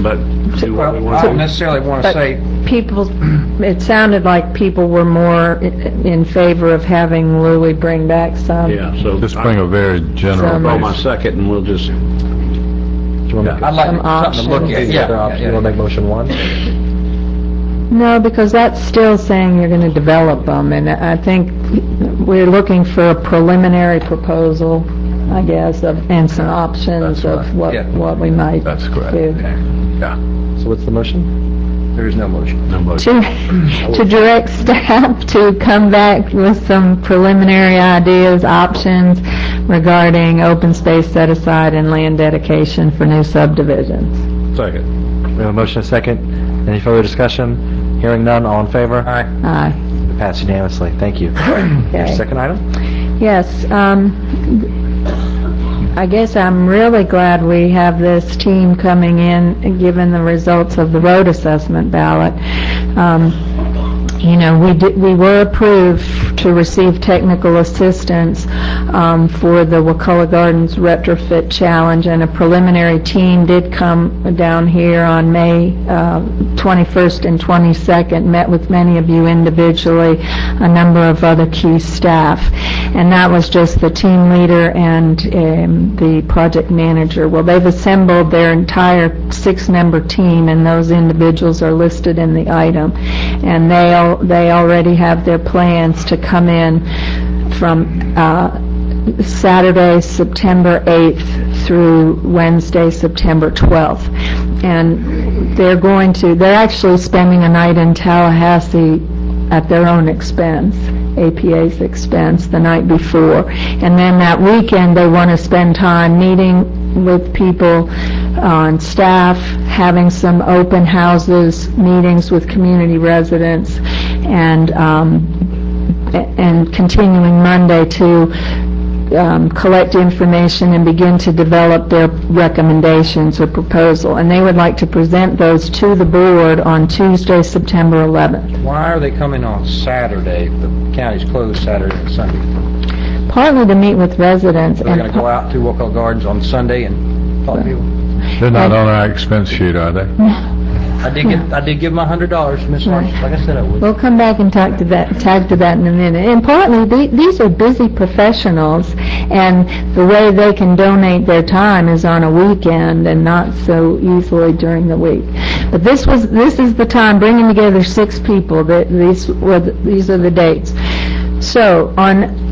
that? Do what we I want don't to necessarily want to say. It sounded like people were more in favor of having Louis bring back some. Yeah, so Just bring a very general. I'll my second, and we'll just. I'd like something to look at. You want to make motion 1? No, because that's still saying you're going to develop them, and I think we're looking for a preliminary proposal I guess, and some options of what we might That's correct. do. Yeah. So what's the motion? There is no motion. No motion. To direct staff to come back with some preliminary ideas, options regarding open space set aside and land dedication for new subdivisions. Second. We have a motion and a second. Any further discussion? Hearing none, all in favor? Aye. Aye. Passed unanimously. Thank you. Okay. Second item? Yes, I guess I'm really glad we have this team coming in, given the results of the road assessment ballot. We were approved to receive technical assistance for the Wakulla Gardens retrofit challenge, and a preliminary team did come down here on May 21st and 22nd, met with many of you individually, a number of other key staff, and that was just the team leader and the project manager. Well, they've assembled their entire 6-member team, and those individuals are listed in the item, and they already have their plans to come in from Saturday, September 8th through Wednesday, September 12th. And they're actually spending a night in Tallahassee at their own expense, APA's expense, the night before. And then that weekend, they want to spend time meeting with people on staff, having some open houses, meetings with community residents, and continuing Monday to collect information and begin to develop their recommendations or proposal. And they would like to present those to the board on Tuesday, September 11th. Why are they coming on Saturday? The county's closed Saturday and Sunday. Partly to meet with residents. They're going to go out to Wakulla Gardens on Sunday and talk to people? They're not on our expense sheet, are they? I did give them $100, Miss Harsh, like I said I would. We'll come back and tag to that in a minute. And partly, these are busy professionals, and the way they can donate their time is on a weekend and not so easily during the week. But this is the time, bringing together 6 people. These are the dates. So on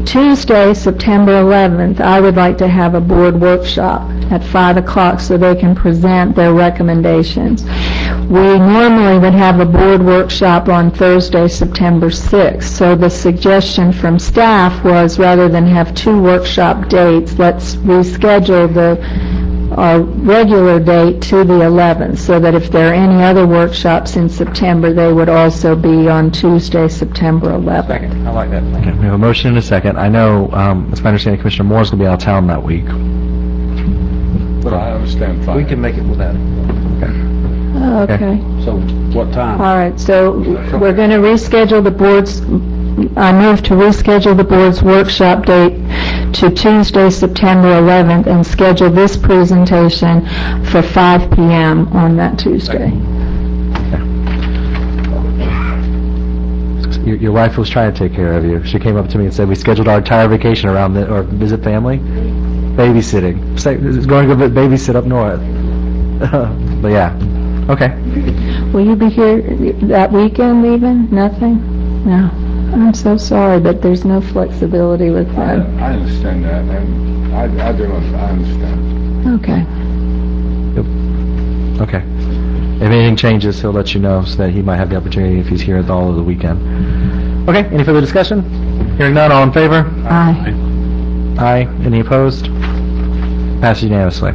Tuesday, September 11th, I would like to have a board workshop at 5 o'clock so they can present their recommendations. We normally would have a board workshop on Thursday, September 6th. So the suggestion from staff was, rather than have 2 workshop dates, let's reschedule our regular date to the 11th, so that if there are any other workshops in September, they would also be on Tuesday, September 11th. Second. I like that. Okay, we have a motion and a second. I know, it's my understanding Commissioner Moore's going to be out of town that week. But I understand fine. We can make it without it. Okay. So what time? All right, so we're going to reschedule the board's, I move to reschedule the board's workshop date to Tuesday, September 11th, and schedule this presentation for 5 p.m. on that Tuesday. Your wife was trying to take care of you. She came up to me and said, we scheduled our entire vacation around or visit family. Babysitting. It's going to go babysit up north. But yeah. Okay. Will you be here that weekend even? Nothing? No. I'm so sorry, but there's no flexibility with that. I understand that, and I understand. Okay. Okay. If anything changes, he'll let you know so that he might have the opportunity if he's here all of the weekend. Okay, any further discussion? Hearing none, all in favor? Aye. Aye. Any opposed? Passed unanimously.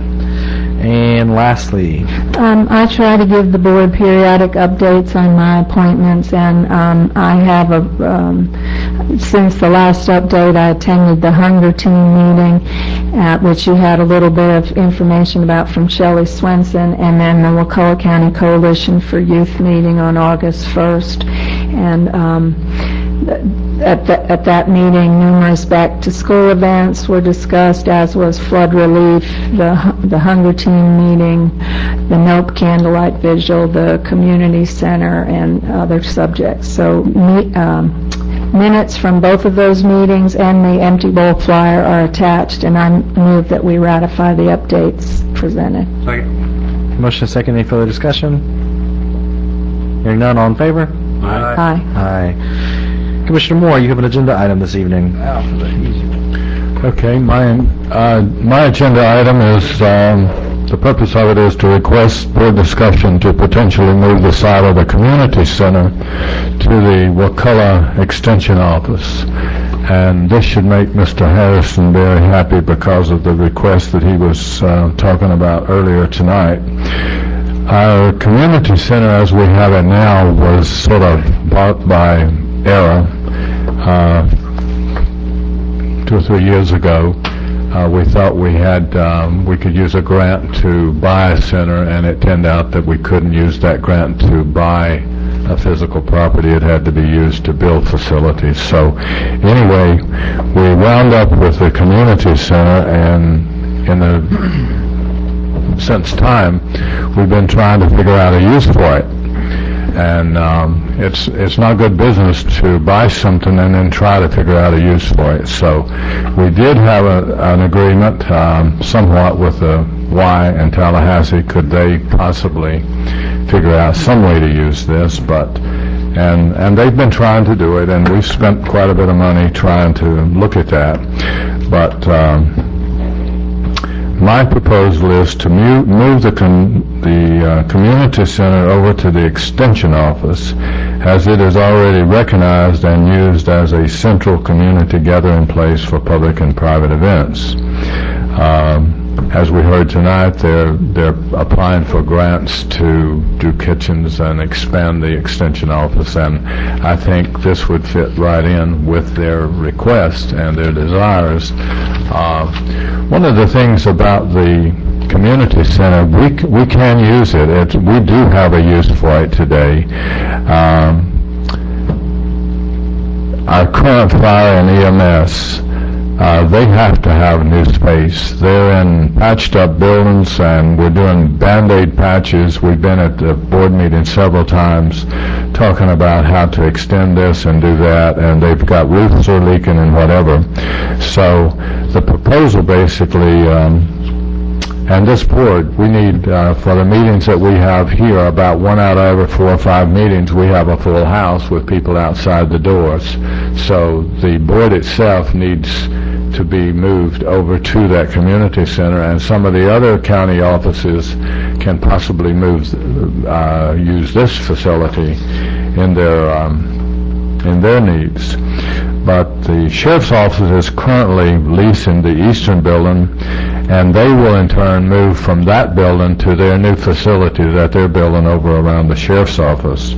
And lastly, I try to give the board periodic updates on my appointments, and I have since the last update, I attended the Hunger Team meeting, at which you had a little bit of information about from Shelley Swenson, and then the Wakulla County Coalition for Youth meeting on August 1st. And at that meeting, numerous back-to-school events were discussed, as was flood relief, the Hunger Team meeting, the Nope Candlelight Vigil, the Community Center, and other subjects. So minutes from both of those meetings and the empty bowl flyer are attached, and I move that we ratify the updates presented. Second. motion is second. Any further discussion? Hearing none, all in favor? Aye. Aye. Commissioner Moore, you have an agenda item this evening. Okay, my agenda item is, the purpose of it is to request board discussion to potentially move the site of the community center to the Wakulla Extension Office. And this should make Mr. Harrison very happy because of the request that he was talking about earlier tonight. Our community center, as we have it now, was sort of bought by error 2 or 3 years ago. We thought we could use a grant to buy a center, and it turned out that we couldn't use that grant to buy a physical property. It had to be used to build facilities. So anyway, we wound up with the community center, and since time, we've been trying to figure out a use for it. And it's not good business to buy something and then try to figure out a use for it. So we did have an agreement somewhat with the Y and Tallahassee. Could they possibly figure out some way to use this? And they've been trying to do it, and we've spent quite a bit of money trying to look at that. But my proposal is to move the community center over to the extension office, as it is already recognized and used as a central community gathering place for public and private events. As we heard tonight, they're applying for grants to do kitchens and expand the extension office, and I think this would fit right in with their request and their desires. One of the things about the community center, we can use it. We do have a use for it today. Our current fire and EMS, they have to have new space. They're in patched up buildings, and we're doing Band-Aid patches. We've been at the board meeting several times talking about how to extend this and do that, and they've got roofs are leaking and whatever. So the proposal basically, and this board, we need, for the meetings that we have here, about 1 out of every 4 or 5 meetings, we have a full house with people outside the doors. So the board itself needs to be moved over to that community center, and some of the other county offices can possibly use this facility in their needs. But the sheriff's office is currently leasing the eastern building, and they will in turn move from that building to their new facility that they're building over around the sheriff's office.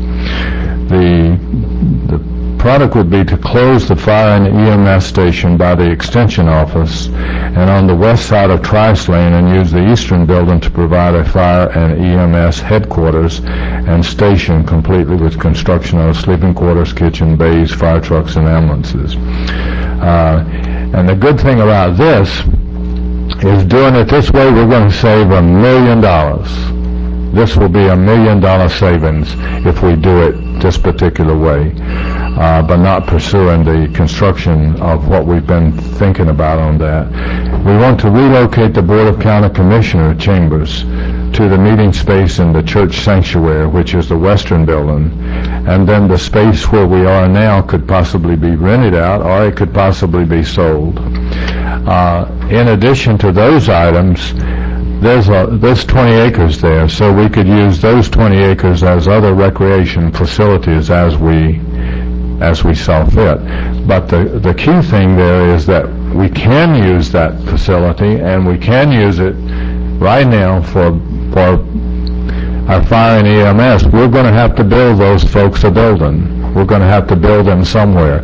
The product would be to close the fire and EMS station by the extension office and on the west side of Trice Lane, and use the eastern building to provide a fire and EMS headquarters and station completely with construction of sleeping quarters, kitchen, bays, fire trucks, and ambulances. And the good thing about this is doing it this way, we're going to save $1 million. This will be $1 million savings if we do it this particular way, but not pursuing the construction of what we've been thinking about on that. We want to relocate the Board of County Commissioner chambers to the meeting space in the church sanctuary, which is the western building, and then the space where we are now could possibly be rented out, or it could possibly be sold. In addition to those items, there's 20 acres there, so we could use those 20 acres as other recreation facilities as we saw fit. But the key thing there is that we can use that facility, and we can use it right now for our fire and EMS. We're going to have to build those folks a building. We're going to have to build them somewhere.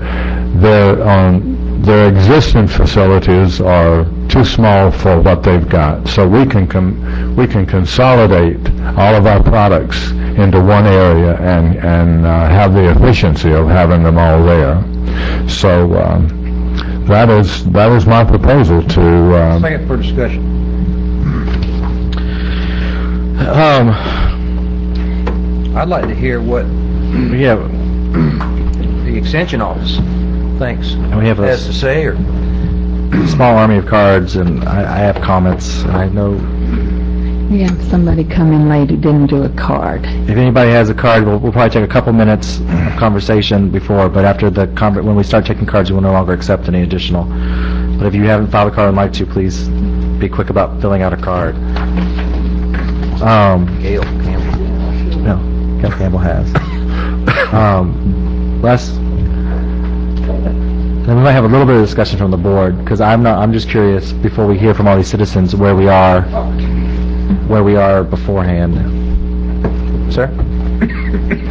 Their existing facilities are too small for what they've got, so we can consolidate all of our products into one area and have the efficiency of having them all there. So that is my proposal to. Second for discussion. I'd like to hear what We have the extension office thinks. we have has to say, or small army of cards, and I have comments. And I know We have somebody come in late who didn't do a card. If anybody has a card, we'll probably take a couple minutes of conversation before, but after when we start taking cards, we will no longer accept any additional. But if you haven't filed a card and like to, please be quick about filling out a card. Gail Campbell. No, Gail Campbell has. Les? Then we might have a little bit of discussion from the board, because I'm just curious, before we hear from all these citizens, where we are beforehand. Sir?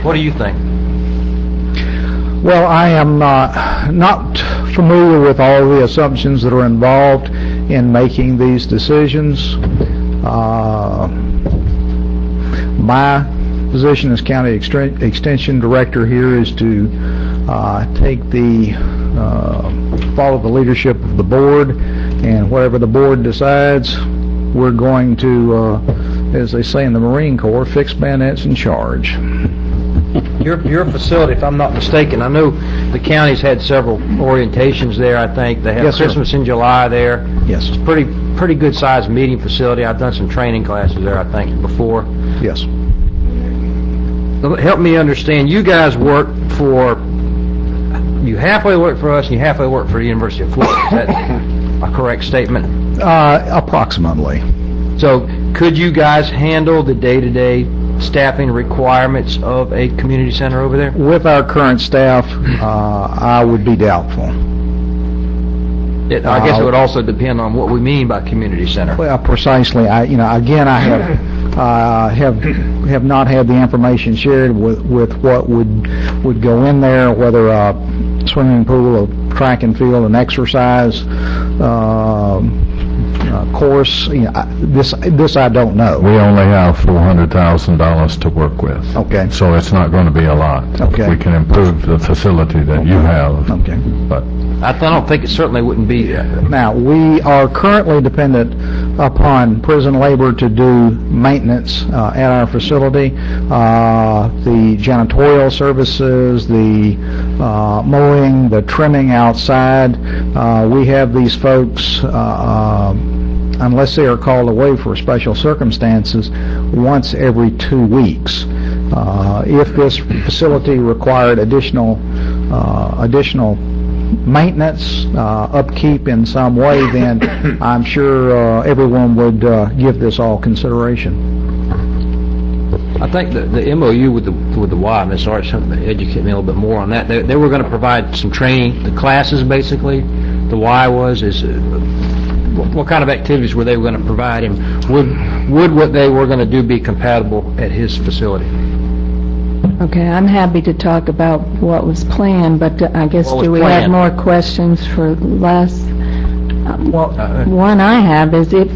What do you think? Well, I am not familiar with all the assumptions that are involved in making these decisions. My position as County Extension Director here is to follow the leadership of the board, and whatever the board decides, we're going to, as they say in the Marine Corps, fix bayonets and charge. Your facility, if I'm not mistaken, I know the county's had several orientations there, I think. They have Yes, sir. Christmas in July there. Yes. It's pretty good-sized meeting facility. I've done some training classes there, I think, before. Yes. Help me understand, you guys you halfway work for us and you halfway work for the University of Florida. Is that a correct statement? Approximately. So could you guys handle the day-to-day staffing requirements of a community center over there? With our current staff, I would be doubtful. I guess it would also depend on what we mean by community center. Well, precisely. I have not had the information shared with what would go in there, whether a swimming pool, a track and field, an exercise course. This I don't know. We only have $400,000 to work with. Okay. So it's not going to be a lot. Okay. We can improve the facility that you have. Okay. But I don't think it certainly wouldn't be. Now, we are currently dependent upon prison labor to do maintenance at our facility. The janitorial services, the mowing, the trimming outside. We have these folks, unless they are called away for special circumstances, once every 2 weeks. If this facility required additional maintenance, upkeep in some way, then I'm sure everyone would give this all consideration. I think the MOU with the Y, Ms. Arch, educate me a little bit more on that. They were going to provide some training, the classes basically. The Y is what kind of activities were they going to provide him? Would what they were going to do be compatible at his facility? Okay, I'm happy to talk about what was planned, but I guess do we have more questions for Les? One I have is if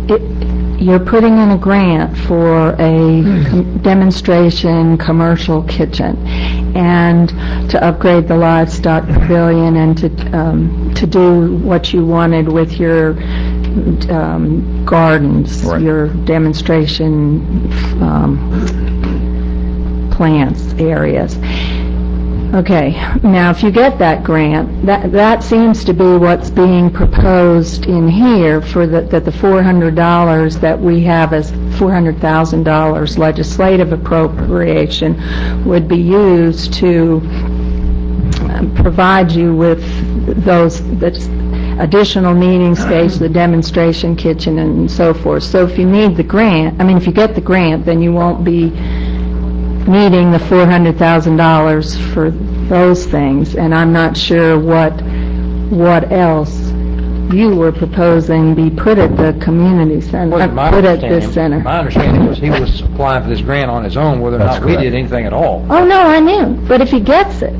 you're putting in a grant for a demonstration commercial kitchen and to upgrade the livestock pavilion and to do what you wanted with your gardens, right, your demonstration plants areas. Okay, now if you get that grant, that seems to be what's being proposed in here for that the $400 that we have as $400,000 legislative appropriation would be used to provide you with those additional meeting space, the demonstration kitchen, and so forth. So if you need the grant, if you get the grant, then you won't be needing the $400,000 for those things, and I'm not sure what else you were proposing be put at the community center, put at this center. My understanding was he was applying for this grant on his own, whether or not we did anything at all. Oh no, I knew, but if he gets it,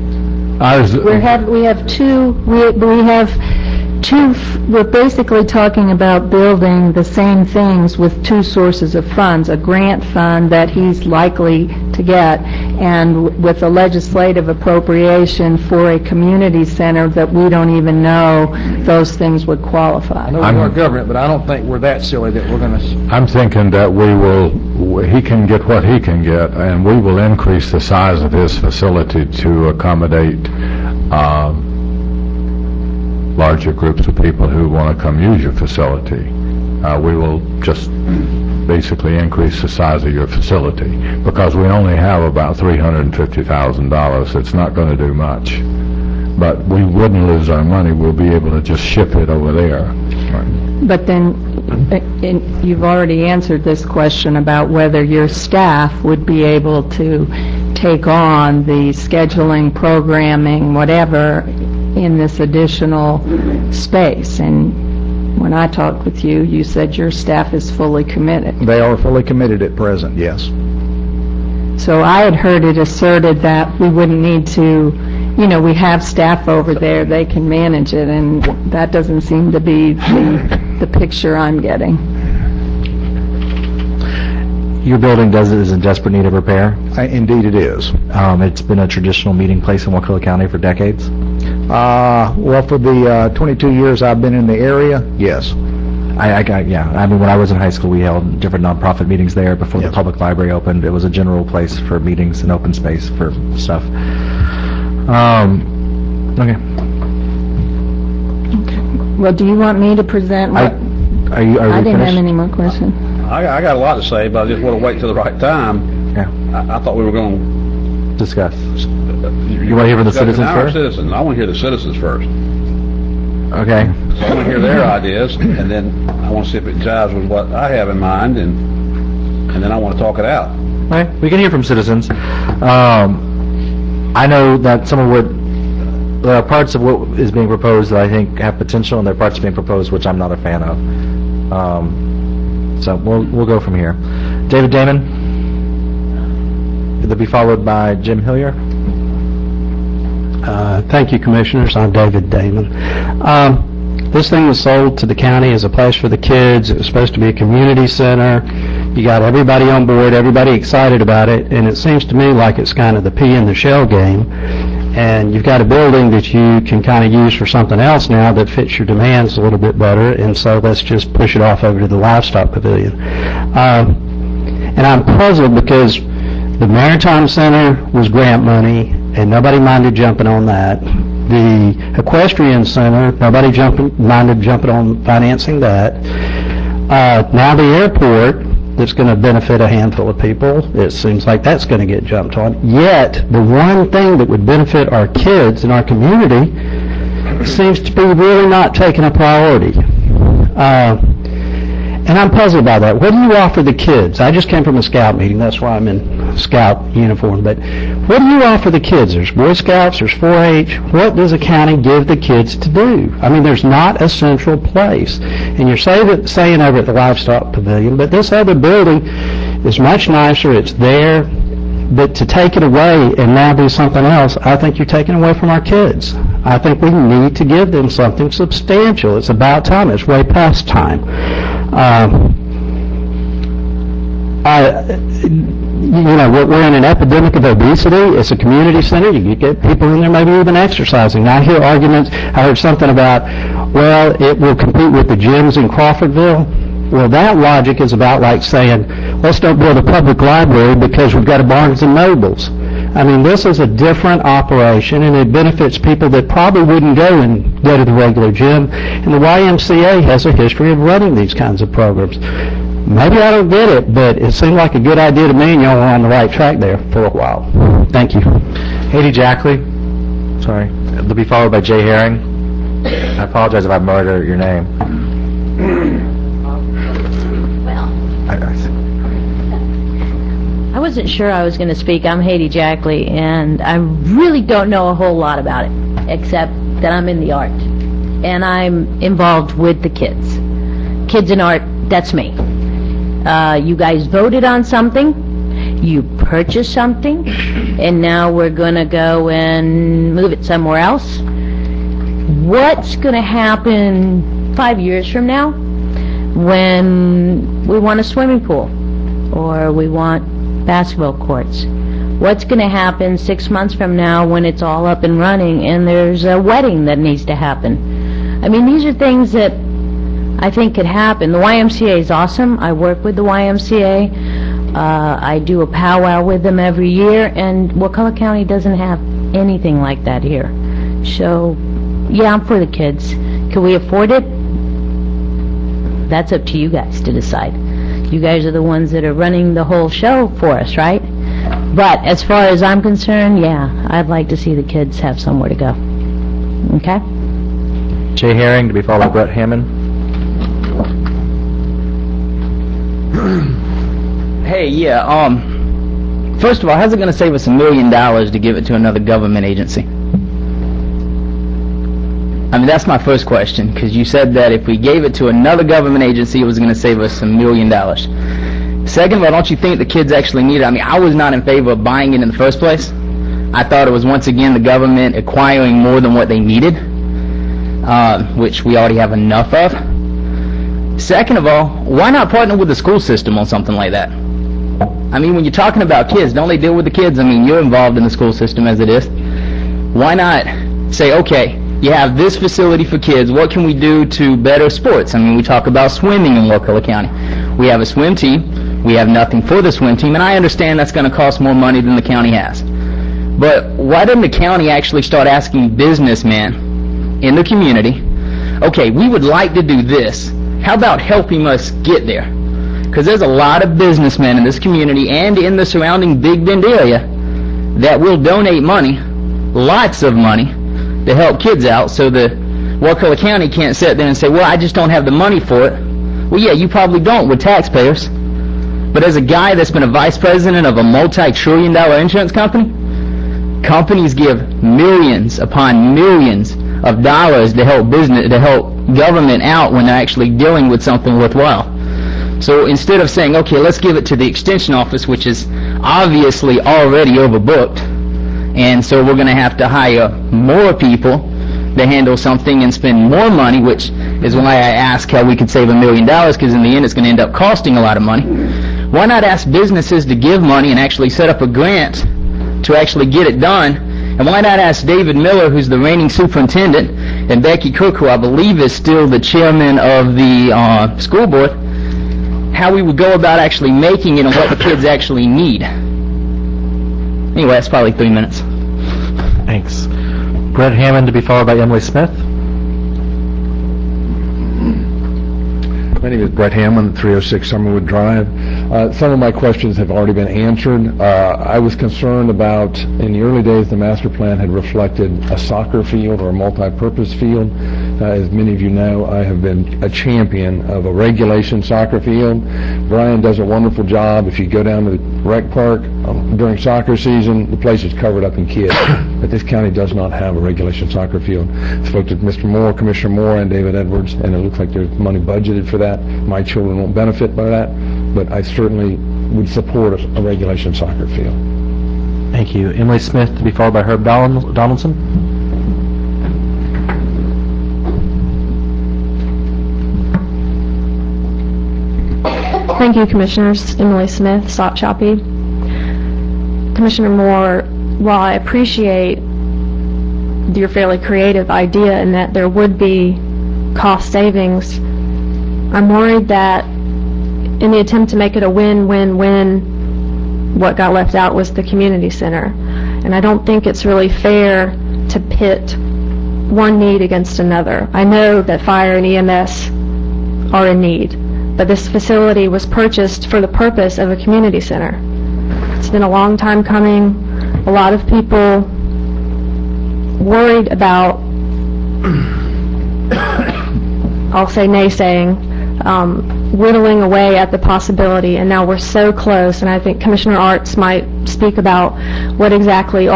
we're basically talking about building the same things with two sources of funds, a grant fund that he's likely to get, and with a legislative appropriation for a community center that we don't even know those things would qualify. I know we are government, but I don't think we're that silly that we're going to... I'm thinking that he can get what he can get, and we will increase the size of his facility to accommodate larger groups of people who want to come use your facility. We will just basically increase the size of your facility, because we only have about $350,000. It's not going to do much. But we wouldn't lose our money. We'll be able to just ship it over there. But then, you've already answered this question about whether your staff would be able to take on the scheduling, programming, whatever, in this additional space. And when I talked with you, you said your staff is fully committed. They are fully committed at present, yes. So I had heard it asserted that we wouldn't need to, we have staff over there, they can manage it, and that doesn't seem to be the picture I'm getting. Your building is in desperate need of repair? Indeed it is. It's been a traditional meeting place in Wakulla County for decades? Well, for the 22 years I've been in the area, yes. I mean, when I was in high school, we held different nonprofit meetings there before the public library opened. It was a general place for meetings and open space for stuff. Okay. Well, do you want me to present what? Are we I didn't finished? have any more questions. I got a lot to say, but I just want to wait till the right time. Yeah. I thought we were going Discuss. to... You want to hear from the citizens first? Citizens. I want to hear the citizens first. Okay. So I want to hear their ideas, and then I want to see if it jives with what I have in mind, and then I want to talk it out. All right. We can hear from citizens. I know that some of there are parts of what is being proposed that I think have potential, and there are parts being proposed which I'm not a fan of. So we'll go from here. David Damon. Will be followed by Jim Hillier. Thank you, Commissioners. I'm David Damon. This thing was sold to the county as a place for the kids. It was supposed to be a community center. You got everybody on board, everybody excited about it, and it seems to me like it's kind of the pea in the shell game. And you've got a building that you can kind of use for something else now that fits your demands a little bit better, and so let's just push it off over to the livestock pavilion. And I'm puzzled because the Maritime Center was grant money, and nobody minded jumping on that. The Equestrian Center, nobody minded jumping on financing that. Now the airport, that's going to benefit a handful of people, it seems like that's going to get jumped on. Yet, the one thing that would benefit our kids in our community seems to be really not taking a priority. And I'm puzzled by that. What do you offer the kids? I just came from a scout meeting. That's why I'm in scout uniform. But what do you offer the kids? There's Boy Scouts, there's 4-H. What does the county give the kids to do? I mean, there's not a central place. And you're saying over at the Livestock Pavilion, but this other building is much nicer. It's there. But to take it away and now do something else, I think you're taking away from our kids. I think we need to give them something substantial. It's about time. It's way past time. We're in an epidemic of obesity. It's a community center. You get people in there maybe even exercising. Now, I hear arguments. I heard something about, well, it will compete with the gyms in Crawfordville. Well, that logic is about like saying, let's don't build a public library because we've got a Barnes & Nobles. I mean, this is a different operation, and it benefits people that probably wouldn't go to the regular gym. And the YMCA has a history of running these kinds of programs. Maybe I don't get it, but it seemed like a good idea to me, and y'all were on the right track there for a while. Thank you. Haiti Jackley. Sorry. They'll be followed by Jay Herring. I apologize if I murdered your name. I wasn't sure I was going to speak. I'm Haiti Jackley, and I really don't know a whole lot about it, except that I'm in the art, and I'm involved with the kids. Kids in art, that's me. You guys voted on something, you purchased something, and now we're going to go and move it somewhere else. What's going to happen 5 years from now when we want a swimming pool or we want basketball courts? What's going to happen 6 months from now when it's all up and running and there's a wedding that needs to happen? I mean, these are things that I think could happen. The YMCA is awesome. I work with the YMCA. I do a powwow with them every year, and Wakulla County doesn't have anything like that here. So, yeah, I'm for the kids. Can we afford it? That's up to you guys to decide. You guys are the ones that are running the whole show for us, right? But as far as I'm concerned, yeah, I'd like to see the kids have somewhere to go. Okay? Jay Herring, to be followed by Brett Hammond. Hey, yeah, first of all, how's it going to save us $1 million to give it to another government agency? I mean, that's my first question, because you said that if we gave it to another government agency, it was going to save us $1 million. Second of all, don't you think the kids actually need it? I mean, I was not in favor of buying it in the first place. I thought it was, once again, the government acquiring more than what they needed, which we already have enough of. Second of all, why not partner with the school system on something like that? I mean, when you're talking about kids, don't they deal with the kids? I mean, you're involved in the school system as it is. Why not say, okay, you have this facility for kids, what can we do to better sports? I mean, we talk about swimming in Wakulla County. We have a swim team, we have nothing for the swim team, and I understand that's going to cost more money than the county has. But why didn't the county actually start asking businessmen in the community, okay, we would like to do this, how about helping us get there? Because there's a lot of businessmen in this community and in the surrounding Big Bend area that will donate money, lots of money, to help kids out, so the Wakulla County can't sit there and say, well, I just don't have the money for it. Well, yeah, you probably don't with taxpayers. But as a guy that's been a vice president of a multi-trillion-dollar insurance company, companies give millions upon millions of dollars to help business, to help government out when they're actually dealing with something worthwhile. So instead of saying, okay, let's give it to the extension office, which is obviously already overbooked, and so we're going to have to hire more people to handle something and spend more money, which is why I ask how we could save $1 million, because in the end it's going to end up costing a lot of money. Why not ask businesses to give money and actually set up a grant to actually get it done? And why not ask David Miller, who's the reigning superintendent, and Becky Cook, who I believe is still the chairman of the school board, how we would go about actually making it and what the kids actually need. Anyway, that's probably 3 minutes. Thanks. Brett Hammond, to be followed by Emily Smith. My name is Brett Hammond, 306 Summerwood Drive. Some of my questions have already been answered. I was concerned about, in the early days, the master plan had reflected a soccer field or a multi-purpose field. As many of you know, I have been a champion of a regulation soccer field. Brian does a wonderful job. If you go down to the rec park during soccer season, the place is covered up in kids. But this county does not have a regulation soccer field. I spoke to Mr. Moore, Commissioner Moore, and David Edwards, and it looks like there's money budgeted for that. My children won't benefit by that, but I certainly would support a regulation soccer field. Thank you. Emily Smith, to be followed by Herb Donaldson. Thank you, Commissioners. Emily Smith, Sop Choppy. Commissioner Moore, while I appreciate your fairly creative idea in that there would be cost savings, I'm worried that in the attempt to make it a win-win-win, what got left out was the community center. And I don't think it's really fair to pit one need against another. I know that fire and EMS are in need, but this facility was purchased for the purpose of a community center. It's been a long time coming. A lot of people worried about, I'll say naysaying, whittling away at the possibility, and now we're so close, and I think Commissioner Arts might speak about what exactly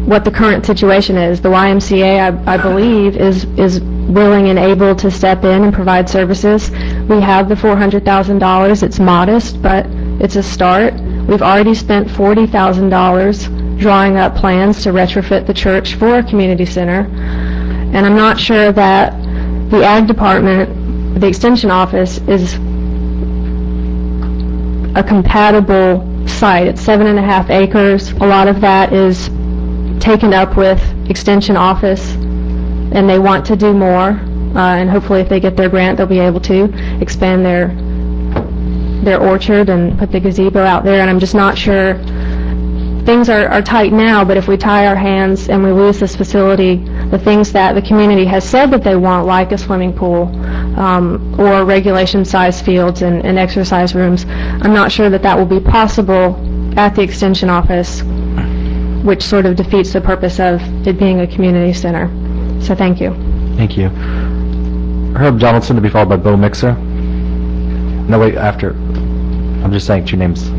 what the current situation is. The YMCA, I believe, is willing and able to step in and provide services. We have the $400,000. It's modest, but it's a start. We've already spent $40,000 drawing up plans to retrofit the church for a community center, and I'm not sure that the Ag Department, the Extension Office, is a compatible site. It's 7.5 acres. A lot of that is taken up with Extension Office, and they want to do more, and hopefully if they get their grant, they'll be able to expand their orchard and put the gazebo out there, and I'm just not sure. Things are tight now, but if we tie our hands and we lose this facility, the things that the community has said that they want, like a swimming pool or regulation-sized fields and exercise rooms. I'm not sure that that will be possible at the Extension office, which sort of defeats the purpose of it being a community center. So thank you. Thank you. Herb Donaldson to be followed by Bo Mixer. No, wait, after. I'm just saying 2 names.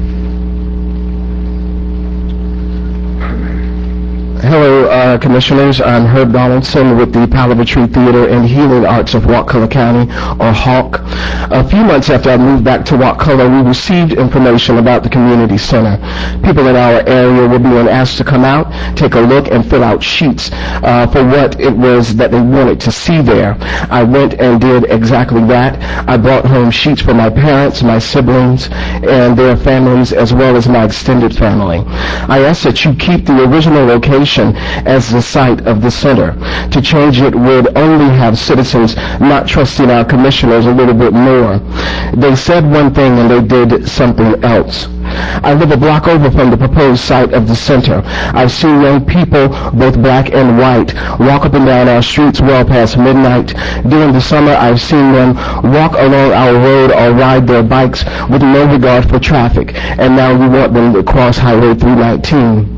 Hello, Commissioners. I'm Herb Donaldson with the Palavitry Theater and Healing Arts of Wakulla County, or HAWK. A few months after I moved back to Wakulla, we received information about the community center. People in our area were being asked to come out, take a look, and fill out sheets for what it was that they wanted to see there. I went and did exactly that. I brought home sheets for my parents, my siblings, and their families, as well as my extended family. I asked that you keep the original location as the site of the center. To change it would only have citizens not trusting our commissioners a little bit more. They said one thing and they did something else. I live a block over from the proposed site of the center. I've seen young people, both black and white, walk up and down our streets well past midnight. During the summer, I've seen them walk along our road or ride their bikes with no regard for traffic, and now we want them to cross Highway 319.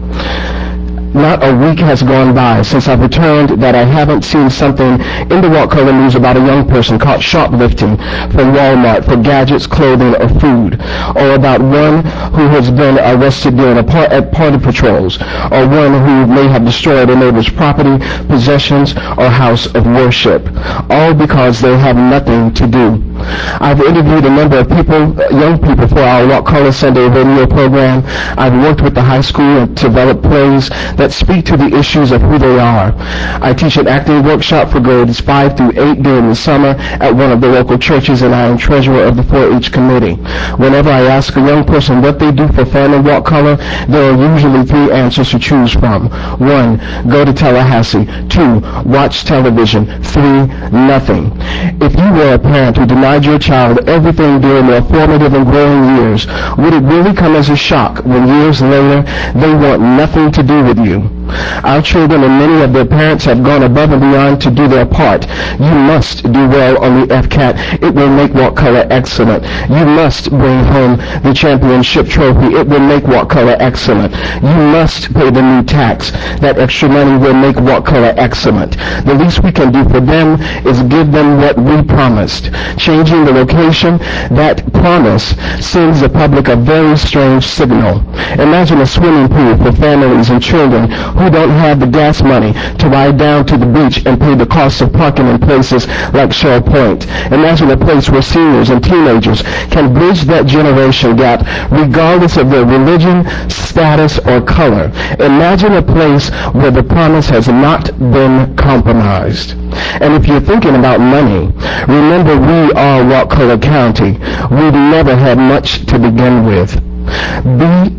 Not a week has gone by since I've returned that I haven't seen something in the Wakulla news about a young person caught shoplifting from Walmart for gadgets, clothing, or food, or about one who has been arrested during at party patrols, or one who may have destroyed a neighbor's property, possessions, or house of worship, all because they have nothing to do. I've interviewed a number of people, young people, for our Wakulla Sunday radio program. I've worked with the high school and developed plays that speak to the issues of who they are. I teach an acting workshop for grades 5 through 8 during the summer at one of the local churches, and I am treasurer of the 4-H committee. Whenever I ask a young person what they do for fun in Wakulla, there are usually 3 answers to choose from. 1, go to Tallahassee. 2, watch television. 3, nothing. If you were a parent who denied your child everything during their formative and growing years, would it really come as a shock when years later they want nothing to do with you? Our children and many of their parents have gone above and beyond to do their part. You must do well on the FCAT. It will make Wakulla excellent. You must bring home the championship trophy. It will make Wakulla excellent. You must pay the new tax. That extra money will make Wakulla excellent. The least we can do for them is give them what we promised. Changing the location, that promise sends the public a very strange signal. Imagine a swimming pool for families and children who don't have the gas money to ride down to the beach and pay the cost of parking in places like Shell Point. Imagine a place where seniors and teenagers can bridge that generation gap regardless of their religion, status, or color. Imagine a place where the promise has not been compromised. And if you're thinking about money, remember we are Wakulla County. We've never had much to begin with.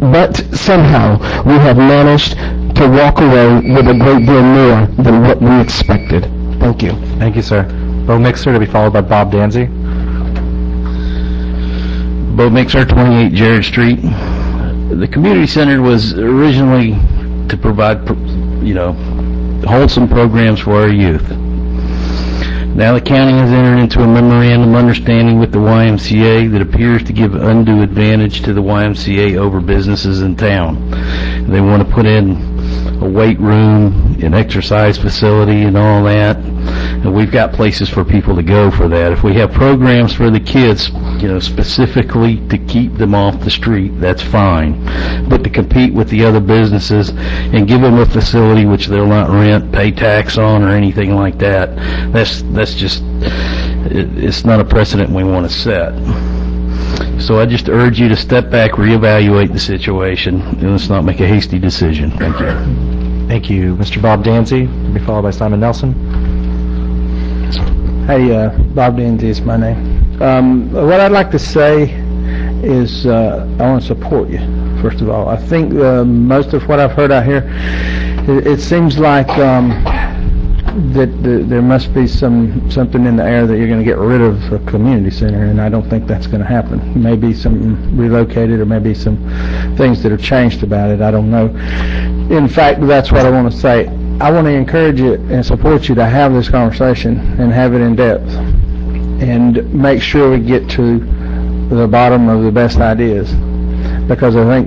But somehow we have managed to walk away with a great deal more than what we expected. Thank you. Thank you, sir. Bo Mixer to be followed by Bob Danzy. Bo Mixer, 28 Jared Street. The community center was originally to provide, wholesome programs for our youth. Now the county has entered into a memorandum understanding with the YMCA that appears to give undue advantage to the YMCA over businesses in town. They want to put in a weight room, an exercise facility, and all that. And we've got places for people to go for that. If we have programs for the kids, specifically to keep them off the street, that's fine. But to compete with the other businesses and give them a facility which they'll not rent, pay tax on, or anything like that, that's just, it's not a precedent we want to set. So I just urge you to step back, reevaluate the situation, and let's not make a hasty decision. Thank you. Thank you. Mr. Bob Danzy, to be followed by Simon Nelson. Hey, Bob Danzy is my name. What I'd like to say is I want to support you, first of all. I think most of what I've heard out here, it seems like that there must be something in the air that you're going to get rid of a community center, and I don't think that's going to happen. Maybe something relocated, or maybe some things that have changed about it. I don't know. In fact, that's what I want to say. I want to encourage you and support you to have this conversation and have it in depth and make sure we get to the bottom of the best ideas, because I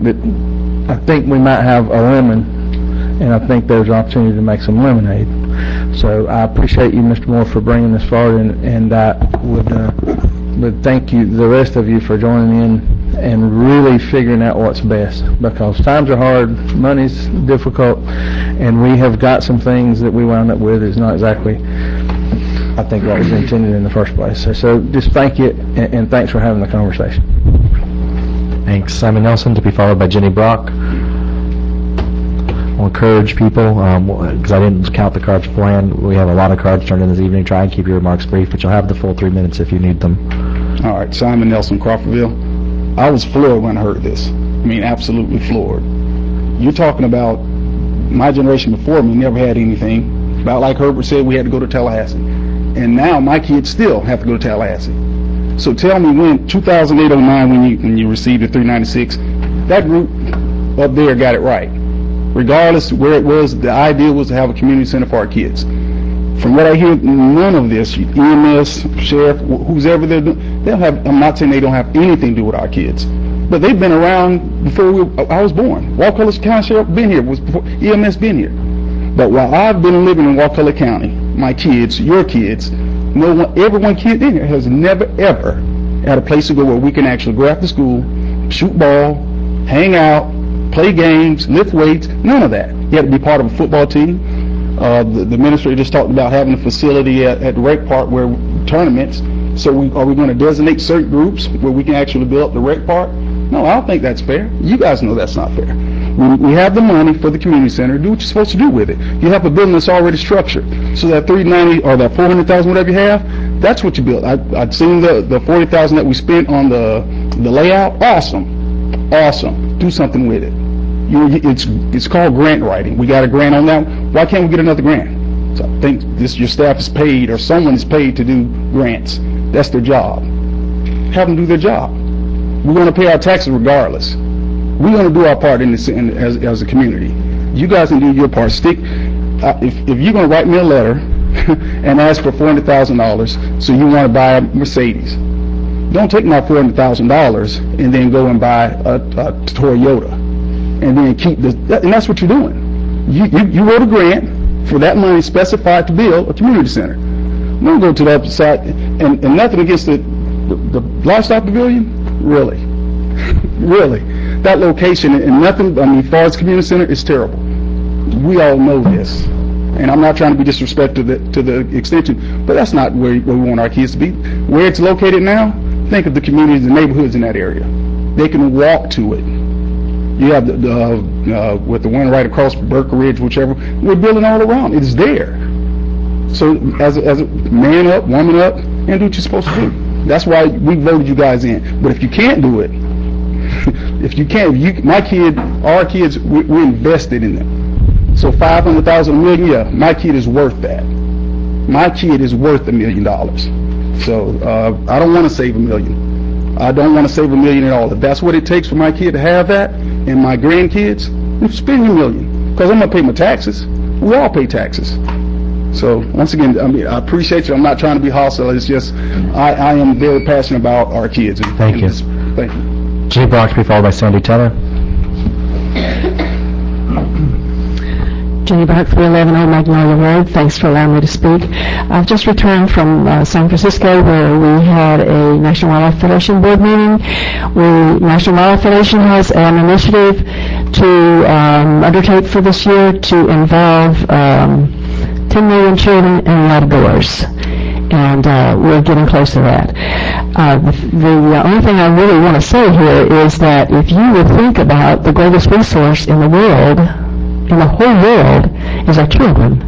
think we might have a lemon, and I think there's an opportunity to make some lemonade. So I appreciate you, Mr. Moore, for bringing this forward, and I would thank you, the rest of you, for joining in and really figuring out what's best, because times are hard, money's difficult, and we have got some things that we wound up with is not exactly, I think, what was intended in the first place. So just thank you, and thanks for having the conversation. Thanks. Simon Nelson, to be followed by Jenny Brock. I'll encourage people, because I didn't count the cards beforehand. We have a lot of cards turned in this evening. Try and keep your remarks brief, but you'll have the full 3 minutes if you need them. All right, Simon Nelson, Crawfordville. I was floored when I heard this. I mean, absolutely floored. You're talking about my generation before me never had anything. About like Herbert said, we had to go to Tallahassee. And now my kids still have to go to Tallahassee. So tell me when, 2008-09, when you received the 396, that group up there got it right. Regardless of where it was, the idea was to have a community center for our kids. From what I hear, none of this, EMS, sheriff, who's ever there, they'll have, I'm not saying they don't have anything to do with our kids, but they've been around before I was born. Wakulla County Sheriff been here, was before EMS been here. But while I've been living in Wakulla County, my kids, your kids, no one, every one kid in here has never, ever had a place to go where we can actually go after school, shoot ball, hang out, play games, lift weights, none of that. You had to be part of a football team. The administrator just talked about having a facility at the rec park where tournaments. So are we going to designate certain groups where we can actually build up the rec park? No, I don't think that's fair. You guys know that's not fair. We have the money for the community center. Do what you're supposed to do with it. You have a building that's already structured. So that 390 or that 400,000, whatever you have, that's what you build. I'd seen the 40,000 that we spent on the layout. Awesome. Do something with it. It's called grant writing. We got a grant on that. Why can't we get another grant? So I think your staff is paid, or someone is paid to do grants. That's their job. Have them do their job. We're going to pay our taxes regardless. We're going to do our part in this as a community. You guys can do your part. If you're going to write me a letter and ask for $400,000 so you want to buy a Mercedes, don't take my $400,000 and then go and buy a Toyota and then keep this. And that's what you're doing. You wrote a grant for that money specified to build a community center. I'm going to go to the other side, and nothing against the livestock pavilion, really. That location, and nothing, I mean, as far as community center, is terrible. We all know this. And I'm not trying to be disrespectful to the extension, but that's not where we want our kids to be. Where it's located now, think of the communities, the neighborhoods in that area. They can walk to it. You have with the one right across Burker Ridge, whichever, we're building all around. It's there. So as a man up, woman up, and do what you're supposed to do. That's why we voted you guys in. But if you can't do it, our kids, we're invested in them. So $500,000, $1 million, yeah, my kid is worth that. My kid is worth $1 million. So I don't want to save $1 million. I don't want to save $1 million at all. If that's what it takes for my kid to have that and my grandkids, then spend $1 million. Because I'm going to pay my taxes. We all pay taxes. So once again, I mean, I appreciate you. I'm not trying to be hostile. It's just I am very passionate about our kids. Thank you. Thank you. Jenny Brock, to be followed by Sandy Teller. Jenny Brock, 311 Old Magnolia Road. Thanks for allowing me to speak. I've just returned from San Francisco, where we had a National Wildlife Federation board meeting. National Wildlife Federation has an initiative to undertake for this year to involve 10 million children in outdoors. And we're getting close to that. The only thing I really want to say here is that if you would think about the greatest resource in the world, in the whole world, is our children.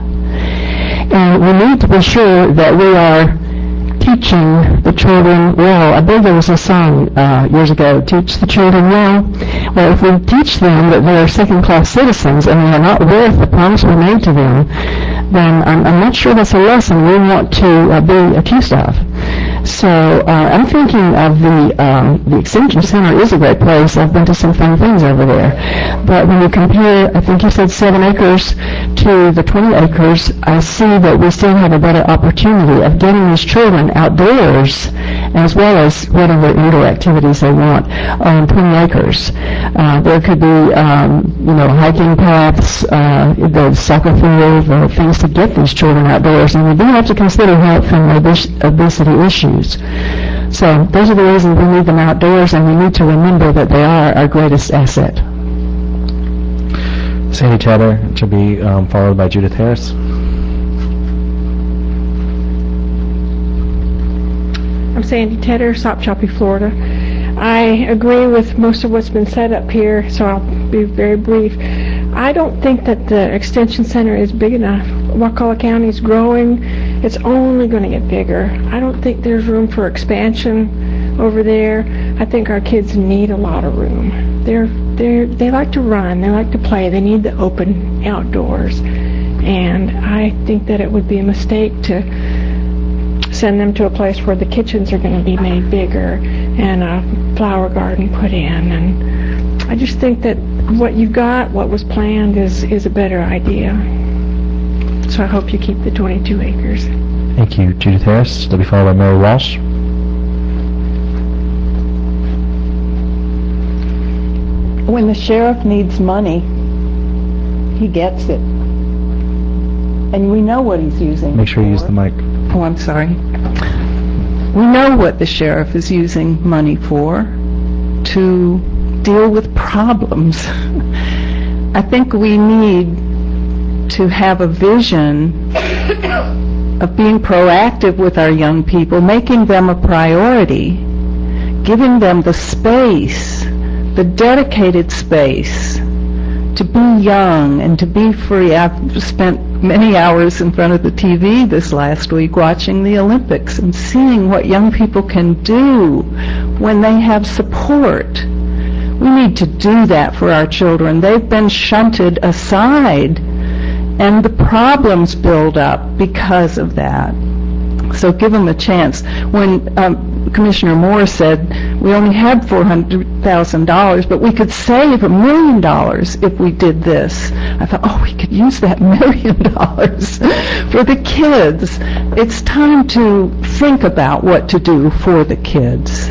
And we need to be sure that we are teaching the children well. I believe there was a song years ago, Teach the Children Well. Well, if we teach them that they are second-class citizens and they are not worth the promise we made to them, then I'm not sure that's a lesson we want to be accused of. So I'm thinking of the Extension Center is a great place. I've been to some fun things over there. But when you compare, I think you said 7 acres to the 20 acres, I see that we still have a better opportunity of getting these children outdoors as well as whatever indoor activities they want on 20 acres. There could be, hiking paths, the soccer field, things to get these children outdoors. And we do have to consider health and obesity issues. So those are the reasons we need them outdoors, and we need to remember that they are our greatest asset. Sandy Tedder to be followed by Judith Harris. I'm Sandy Tedder, Sop Choppy, Florida. I agree with most of what's been said up here, so I'll be very brief. I don't think that the Extension Center is big enough. Wakulla County is growing. It's only going to get bigger. I don't think there's room for expansion over there. I think our kids need a lot of room. They like to run. They like to play. They need the open outdoors. And I think that it would be a mistake to send them to a place where the kitchens are going to be made bigger and a flower garden put in. And I just think that what you got, what was planned, is a better idea. So I hope you keep the 22 acres. Thank you, Judith Harris. To be followed by Mary Walsh. When the sheriff needs money, he gets it. And we know what he's using. Make sure you use the mic. Oh, I'm sorry. We know what the sheriff is using money for, to deal with problems. I think we need to have a vision of being proactive with our young people, making them a priority, giving them the space, the dedicated space to be young and to be free. I've spent many hours in front of the TV this last week watching the Olympics and seeing what young people can do when they have support. We need to do that for our children. They've been shunted aside, and the problems build up because of that. So give them a chance. When Commissioner Moore said we only had $400,000, but we could save $1 million if we did this, I thought, we could use that $1 million for the kids. It's time to think about what to do for the kids.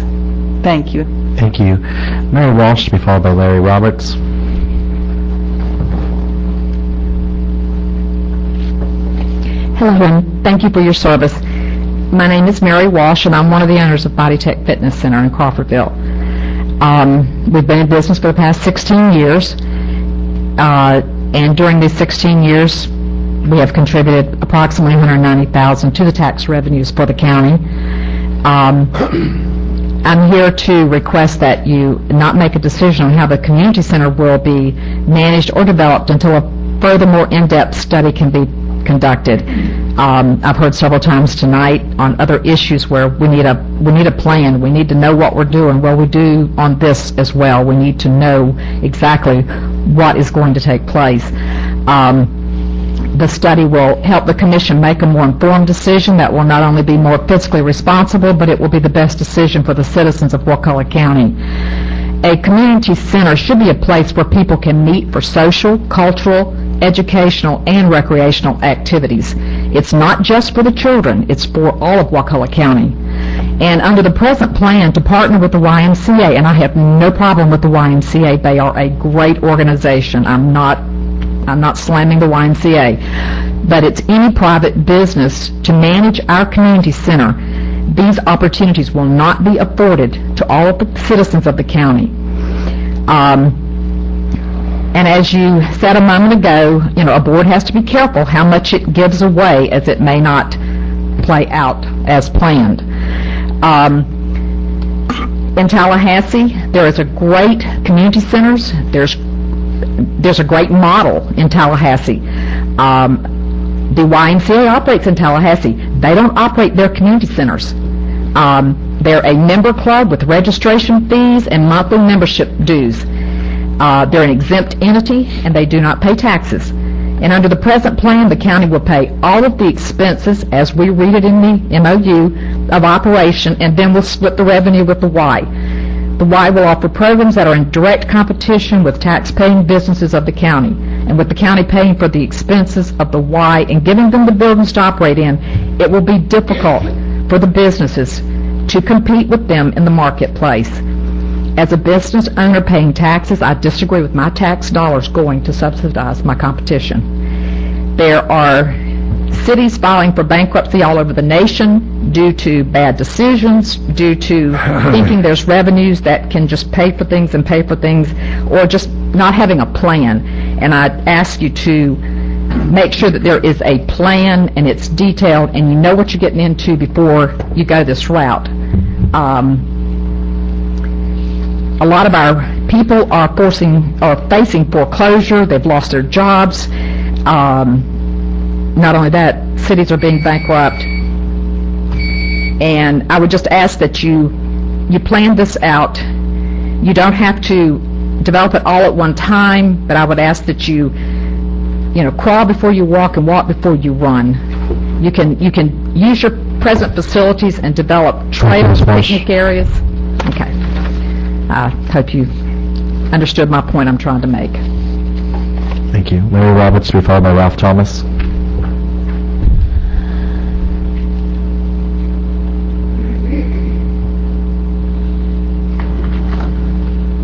Thank you. Thank you. Mary Walsh to be followed by Larry Roberts. Hello, and thank you for your service. My name is Mary Walsh, and I'm one of the owners of Body Tech Fitness Center in Crawfordville. We've been in business for the past 16 years, and during these 16 years, we have contributed approximately $190,000 to the tax revenues for the county. I'm here to request that you not make a decision on how the community center will be managed or developed until a further more in-depth study can be conducted. I've heard several times tonight on other issues where we need a plan. We need to know what we're doing. Well, we do on this as well. We need to know exactly what is going to take place. The study will help the commission make a more informed decision that will not only be more fiscally responsible, but it will be the best decision for the citizens of Wakulla County. A community center should be a place where people can meet for social, cultural, educational, and recreational activities. It's not just for the children, it's for all of Wakulla County. And under the present plan to partner with the YMCA, and I have no problem with the YMCA, they are a great organization. I'm not slamming the YMCA, but it's any private business to manage our community center. These opportunities will not be afforded to all of the citizens of the county. And as you said a moment ago, a board has to be careful how much it gives away, as it may not play out as planned. In Tallahassee, there is a great community centers. There's a great model in Tallahassee. The YMCA operates in Tallahassee. They don't operate their community centers. They're a member club with registration fees and monthly membership dues. They're an exempt entity, and they do not pay taxes. And under the present plan, the county will pay all of the expenses, as we read it in the MOU, of operation, and then we'll split the revenue with the Y. The Y will offer programs that are in direct competition with tax-paying businesses of the county. And with the county paying for the expenses of the Y and giving them the buildings to operate in, it will be difficult for the businesses to compete with them in the marketplace. As a business owner paying taxes, I disagree with my tax dollars going to subsidize my competition. There are cities filing for bankruptcy all over the nation due to bad decisions, due to thinking there's revenues that can just pay for things, or just not having a plan. And I ask you to make sure that there is a plan and it's detailed and you know what you're getting into before you go this route. A lot of our people are facing foreclosure. They've lost their jobs. Not only that, cities are being bankrupt. And I would just ask that you plan this out. You don't have to develop it all at one time, but I would ask that you crawl before you walk and walk before you run. You can use your present facilities and develop trails, picnic areas. Okay. I hope you understood my point I'm trying to make. Thank you. Larry Roberts, to be followed by Ralph Thomas.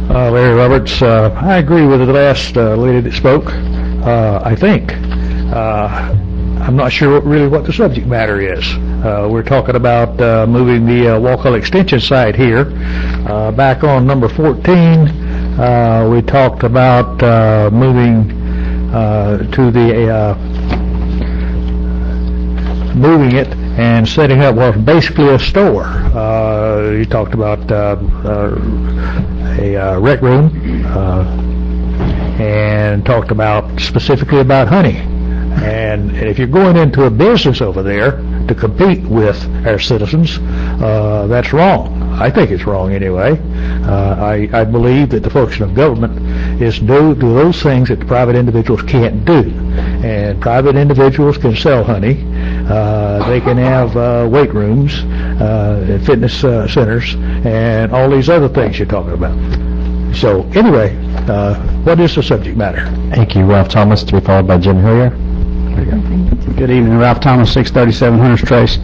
Larry Roberts, I agree with the last lady that spoke. I think. I'm not sure what the subject matter is. We're talking about moving the Wakulla Extension site here. Back on number 14, we talked about moving moving it and setting up what was basically a store. You talked about a rec room and talked specifically about honey. And if you're going into a business over there to compete with our citizens, that's wrong. I think it's wrong anyway. I believe that the function of government is to do those things that the private individuals can't do. And private individuals can sell honey. They can have weight rooms, fitness centers, and all these other things you're talking about. So anyway, what is the subject matter? Thank you. Ralph Thomas, to be followed by Jim Hillier. Good evening, Ralph Thomas, 637 Hunters Trace.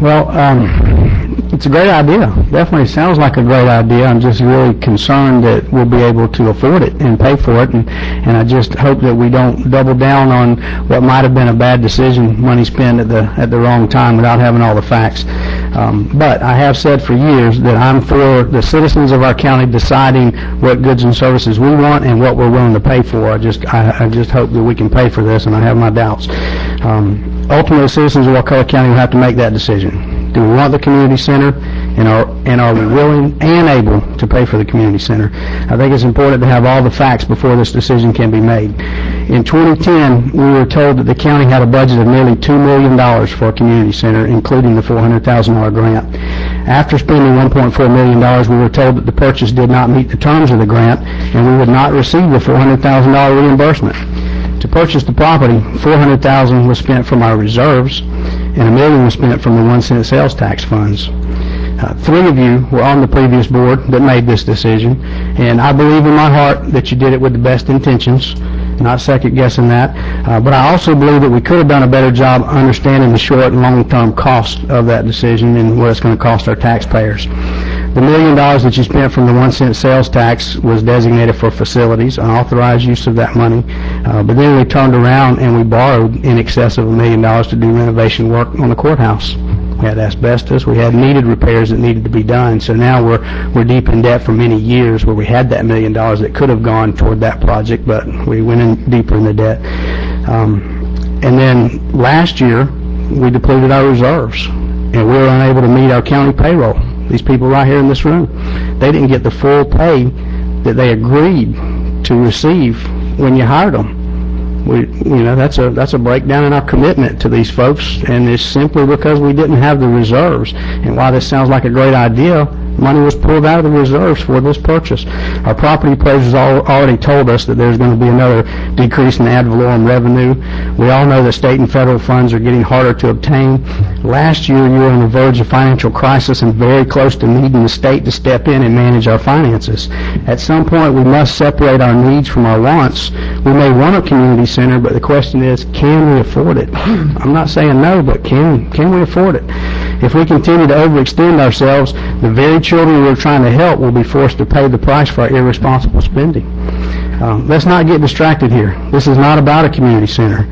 Well, it's a great idea. Definitely sounds like a great idea. I'm just really concerned that we'll be able to afford it and pay for it, and I just hope that we don't double down on what might have been a bad decision, money spent at the wrong time without having all the facts. But I have said for years that I'm for the citizens of our county deciding what goods and services we want and what we're willing to pay for. I just hope that we can pay for this, and I have my doubts. Ultimately, citizens of Wakulla County will have to make that decision. Do we want the community center, and are we willing and able to pay for the community center? I think it's important to have all the facts before this decision can be made. In 2010, we were told that the county had a budget of nearly $2 million for a community center, including the $400,000 grant. After spending $1.4 million, we were told that the purchase did not meet the terms of the grant, and we would not receive the $400,000 reimbursement. To purchase the property, $400,000 was spent from our reserves, and $1 million was spent from the 1-cent sales tax funds. 3 of you were on the previous board that made this decision, and I believe in my heart that you did it with the best intentions, not second-guessing that. But I also believe that we could have done a better job understanding the short and long-term cost of that decision and what it's going to cost our taxpayers. The $1 million that you spent from the 1-cent sales tax was designated for facilities, unauthorized use of that money. But then we turned around and we borrowed in excess of $1 million to do renovation work on the courthouse. We had asbestos. We had needed repairs that needed to be done. So now we're deep in debt for many years, where we had that $1 million that could have gone toward that project, but we went in deeper in the debt. And then last year we depleted our reserves, and we were unable to meet our county payroll. These people right here in this room, they didn't get the full pay that they agreed to receive when you hired them. That's a breakdown in our commitment to these folks, and it's simply because we didn't have the reserves. And while this sounds like a great idea, Money was pulled out of the reserves for this purchase. Our property appraisers already told us that there's going to be another decrease in ad valorem revenue. We all know that state and federal funds are getting harder to obtain. Last year, you were on the verge of financial crisis and very close to needing the state to step in and manage our finances. At some point, we must separate our needs from our wants. We may want a community center, but the question is, can we afford it? I'm not saying no, but can we afford it? If we continue to overextend ourselves, the very children we're trying to help will be forced to pay the price for our irresponsible spending. Let's not get distracted here. This is not about a community center.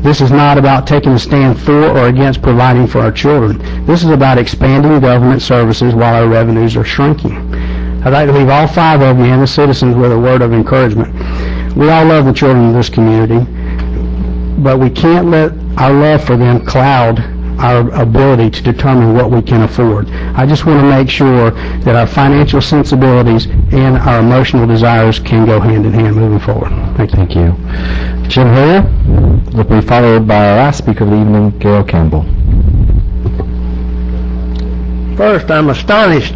This is not about taking a stand for or against providing for our children. This is about expanding government services while our revenues are shrinking. I'd like to leave all 5 of you and the citizens with a word of encouragement. We all love the children of this community, but we can't let our love for them cloud our ability to determine what we can afford. I just want to make sure that our financial sensibilities and our emotional desires can go hand in hand moving forward. Thank you. Jim Hillier will be followed by our last speaker of the evening, Gail Campbell. First, I'm astonished,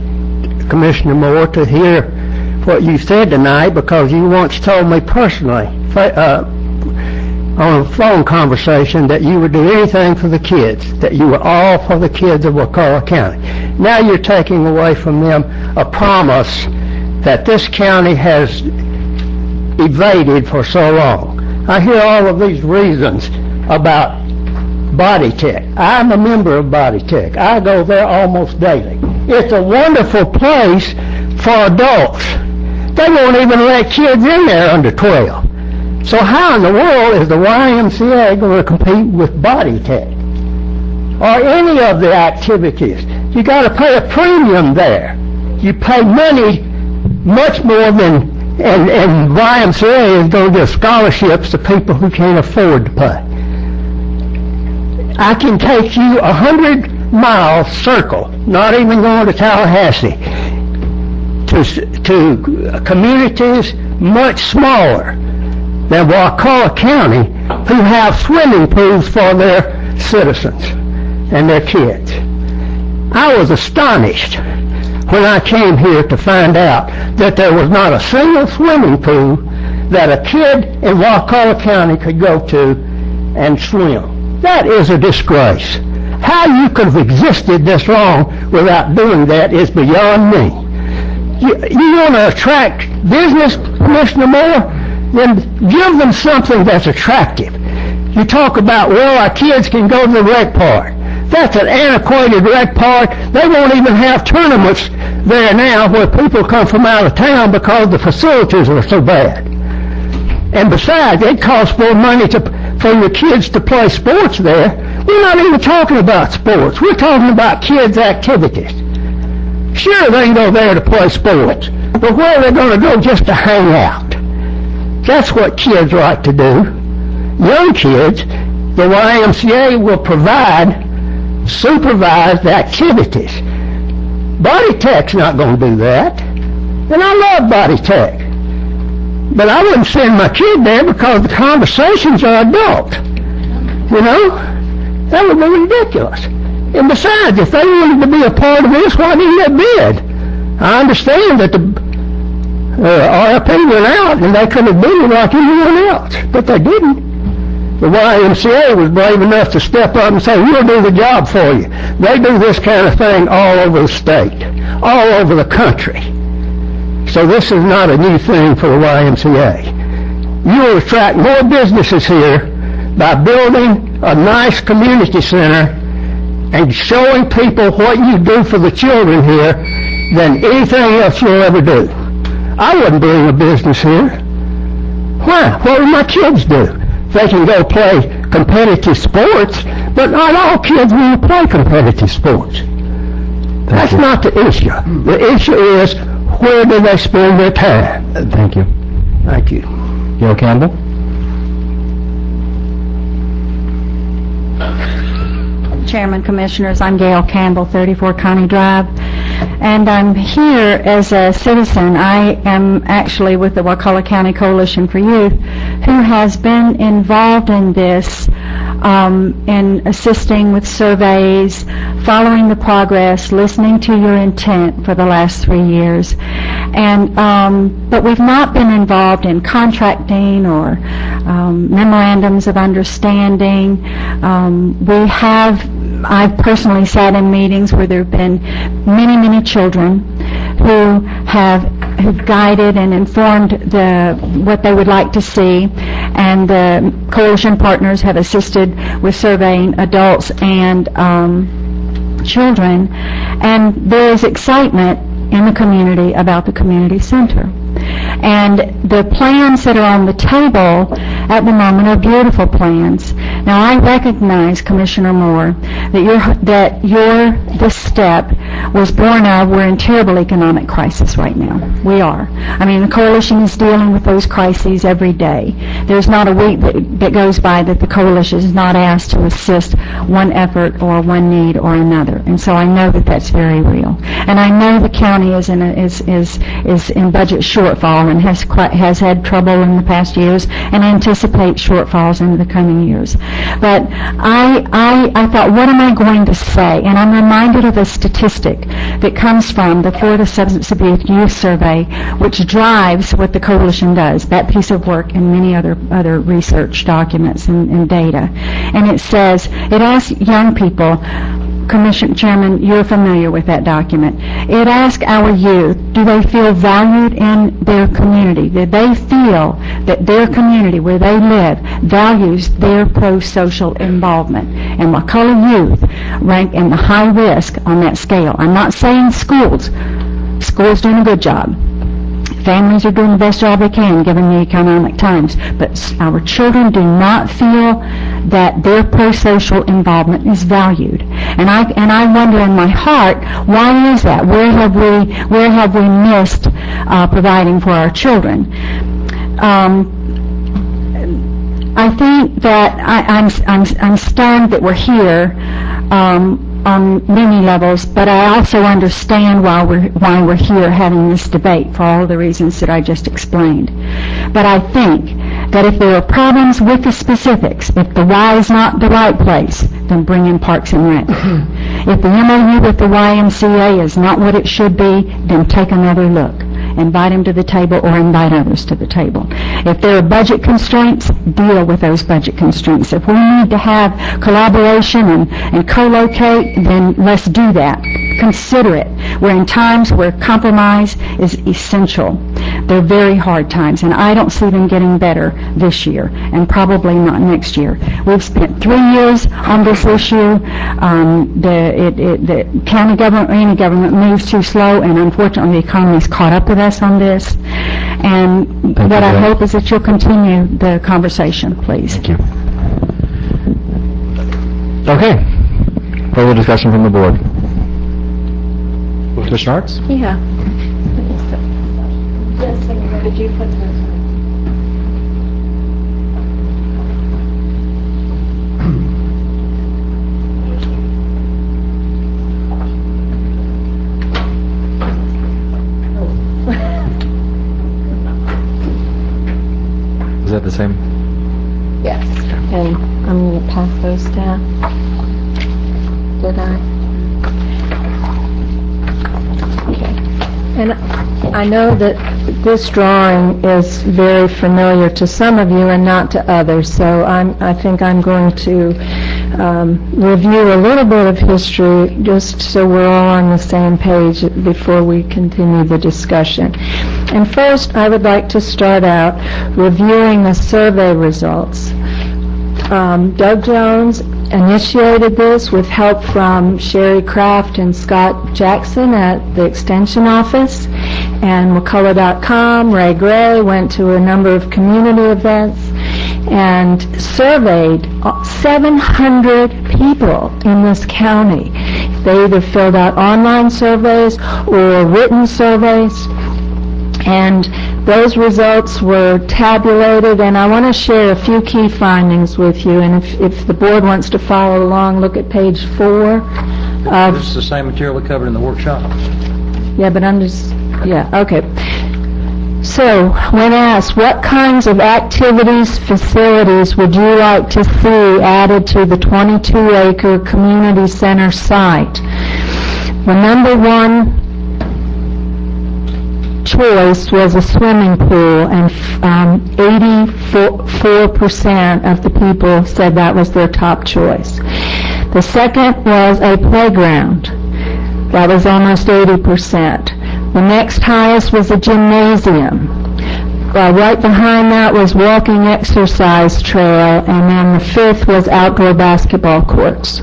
Commissioner Moore, to hear what you said tonight, because you once told me personally on a phone conversation that you would do anything for the kids, that you were all for the kids of Wakulla County. Now you're taking away from them a promise that this county has evaded for so long. I hear all of these reasons about Body Tech. I'm a member of Body Tech. I go there almost daily. It's a wonderful place for adults. They won't even let kids in there under 12. So how in the world is the YMCA going to compete with Body Tech or any of the activities? You got to pay a premium there. You pay money much more than, and YMCA is going to give scholarships to people who can't afford to pay. I can take you 100-mile circle, not even going to Tallahassee, to communities much smaller than Wakulla County, who have swimming pools for their citizens and their kids. I was astonished when I came here to find out that there was not a single swimming pool that a kid in Wakulla County could go to and swim. That is a disgrace. How you could have existed this long without doing that is beyond me. You want to attract business, Commissioner Moore? Then give them something that's attractive. You talk about, well, our kids can go to the rec park. That's an antiquated rec park. They won't even have tournaments there now where people come from out of town because the facilities are so bad. And besides, it costs more money for your kids to play sports there. We're not even talking about sports. We're talking about kids' activities. Sure, they can go there to play sports, but where are they going to go just to hang out? That's what kids like to do. Young kids, the YMCA will provide supervised activities. Body Tech's not going to do that. And I love Body Tech. But I wouldn't send my kid there because the conversations are adult. You know? That would be ridiculous. And besides, if they wanted to be a part of this, why didn't they bid? I understand that the RFP went out and they could have been like anyone else, but they didn't. The YMCA was brave enough to step up and say, we'll do the job for you. They do this kind of thing all over the state, all over the country. So this is not a new thing for the YMCA. You will attract more businesses here by building a nice community center and showing people what you do for the children here than anything else you'll ever do. I wouldn't bring a business here. Why? What would my kids do? They can go play competitive sports, but not all kids want to play competitive sports. That's not the issue. The issue is, where do they spend their time? Thank you. Thank you. Gail Campbell? Chairman, Commissioners, I'm Gail Campbell, 34 Connie Drive. And I'm here as a citizen. I am actually with the Wakulla County Coalition for Youth, who has been involved in this, in assisting with surveys, following the progress, listening to your intent for the last 3 years. And but we've not been involved in contracting or memorandums of understanding. I've personally sat in meetings where there have been many children who've guided and informed what they would like to see, and the coalition partners have assisted with surveying adults and children, and there is excitement in the community about the community center. And the plans that are on the table at the moment are beautiful plans. Now, I recognize, Commissioner Moore, that this step was born of, we're in terrible economic crisis right now. We are. I mean, the coalition is dealing with those crises every day. There's not a week that goes by that the coalition is not asked to assist one effort or one need or another. And so I know that that's very real. And I know the county is in budget shortfall and has had trouble in the past years and anticipates shortfalls in the coming years. But I thought, what am I going to say? And I'm reminded of a statistic that comes from the Florida Substance Abuse Youth Survey, which drives what the coalition does, that piece of work and many other research documents and data. And it says, it asks young people, Commission Chairman, you're familiar with that document. It asks our youth, do they feel valued in their community? Do they feel that their community where they live values their pro-social involvement? And Wakulla youth rank in the high risk on that scale. I'm not saying schools. Schools doing a good job. Families are doing the best job they can given the economic times, but our children do not feel that their pro-social involvement is valued. And I wonder in my heart, why is that? Where have we missed providing for our children? I think that I'm stunned that we're here on many levels, but I also understand why we're here having this debate for all the reasons that I just explained. But I think that if there are problems with the specifics, if the Y is not the right place, then bring in Parks and Rec. If the MOU with the YMCA is not what it should be, then take another look. Invite them to the table or invite others to the table. If there are budget constraints, deal with those budget constraints. If we need to have collaboration and co-locate, then let's do that. Consider it. We're in times where compromise is essential. They're very hard times, and I don't see them getting better this year, and probably not next year. We've spent 3 years on this issue. The county government or any government moves too slow, and unfortunately the economy's caught up with us on this. And what I hope is that you'll continue the conversation, please. Thank you. Okay. Further discussion from the board. Commissioner Arts? Yeah. Yes, did you put those? Is that the same? Yes. And I'm going to pass those down. Did I? Okay. And I know that this drawing is very familiar to some of you and not to others, so I think I'm going to review a little bit of history just so we're all on the same page before we continue the discussion. And first, I would like to start out reviewing the survey results. Doug Jones initiated this with help from Sherry Kraft and Scott Jackson at the Extension Office, and Wakulla.com. Ray Gray went to a number of community events and surveyed 700 people in this county. They either filled out online surveys or written surveys, and those results were tabulated, and I want to share a few key findings with you. And if the board wants to follow along, look at page 4. This is the same material we covered in the workshop. Yeah, but I'm just, yeah, okay. So, when asked, what kinds of activities, facilities would you like to see added to the 22-acre community center site? The number one choice was a swimming pool, and 84% of the people said that was their top choice. The second was a playground. That was almost 80%. The next highest was a gymnasium. Right behind that was walking exercise trail, and then the fifth was outdoor basketball courts.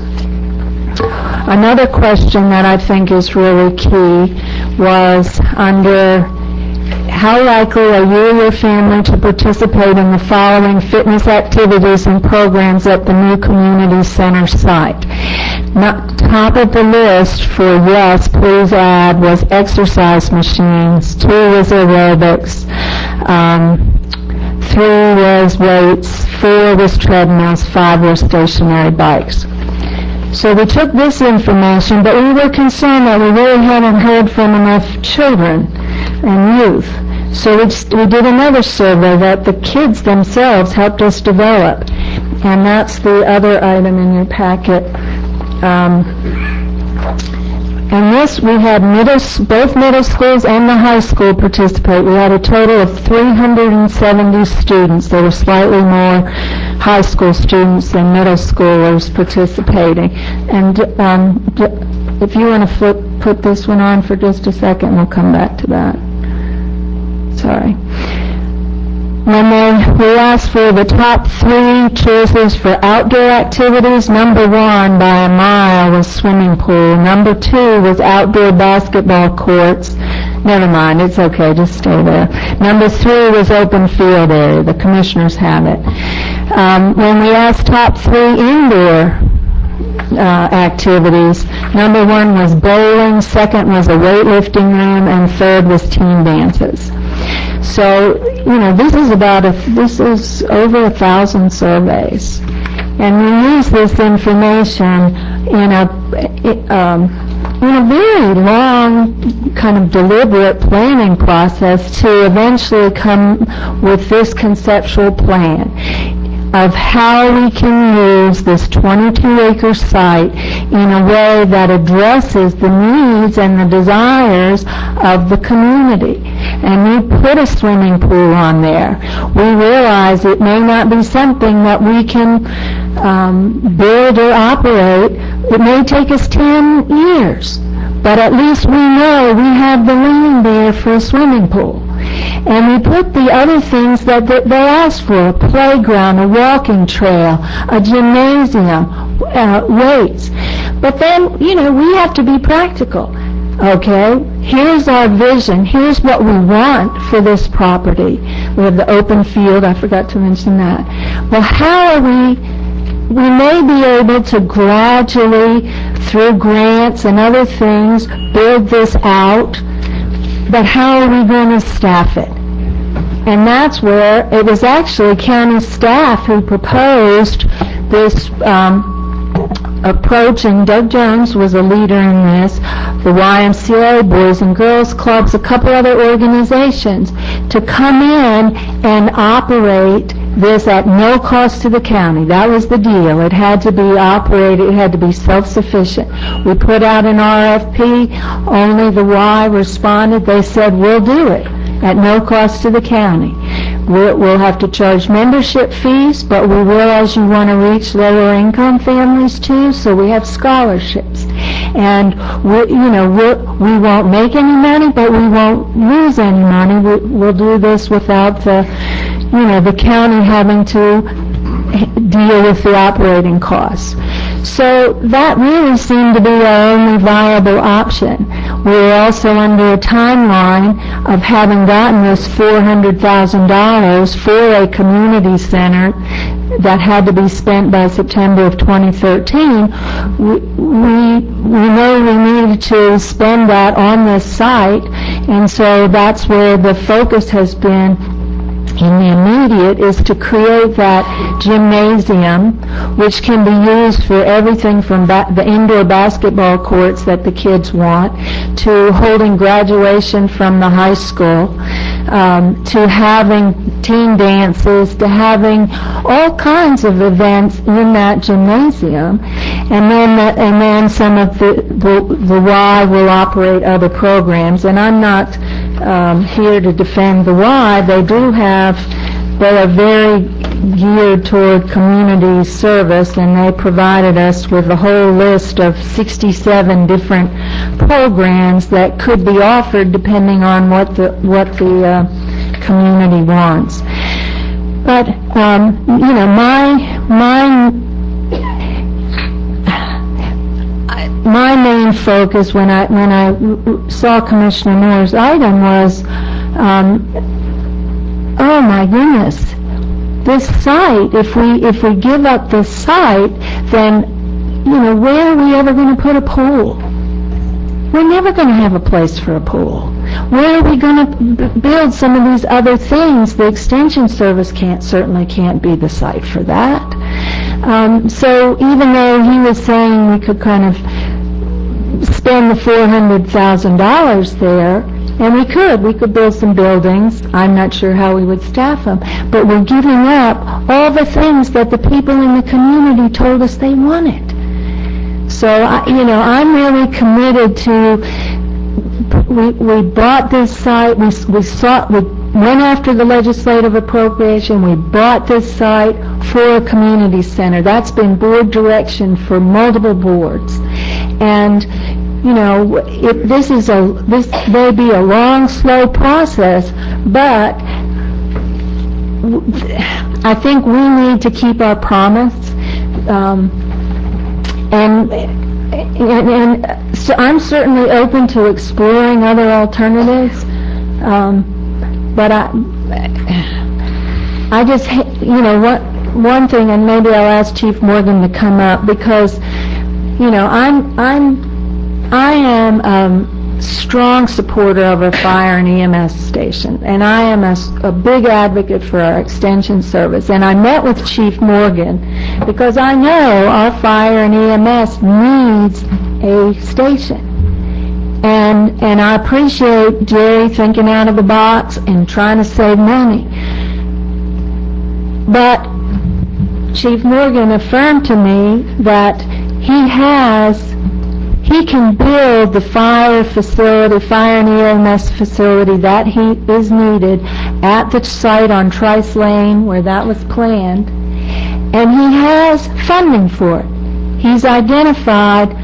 Another question that I think is really key was under how likely are you or your family to participate in the following fitness activities and programs at the new community center site? Top of the list for yes, please add, was exercise machines. 2 was aerobics. 3 was weights. 4 was treadmills. 5 were stationary bikes. So we took this information, but we were concerned that we really hadn't heard from enough children and youth. So we did another survey that the kids themselves helped us develop, and that's the other item in your packet. And this, we had both middle schools and the high school participate. We had a total of 370 students. There were slightly more high school students than middle schoolers participating. And if you want to put this one on for just a second, we'll come back to that. Sorry. And then we asked for the top 3 choices for outdoor activities. Number 1 by a mile was swimming pool. Number 2 was outdoor basketball courts. Never mind, it's okay, just stay there. Number 3 was open field area. The commissioners have it. When we asked top 3 indoor activities, number 1 was bowling, second was a weightlifting room, and third was team dances. So, this is over 1,000 surveys. And we use this information in a very long, kind of deliberate planning process to eventually come with this conceptual plan of how we can use this 22-acre site in a way that addresses the needs and the desires of the community. And we put a swimming pool on there. We realize it may not be something that we can build or operate. It may take us 10 years, but at least we know we have the land there for a swimming pool. And we put the other things that they asked for: a playground, a walking trail, a gymnasium, weights. But then, we have to be practical. Okay, here's our vision. Here's what we want for this property. We have the open field. I forgot to mention that. Well, how are we may be able to gradually, through grants and other things, build this out. But how are we going to staff it? And that's where it was actually county staff who proposed this approach, and Doug Jones was a leader in this, the YMCA, Boys and Girls Clubs, a couple other organizations, to come in and operate this at no cost to the county. That was the deal. It had to be operated, it had to be self-sufficient. We put out an RFP, only the Y responded. They said, we'll do it at no cost to the county. We'll have to charge membership fees, but we realize you want to reach lower income families too, so we have scholarships. And we won't make any money, but we won't lose any money. We'll do this without the county having to deal with the operating costs. So that really seemed to be our only viable option. We were also under a timeline of having gotten this $400,000 for a community center that had to be spent by September of 2013. We know we needed to spend that on this site, and so that's where the focus has been in the immediate immediate is to create that gymnasium, which can be used for everything from the indoor basketball courts that the kids want, to holding graduation from the high school, to having teen dances, to having all kinds of events in that gymnasium, and then some of the Y will operate other programs. And I'm not here to defend the Y. They are very geared toward community service, and they provided us with a whole list of 67 different programs that could be offered depending on what the community wants. But my main focus when I saw Commissioner Moore's item was, oh my goodness, this site, if we give up this site, then, where are we ever going to put a pool? We're never going to have a place for a pool. Where are we going to build some of these other things? The Extension Service certainly can't be the site for that. So even though he was saying we could kind of spend the $400,000 there, and we could build some buildings. I'm not sure how we would staff them, but we're giving up all the things that the people in the community told us they wanted. So, I'm really committed to, we bought this site, we went after the legislative appropriation, we bought this site for a community center. That's been board direction for multiple boards. And this may be a long, slow process, but I think we need to keep our promise. And so I'm certainly open to exploring other alternatives, but I just, one thing, and maybe I'll ask Chief Morgan to come up, because, I am a strong supporter of a fire and EMS station, and I am a big advocate for our Extension Service. And I met with Chief Morgan because I know our fire and EMS needs a station. And I appreciate Jerry thinking out of the box and trying to save money. But Chief Morgan affirmed to me that he can build the fire and EMS facility that is needed at the site on Trice Lane where that was planned, and he has funding for it. He's identified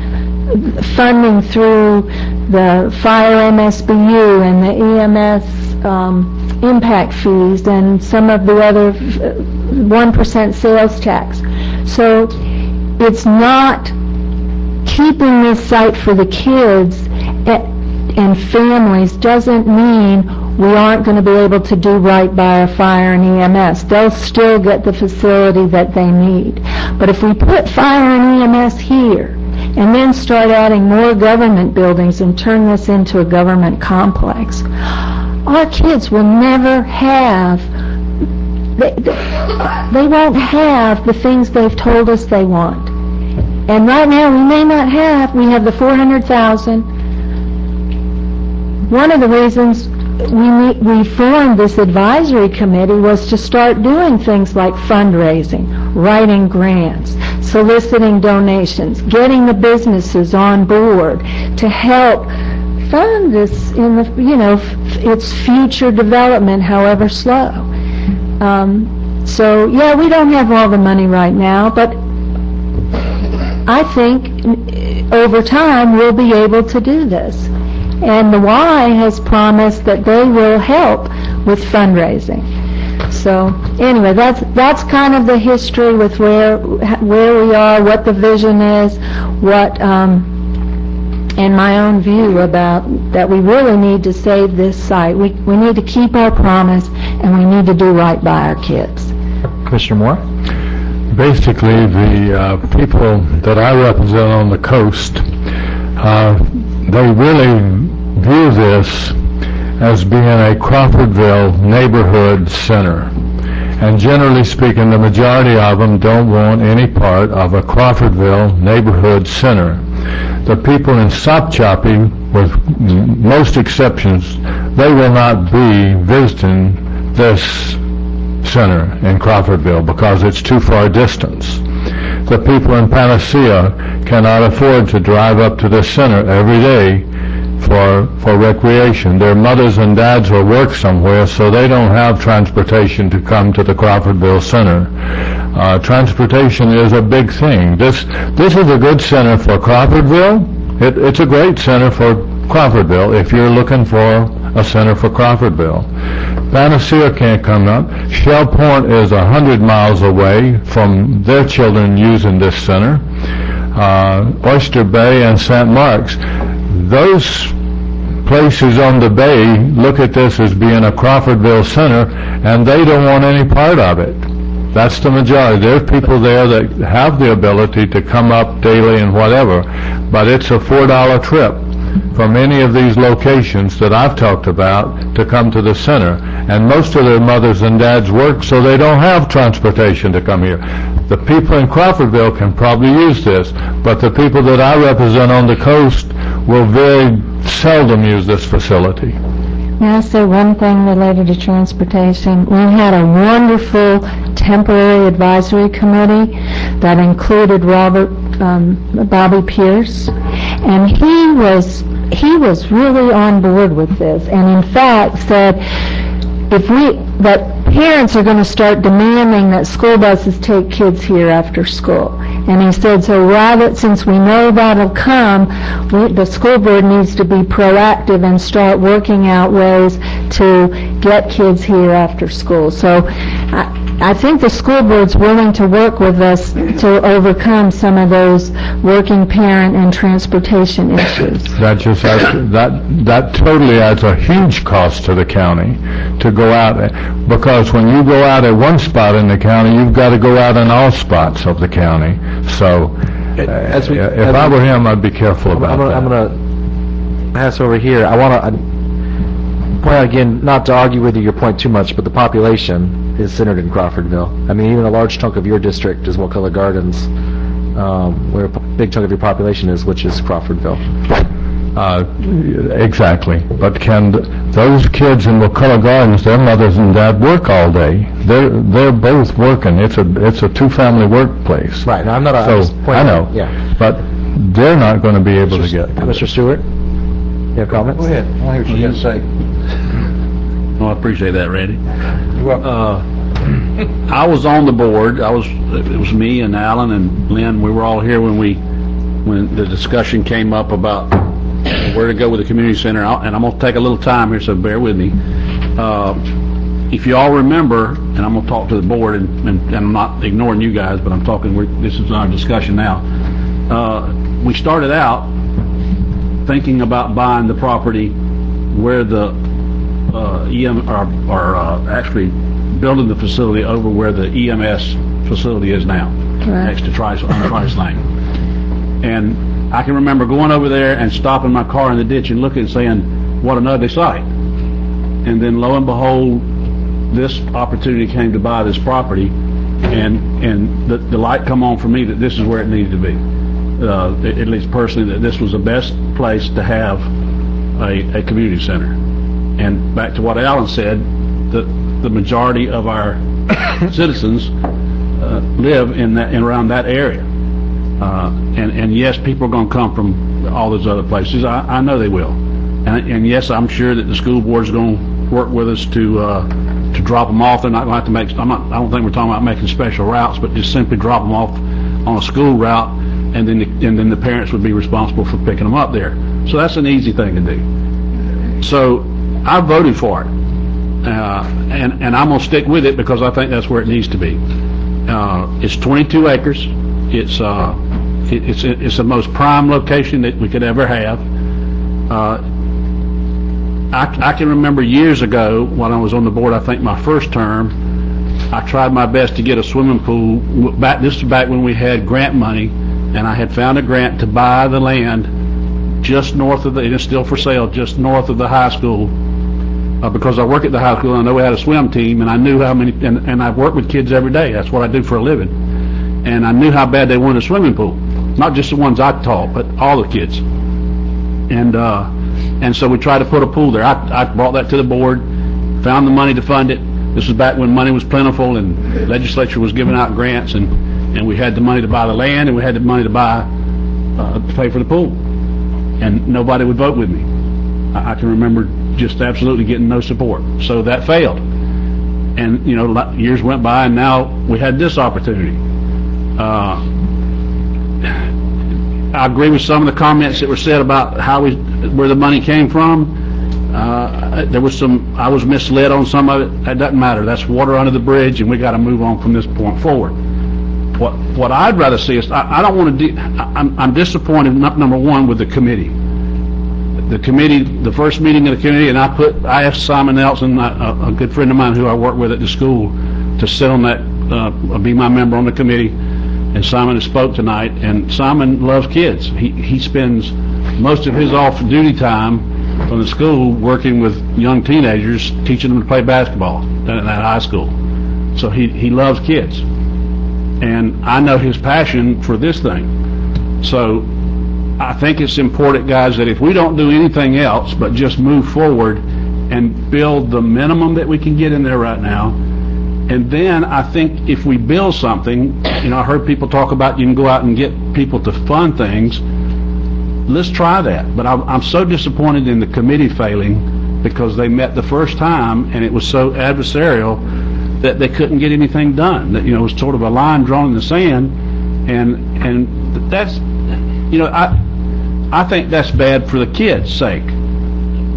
funding through the Fire MSBU and the EMS impact fees and some of the other 1% sales tax. So it's not keeping this site for the kids and families doesn't mean we aren't going to be able to do right by our fire and EMS. They'll still get the facility that they need. But if we put fire and EMS here and then start adding more government buildings and turn this into a government complex, our kids will never have, they won't have the things they've told us they want. And right now we have the $400,000. One of the reasons we formed this advisory committee was to start doing things like fundraising, writing grants, soliciting donations, getting the businesses on board to help fund this in its future development, however slow. So yeah, we don't have all the money right now, but I think over time we'll be able to do this. And the Y has promised that they will help with fundraising. So anyway, that's kind of the history with where we are, what the vision is, and my own view about that we really need to save this site. We need to keep our promise, and we need to do right by our kids. Commissioner Moore? Basically, the people that I represent on the coast, they really view this as being a Crawfordville neighborhood center. And generally speaking, the majority of them don't want any part of a Crawfordville neighborhood center. The people in Sopchoppy, with most exceptions, they will not be visiting this center in Crawfordville because it's too far distance. The people in Panacea cannot afford to drive up to this center every day for recreation. Their mothers and dads will work somewhere, so they don't have transportation to come to the Crawfordville Center. Transportation is a big thing. This is a good center for Crawfordville. It's a great center for Crawfordville if you're looking for a center for Crawfordville. Panacea can't come up. Shell Point is 100 miles away from their children using this center. Oyster Bay and St. Mark's, those places on the bay look at this as being a Crawfordville center, and they don't want any part of it. That's the majority. There's people there that have the ability to come up daily and whatever, but it's a $4 trip from any of these locations that I've talked about to come to the center. And most of their mothers and dads work, so they don't have transportation to come here. The people in Crawfordville can probably use this, but the people that I represent on the coast will very seldom use this facility. May I say one thing related to transportation? We had a wonderful temporary advisory committee that included Bobby Pierce, and he was really on board with this, and in fact said that parents are going to start demanding that school buses take kids here after school. And he said, so since we know that'll come, the school board needs to be proactive and start working out ways to get kids here after school. So I think the school board's willing to work with us to overcome some of those working parent and transportation issues. That totally adds a huge cost to the county to go out, because when you go out at one spot in the county, you've got to go out in all spots of the county. So if I were him, I'd be careful about that. I'm going to pass over here. I want to point out again, not to argue with your point too much, but the population is centered in Crawfordville. I mean, even a large chunk of your district is Wakulla Gardens, where a big chunk of your population is, which is Crawfordville. Exactly. But can those kids in Wakulla Gardens, their mothers and dad work all day? They're both working. It's a two-family workplace. Right. Now, I'm not. I know. Yeah. But they're not going to be able to get. Mr. Stewart, you have comments? Go ahead. I hear what you got to say. Well, I appreciate that, Randy. I was on the board. It was me and Alan and Lynn. We were all here when the discussion came up about where to go with the community center. And I'm going to take a little time here, so bear with me. If you all remember, and I'm going to talk to the board, and I'm not ignoring you guys, but I'm talking. This is our discussion now. We started out thinking about buying the property where the actually building the facility over where the EMS facility is now, next to Trice Lane. And I can remember going over there and stopping my car in the ditch and looking and saying, what an ugly sight. And then lo and behold, this opportunity came to buy this property, and the light come on for me that this is where it needed to be. At least personally, that this was the best place to have a community center. And back to what Alan said, the majority of our citizens live in around that area. And yes, people are going to come from all those other places. I know they will. And yes, I'm sure that the school board's going to work with us to drop them off. They're not going to have to make. I don't think we're talking about making special routes, but just simply drop them off on a school route, and then the parents would be responsible for picking them up there. So that's an easy thing to do. So I voted for it, and I'm going to stick with it because I think that's where it needs to be. It's 22 acres. It's the most prime location that we could ever have. I can remember years ago when I was on the board, I think my first term, I tried my best to get a swimming pool. This is back when we had grant money, and I had found a grant to buy the land just north of it is still for sale, just north of the high school, because I work at the high school, and I know we had a swim team, and I knew how many, and I've worked with kids every day. That's what I do for a living. And I knew how bad they wanted a swimming pool. Not just the ones I taught, but all the kids. And so we tried to put a pool there. I brought that to the board, found the money to fund it. This was back when money was plentiful and the legislature was giving out grants, and we had the money to buy the land, and we had the money to pay for the pool. And nobody would vote with me. I can remember just absolutely getting no support. So that failed. And, years went by, and now we had this opportunity. I agree with some of the comments that were said about where the money came from. There was I was misled on some of it. That doesn't matter. That's water under the bridge, and we got to move on from this point forward. What I'd rather see is, I don't want to I'm disappointed, number one, with the committee. The committee, the first meeting of the committee, and I asked Simon Nelson, a good friend of mine who I work with at the school, to sit on that, be my member on the committee. And Simon spoke tonight, and Simon loves kids. He spends most of his off-duty time from the school working with young teenagers, teaching them to play basketball at high school. So he loves kids. And I know his passion for this thing. So I think it's important, guys, that if we don't do anything else but just move forward and build the minimum that we can get in there right now, and then I think if we build something, I heard people talk about you can go out and get people to fund things. Let's try that. But I'm so disappointed in the committee failing, because they met the first time and it was so adversarial that they couldn't get anything done. That, it was sort of a line drawn in the sand, and that's, I think that's bad for the kids' sake.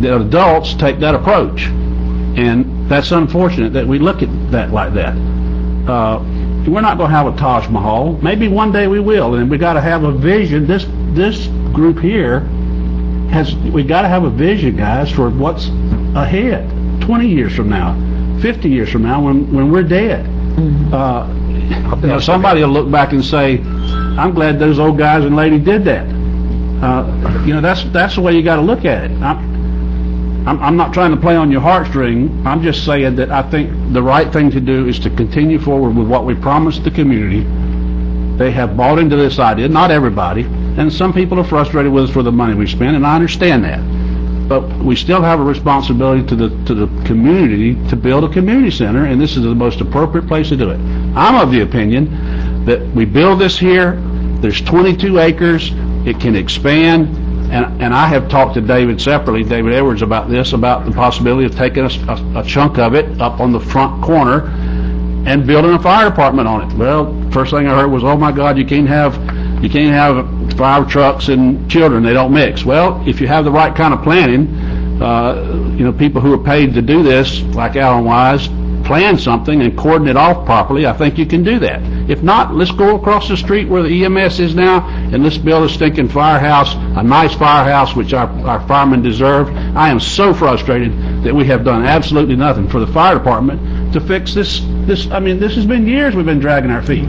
The adults take that approach, and that's unfortunate that we look at that like that. We're not going to have a Taj Mahal. Maybe one day we will, and we got to have a vision. This group here we got to have a vision, guys, for what's ahead. 20 years from now, 50 years from now, when we're dead. Somebody will look back and say, "I'm glad those old guys and ladies did that." That's the way you got to look at it. I'm not trying to play on your heartstring. I'm just saying that I think the right thing to do is to continue forward with what we promised the community. They have bought into this idea, not everybody, and some people are frustrated with us for the money we spend, and I understand that. But we still have a responsibility to the community to build a community center, and this is the most appropriate place to do it. I'm of the opinion that we build this here. There's 22 acres. It can expand. And I have talked to David Edwards, about the possibility of taking a chunk of it up on the front corner and building a fire department on it. Well, first thing I heard was, "Oh my God, you can't have fire trucks and children. They don't mix." Well, if you have the right kind of planning, people who are paid to do this, like Alan Wise, plan something and cordon it off properly, I think you can do that. If not, let's go across the street where the EMS is now, and let's build a stinking firehouse, a nice firehouse, which our firemen deserve. I am so frustrated that we have done absolutely nothing for the fire department to fix this. This has been years we've been dragging our feet.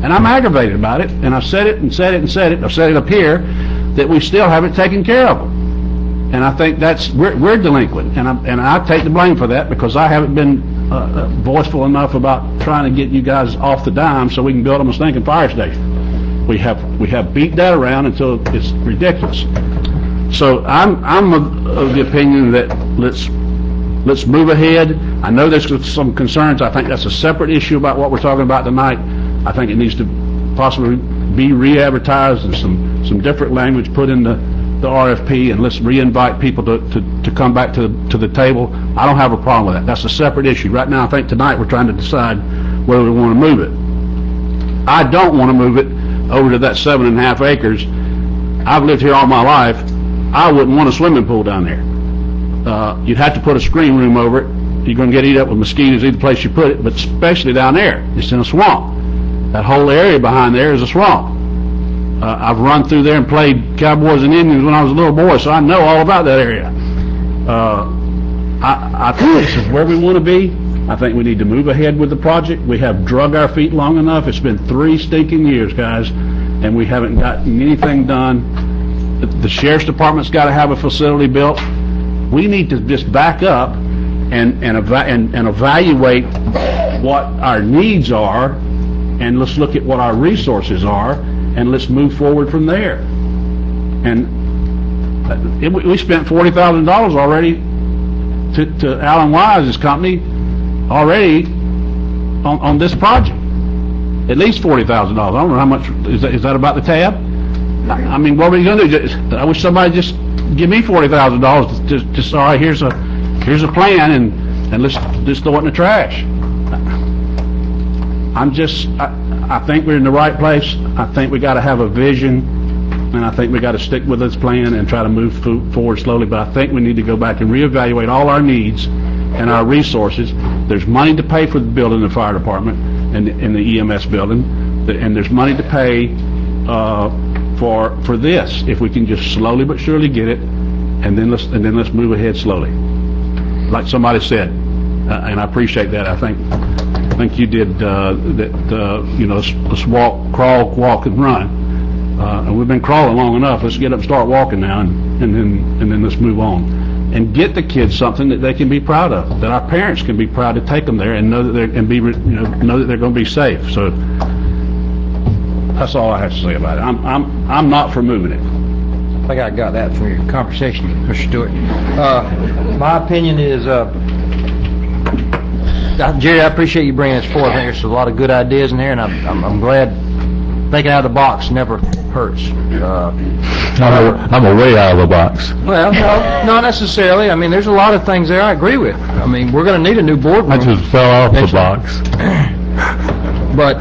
And I'm aggravated about it, and I've said it and said it and said it. I've said it up here, that we still haven't taken care of them. And I think we're delinquent, and I take the blame for that, because I haven't been voiceful enough about trying to get you guys off the dime so we can build them a stinking fire station. We have beat that around until it's ridiculous. So I'm of the opinion that let's move ahead. I know there's some concerns. I think that's a separate issue about what we're talking about tonight. I think it needs to possibly be re-advertised and some different language put in the RFP, and let's re-invite people to come back to the table. I don't have a problem with that. That's a separate issue. Right now, I think tonight we're trying to decide whether we want to move it. I don't want to move it over to that 7.5 acres. I've lived here all my life. I wouldn't want a swimming pool down there. You'd have to put a screen room over it. You're going to get eaten up with mosquitoes either place you put it, but especially down there. It's in a swamp. That whole area behind there is a swamp. I've run through there and played Cowboys and Indians when I was a little boy, so I know all about that area. I think this is where we want to be. I think we need to move ahead with the project. We have drug our feet long enough. It's been 3 stinking years, guys, and we haven't gotten anything done. The sheriff's department's got to have a facility built. We need to just back up and evaluate what our needs are, and let's look at what our resources are, and let's move forward from there. And we spent $40,000 already to Alan Wise's company already on this project. At least $40,000. I don't know how much is that about the tab? I mean, what are we going to do? I wish somebody just give me $40,000. Just all right. Here's a plan, and let's just throw it in the trash. I think we're in the right place. I think we got to have a vision, and I think we got to stick with this plan and try to move forward slowly. But I think we need to go back and reevaluate all our needs and our resources. There's money to pay for the building, the fire department, and the EMS building, and there's money to pay for this if we can just slowly but surely get it, and then let's move ahead slowly. Like somebody said, and I appreciate that. I think you did that. Let's crawl, walk, and run. And we've been crawling long enough. Let's get up and start walking now, and then let's move on and get the kids something that they can be proud of, that our parents can be proud to take them there and know that they're know that they're going to be safe. So that's all I have to say about it. I'm not for moving it. I think I got that from your conversation, Mr. Stewart. My opinion is, Jerry, I appreciate you bringing this forward. I think there's a lot of good ideas in here, and I'm glad thinking out of the box never hurts. I'm a way out of the box. Well, no, not necessarily. I mean, there's a lot of things there I agree with. I mean, we're going to need a new boardroom. I just fell off the box. But,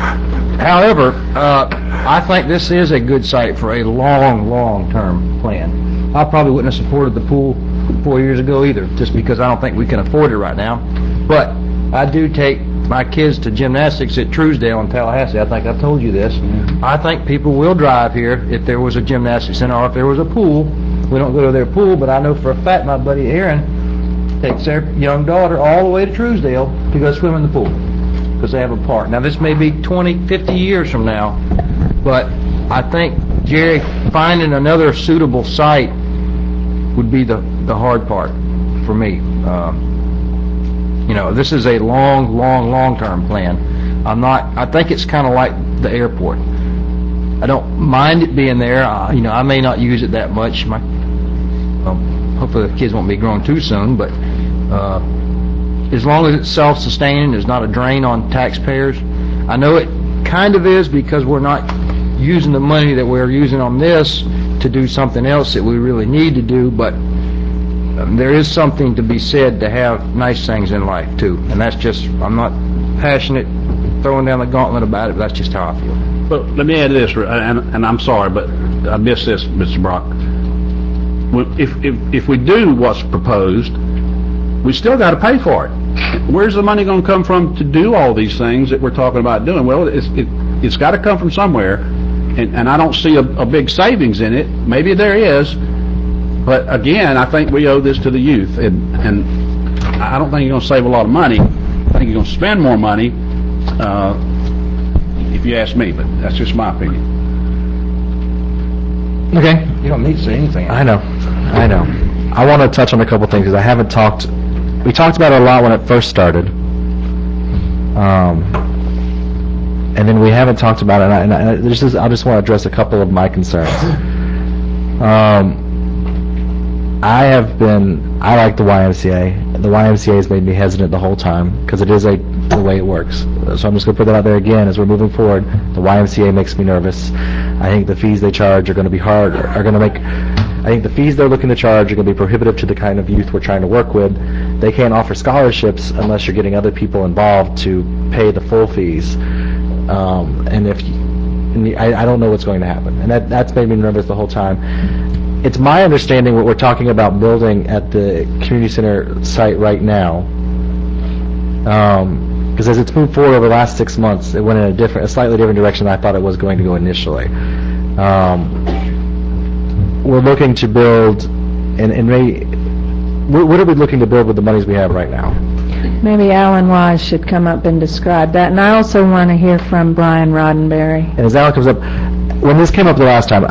however, I think this is a good site for a long-term plan. I probably wouldn't have supported the pool 4 years ago either, just because I don't think we can afford it right now. But I do take my kids to gymnastics at Truesdale in Tallahassee. I think I've told you this. I think people will drive here if there was a gymnastics center or if there was a pool. We don't go to their pool, but I know for a fact my buddy Aaron takes their young daughter all the way to Truesdale to go swim in the pool because they have a park. Now, this may be 20, 50 years from now, but I think, Jerry, finding another suitable site would be the hard part for me. This is a long-term plan. I think it's kind of like the airport. I don't mind it being there. I may not use it that much. Hopefully the kids won't be growing too soon, but as long as it's self-sustaining, there's not a drain on taxpayers. I know it kind of is because we're not using the money that we're using on this to do something else that we really need to do, but there is something to be said to have nice things in life, too. And that's just, I'm not passionate, throwing down the gauntlet about it, but that's just how I feel. But let me add this, and I'm sorry, but I missed this, Mr. Brock. If we do what's proposed, we still got to pay for it. Where's the money going to come from to do all these things that we're talking about doing? Well, it's got to come from somewhere, and I don't see a big savings in it. Maybe there is. But again, I think we owe this to the youth, and I don't think you're going to save a lot of money. I think you're going to spend more money, if you ask me, but that's just my opinion. Okay. You don't need to say anything. I know. I want to touch on a couple things because I haven't talked. We talked about it a lot when it first started, and then we haven't talked about it. And I just want to address a couple of my concerns. I like the YMCA. The YMCA has made me hesitant the whole time because it is the way it works. So I'm just going to put that out there again as we're moving forward. The YMCA makes me nervous. I think the fees they charge are going to be hard, I think the fees they're looking to charge are going to be prohibitive to the kind of youth we're trying to work with. They can't offer scholarships unless you're getting other people involved to pay the full fees. I don't know what's going to happen. And that's made me nervous the whole time. It's my understanding what we're talking about building at the community center site right now, because as it's moved forward over the last 6 months, it went in a slightly different direction than I thought it was going to go initially. We're looking to build, what are we looking to build with the monies we have right now? Maybe Alan Wise should come up and describe that, and I also want to hear from Brian Roddenberry. And as Alan comes up, when this came up the last time,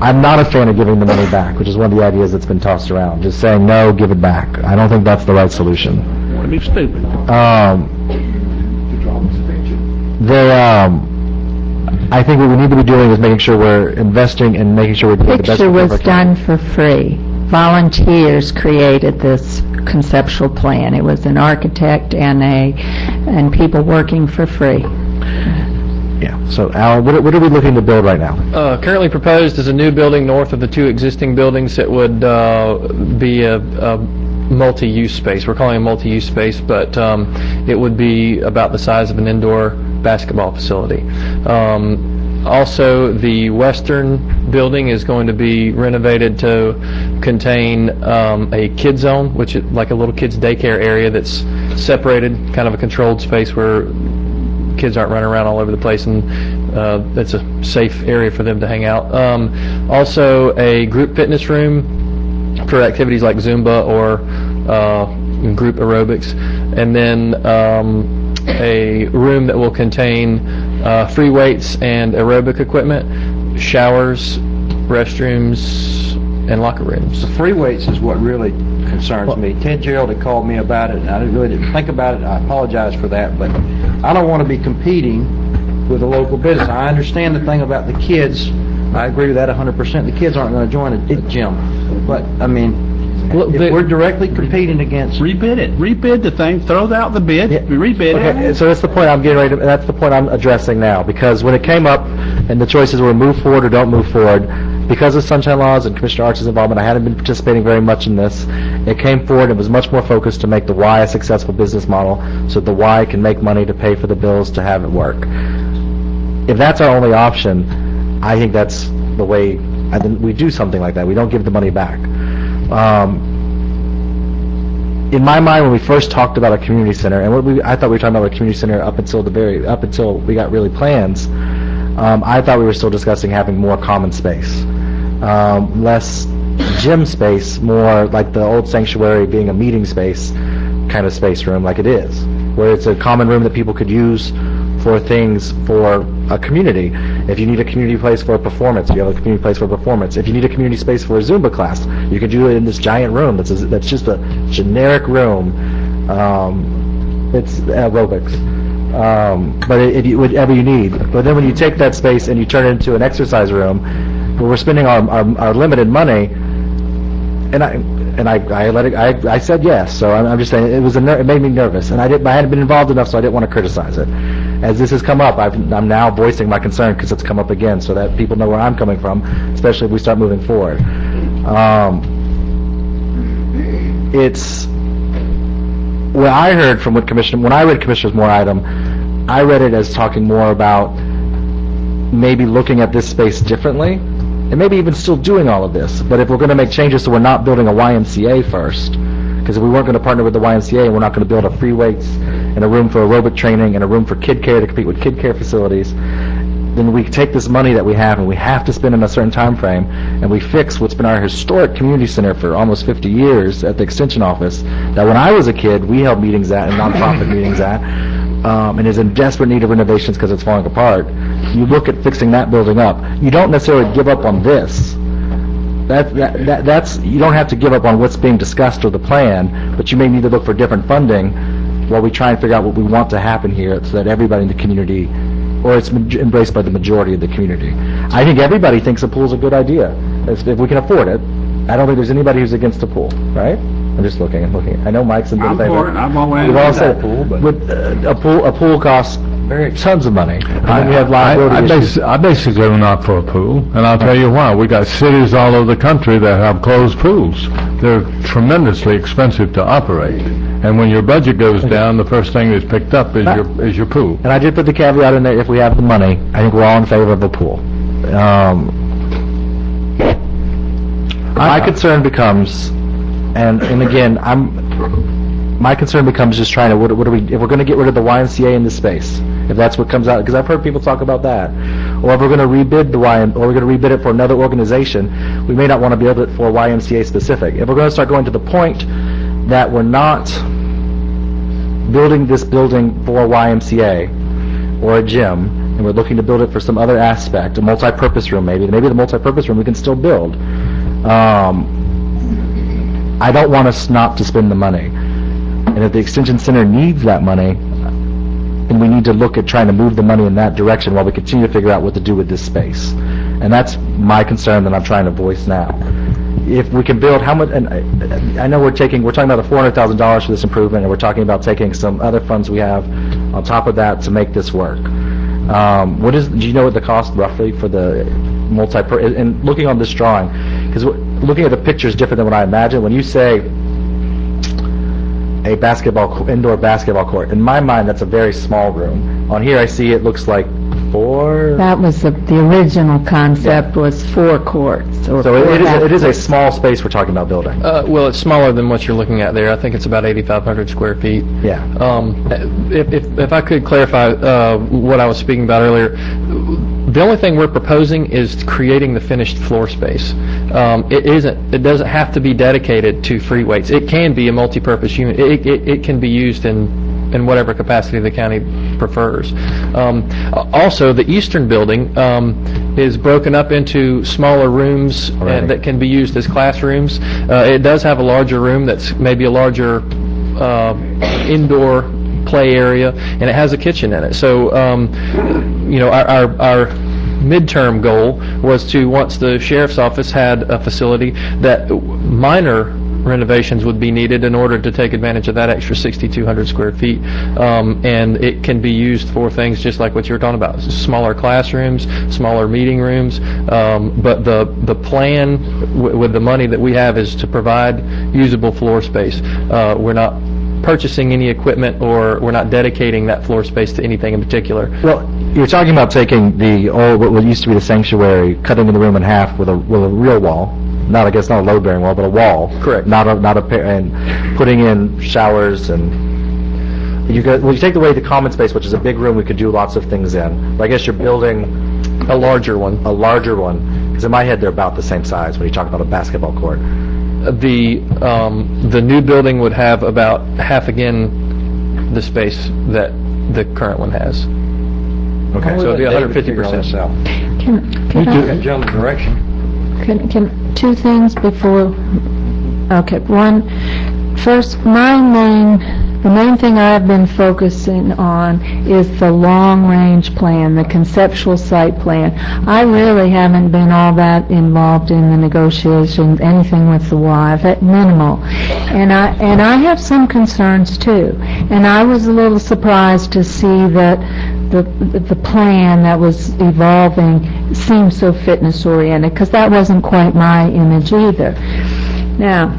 I'm not a fan of giving the money back, which is one of the ideas that's been tossed around. Just saying, no, give it back. I don't think that's the right solution. want to be stupid. I think what we need to be doing is making sure we're investing and making sure we're doing the best. Picture was we can. done for free. Volunteers created this conceptual plan. It was an architect and people working for free. Yeah. So, Al, what are we looking to build right now? Currently proposed is a new building north of the two existing buildings that would be a multi-use space. We're calling it a multi-use space, but it would be about the size of an indoor basketball facility. Also, the western building is going to be renovated to contain a kid zone, which is like a little kids daycare area that's separated, kind of a controlled space where kids aren't running around all over the place, and that's a safe area for them to hang out. Also, a group fitness room for activities like Zumba or group aerobics, and then a room that will contain free weights and aerobic equipment, showers, restrooms, and locker rooms. The free weights is what really concerns me. Ted Gerald had called me about it, and I really didn't think about it. I apologize for that, but I don't want to be competing with a local business. I understand the thing about the kids. I agree with that 100%. The kids aren't going to join a gym. But, I mean, if we're directly competing against... Rebid it. Rebid the thing. Throw out the bid. Rebid Okay, it. so that's the point I'm getting ready to, that's the point I'm addressing now, because when it came up and the choices were move forward or don't move forward, because of sunshine laws and Commissioner Arch's involvement, I hadn't been participating very much in this. It came forward, it was much more focused to make the Y a successful business model so that the Y can make money to pay for the bills to have it work. If that's our only option, I think that's the way we do something like that. We don't give the money back. In my mind, when we first talked about a community center, and I thought we were talking about a community center up until we got really plans. I thought we were still discussing having more common space, less gym space, more like the old sanctuary being a meeting space kind of space room, like it is, where it's a common room that people could use for things for a community. If you need a community place for a performance, you have a community place for a performance. If you need a community space for a Zumba class, you can do it in this giant room that's just a generic room. It's aerobics. But if you, whatever you need. But then when you take that space and you turn it into an exercise room, where we're spending our limited money, I said yes. So I'm just saying it made me nervous, and I hadn't been involved enough, so I didn't want to criticize it. As this has come up, I'm now voicing my concern because it's come up again, so that people know where I'm coming from, especially if we start moving forward. It's what I heard from when I read Commissioner's Moore item, I read it as talking more about maybe looking at this space differently, and maybe even still doing all of this. But if we're going to make changes, so we're not building a YMCA first, because if we weren't going to partner with the YMCA and we're not going to build a free weights and a room for aerobic training and a room for kid care to compete with kid care facilities, then we take this money that we have and we have to spend in a certain time frame, and we fix what's been our historic community center for almost 50 years at the Extension Office, that when I was a kid, we held meetings at and nonprofit meetings at, and is in desperate need of renovations because it's falling apart. You look at fixing that building up. You don't necessarily give up on this. That's you don't have to give up on what's being discussed or the plan, but you may need to look for different funding while we try and figure out what we want to happen here so that everybody in the community, or it's embraced by the majority of the community. I think everybody thinks a pool's a good idea, if we can afford it. I don't think there's anybody who's against a pool, right? I'm just looking. I know Mike's in favor. I'm for it. I've always We've all said that pool, but a pool costs tons of money. And then you have liability issues. I basically am not for a pool, and I'll tell you why. We got cities all over the country that have closed pools. They're tremendously expensive to operate, and when your budget goes down, the first thing that's picked up is your pool. And I did put the caveat in there: if we have the money, I think we're all in favor of a pool. My concern becomes, and again, my concern becomes just trying to, what are we, if we're going to get rid of the YMCA in this space, if that's what comes out, because I've heard people talk about that, or if we're going to rebid or we're going to rebid it for another organization, we may not want to build it for YMCA specific. If we're going to start going to the point that we're not building this building for YMCA or a gym, and we're looking to build it for some other aspect, a multi-purpose room maybe the multi-purpose room we can still build. I don't want us not to spend the money. And if the Extension Center needs that money, then we need to look at trying to move the money in that direction while we continue to figure out what to do with this space. And that's my concern that I'm trying to voice now. If we can build, how much, and I know we're talking about the $400,000 for this improvement, and we're talking about taking some other funds we have on top of that to make this work. Do you know what the cost roughly for the and looking on this drawing, because looking at the picture is different than what I imagine. When you say a indoor basketball court, in my mind that's a very small room. On here I see it looks like 4. That was the original concept, was 4 courts. Or so it is a small space we're talking about building. Well, it's smaller than what you're looking at there. I think it's about 8,500 square feet. Yeah. If I could clarify what I was speaking about earlier, the only thing we're proposing is creating the finished floor space. It doesn't have to be dedicated to free weights. It can be a multi-purpose unit. It can be used in whatever capacity the county prefers. Also, the eastern building is broken up into smaller rooms that can be used as classrooms. It does have a larger room that's maybe a larger indoor play area, and it has a kitchen in it. So, our midterm goal was to, once the sheriff's office had a facility, that minor renovations would be needed in order to take advantage of that extra 6,200 square feet. And it can be used for things just like what you were talking about, smaller classrooms, smaller meeting rooms. But the plan with the money that we have is to provide usable floor space. We're not purchasing any equipment, or we're not dedicating that floor space to anything in particular. Well, you're talking about taking what used to be the sanctuary, cutting the room in half with a real wall. Not a load-bearing wall, but a wall. Correct. And putting in showers, and you take away the common space, which is a big room we could do lots of things in. But I guess you're building a larger one. Because in my head they're about the same size when you talk about a basketball court. The new building would have about half again the space that the current one has. Okay. So it'd be 150% south. Can I- General direction. Can 2 things before? Okay, one. First, the main thing I've been focusing on is the long-range plan, the conceptual site plan. I really haven't been all that involved in the negotiations, anything with the Y, minimal. And I have some concerns too. And I was a little surprised to see that the plan that was evolving seemed so fitness-oriented, because that wasn't quite my image either. Now,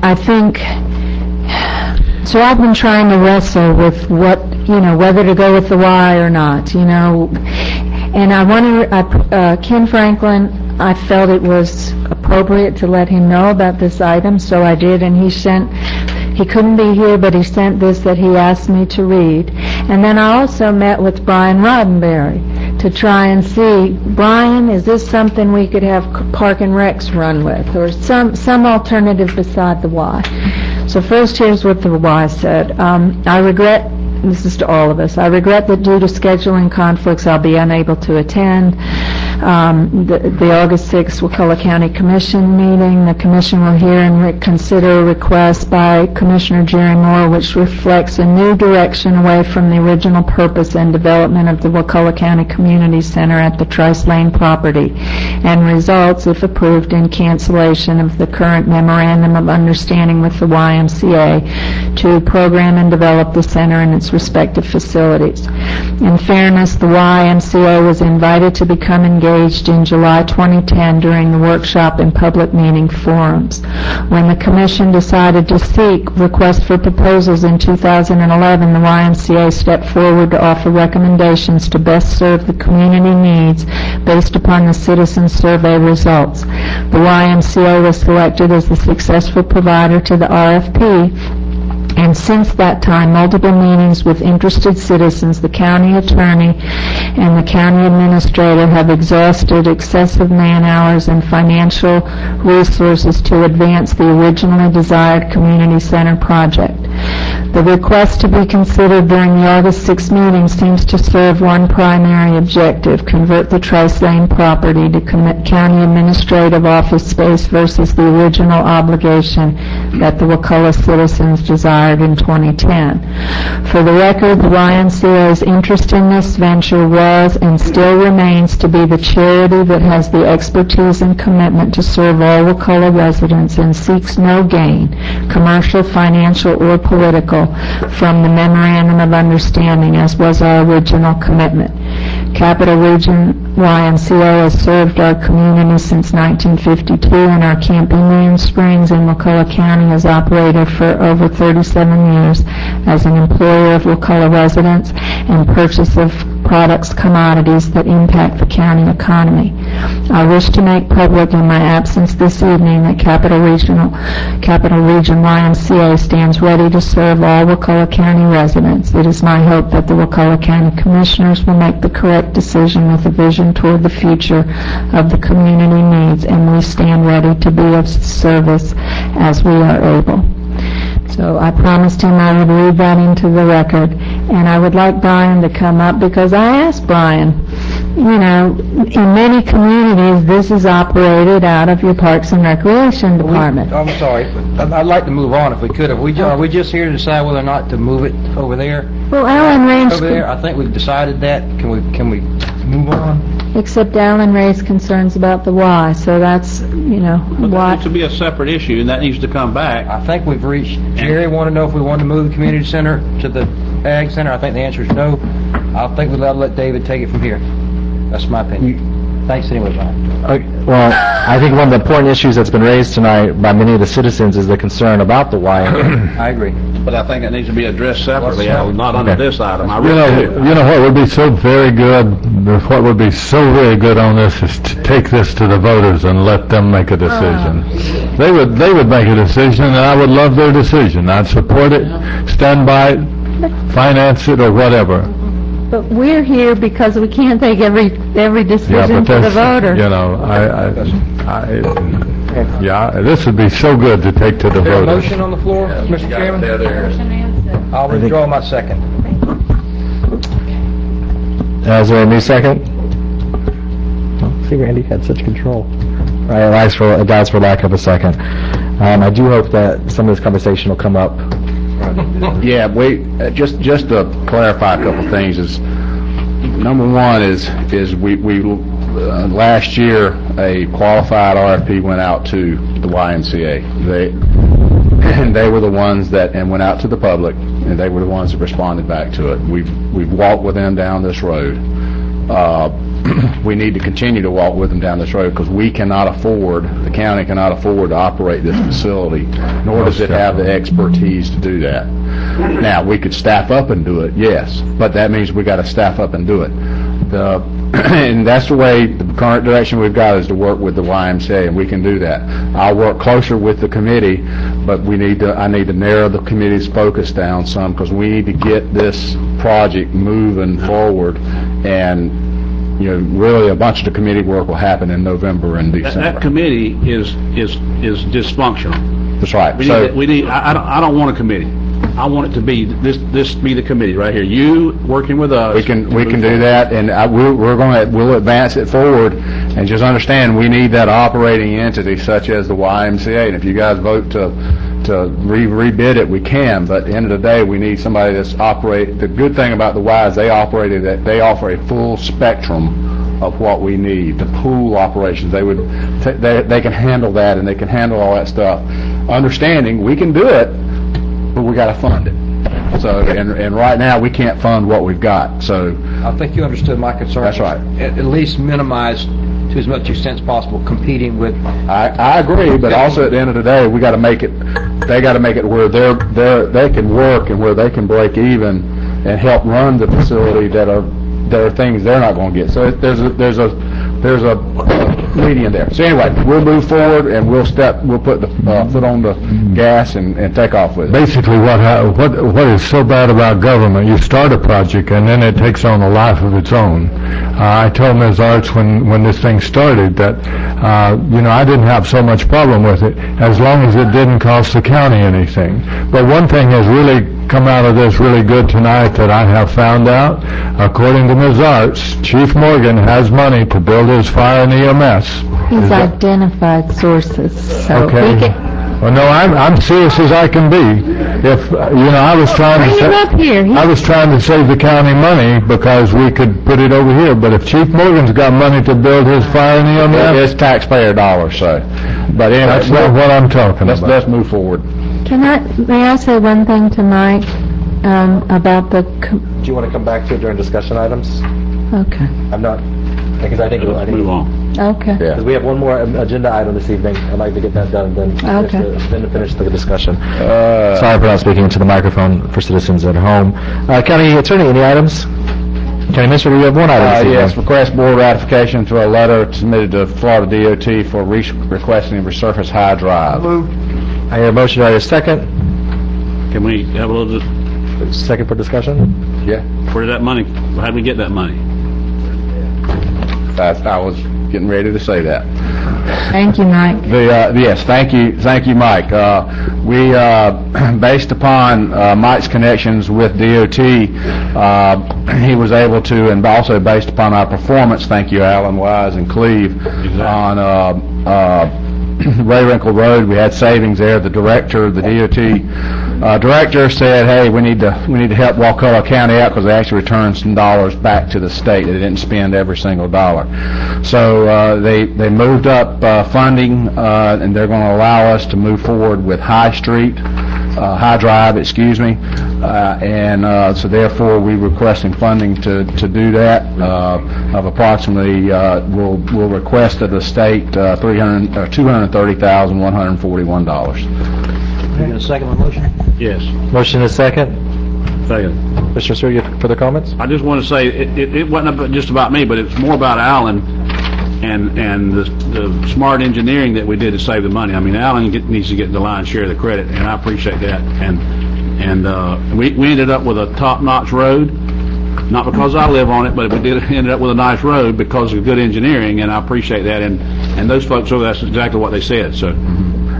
I think, so I've been trying to wrestle with whether to go with the Y or not, and Ken Franklin, I felt it was appropriate to let him know about this item, so I did, and he couldn't be here, but he sent this that he asked me to read. And then I also met with Brian Roddenberry to try and see, Brian, is this something we could have Park and Recs run with, or some alternative beside the Y? So first, here's what the Y said. I regret, this is to all of us, I regret that due to scheduling conflicts, I'll be unable to attend the August 6th Wakulla County Commission meeting. The Commission will hear and consider a request by Commissioner Jerry Moore, which reflects a new direction away from the original purpose and development of the Wakulla County Community Center at the Trice Lane property, and results, if approved, in cancellation of the current memorandum of understanding with the YMCA to program and develop the center and its respective facilities. In fairness, the YMCA was invited to become engaged in July 2010 during the workshop and public meeting forums. When the Commission decided to seek requests for proposals in 2011, the YMCA stepped forward to offer recommendations to best serve the community needs based upon the citizen survey results. The YMCA was selected as the successful provider to the RFP, and since that time, multiple meetings with interested citizens, the county attorney, and the county administrator have exhausted excessive man-hours and financial resources to advance the originally desired community center project. The request to be considered during the August 6th meeting seems to serve one primary objective: convert the Trice Lane property to county administrative office space versus the original obligation that the Wakulla citizens desired in 2010. For the record, the YMCA's interest in this venture was and still remains to be the charity that has the expertise and commitment to serve all Wakulla residents and seeks no gain, commercial, financial, or political, from the Memorandum of Understanding, as was our original commitment. Capital Region YMCA has served our community since 1952, and our Camp Indian Springs in Wakulla County has operated for over 37 years as an employer of Wakulla residents and purchase of products, commodities that impact the county economy. I wish to make public in my absence this evening that Capital Region YMCA stands ready to serve all Wakulla County residents. It is my hope that the Wakulla County Commissioners will make the correct decision with a vision toward the future of the community needs, and we stand ready to be of service as we are able. So I promised him I would read that into the record, and I would like Brian to come up, because I asked Brian, you know, in many communities, this is operated out of your Parks and Recreation Department. I'm sorry, but I'd like to move on if we could. Are we just here to decide whether or not to move it over there? Well, Alan raised... Over there, I think we've decided that. Can we move on? Except Alan raised concerns about the why, so that's, you know, But that why... needs to be a separate issue, and that needs to come back. I think we've reached, Jerry wanted to know if we wanted to move the community center to the Ag Center. I think the answer is no. I think we'll let David take it from here. That's my opinion. Thanks anyway, Brian. Well, I think one of the important issues that's been raised tonight by many of the citizens is the concern about the why. I agree. But I think it needs to be addressed separately, not under this item. I You really know, do. you know what would be so very good, what would be so really good on this is to take this to the voters and let them make a decision. They would make a decision, and I would love their decision. I'd support it, stand by it, finance it, or whatever. But we're here because we can't take every decision for the voter. You know, this would be so good to take to the Is there a voters. motion on the floor, Mr. Chairman? I'll withdraw my second. Is there a new second? See, Randy had such control. It dies for lack of a second. I do hope that some of this conversation will come up. Yeah, just to clarify a couple things is, number one is we last year a qualified RFP went out to the YMCA. They were the ones that went out to the public, and they were the ones that responded back to it. We've walked with them down this road. We need to continue to walk with them down this road, because the county cannot afford to operate this facility, nor does it have the expertise to do that. Now, we could staff up and do it, yes, but that means we got to staff up and do it. And that's the way, the current direction we've got is to work with the YMCA, and we can do that. I'll work closer with the committee, but I need to narrow the committee's focus down some, because we need to get this project moving forward, and you know, really a bunch of the committee work will happen in November and December. That committee is dysfunctional. That's right. I don't want a committee. I want it to be this be the committee right here. You working with us. We can do that, and we'll advance it forward, and just understand we need that operating entity such as the YMCA. And if you guys vote to rebid it, we can. But at the end of the day, we need somebody that's operate. The good thing about the Y is they offer a full spectrum of what we need. The pool operations, they can handle that, and they can handle all that stuff. Understanding we can do it, but we got to fund it. So, and right now we can't fund what we've got. So I think you understood my concern. That's right. At least minimize to as much extent as possible competing with. I agree, but also at the end of the day, we got to make it. They got to make it where they can work and where they can break even and help run the facility that are things they're not going to get. So there's a median there. So anyway, we'll move forward and we'll put the foot on the gas and take off with it. Basically, what is so bad about government, you start a project and then it takes on a life of its own. I told Ms. Arts when this thing started that, I didn't have so much problem with it as long as it didn't cost the county anything. But one thing has really come out of this really good tonight that I have found out. According to Ms. Arts, Chief Morgan has money to build his fire and EMS. He's identified sources, so Okay. we can... Well, no, I'm serious as I can be. If, I was trying to... Bring him up here. I was trying to save the county money because we could put it over here, but if Chief Morgan's got money to build his fire and EMS... It's taxpayer dollars, so. But anyway, That's not what I'm talking about. Let's move forward. May I say one thing to Mike, about the... Do you want to come back to it during discussion items? Okay, I'm not, because I think Move on. okay. because we have one more agenda item this evening. I'd like to get that done, then to finish the discussion. Sorry for not speaking into the microphone for citizens at home. County Attorney, any items? County Administrator, we have one item this evening. Yes, request board ratification to a letter submitted to Florida DOT for requesting to resurface High Drive. I hear a motion, do I hear a second? Can we have a little, Second for discussion? Yeah. where did that money, how did we get that money? I was getting ready to say that. Thank you, Mike. Yes, thank you, Mike. We, based upon Mike's connections with DOT, he was able to, and also based upon our performance, thank you, Alan Wise and Cleve, on Ray Wrinkle Road. We had savings there. The director, the DOT director said, hey, we need to help Wakulla County out because they actually returned some dollars back to the state. They didn't spend every single dollar. So they moved up funding, and they're going to allow us to move forward with High Drive, and so therefore we're requesting funding to do that of approximately we'll request of the state $230,141. You going to second the motion? Yes. Motion is second. Second. Mr. Stewart, you have further comments? I just want to say, it wasn't just about me, but it's more about Alan and the smart engineering that we did to save the money. I mean, Alan needs to get the lion's share of the credit, and I appreciate that. And we ended up with a top-notch road, not because I live on it, but we ended up with a nice road because of good engineering, and I appreciate that. And those folks over, that's exactly what they said. So.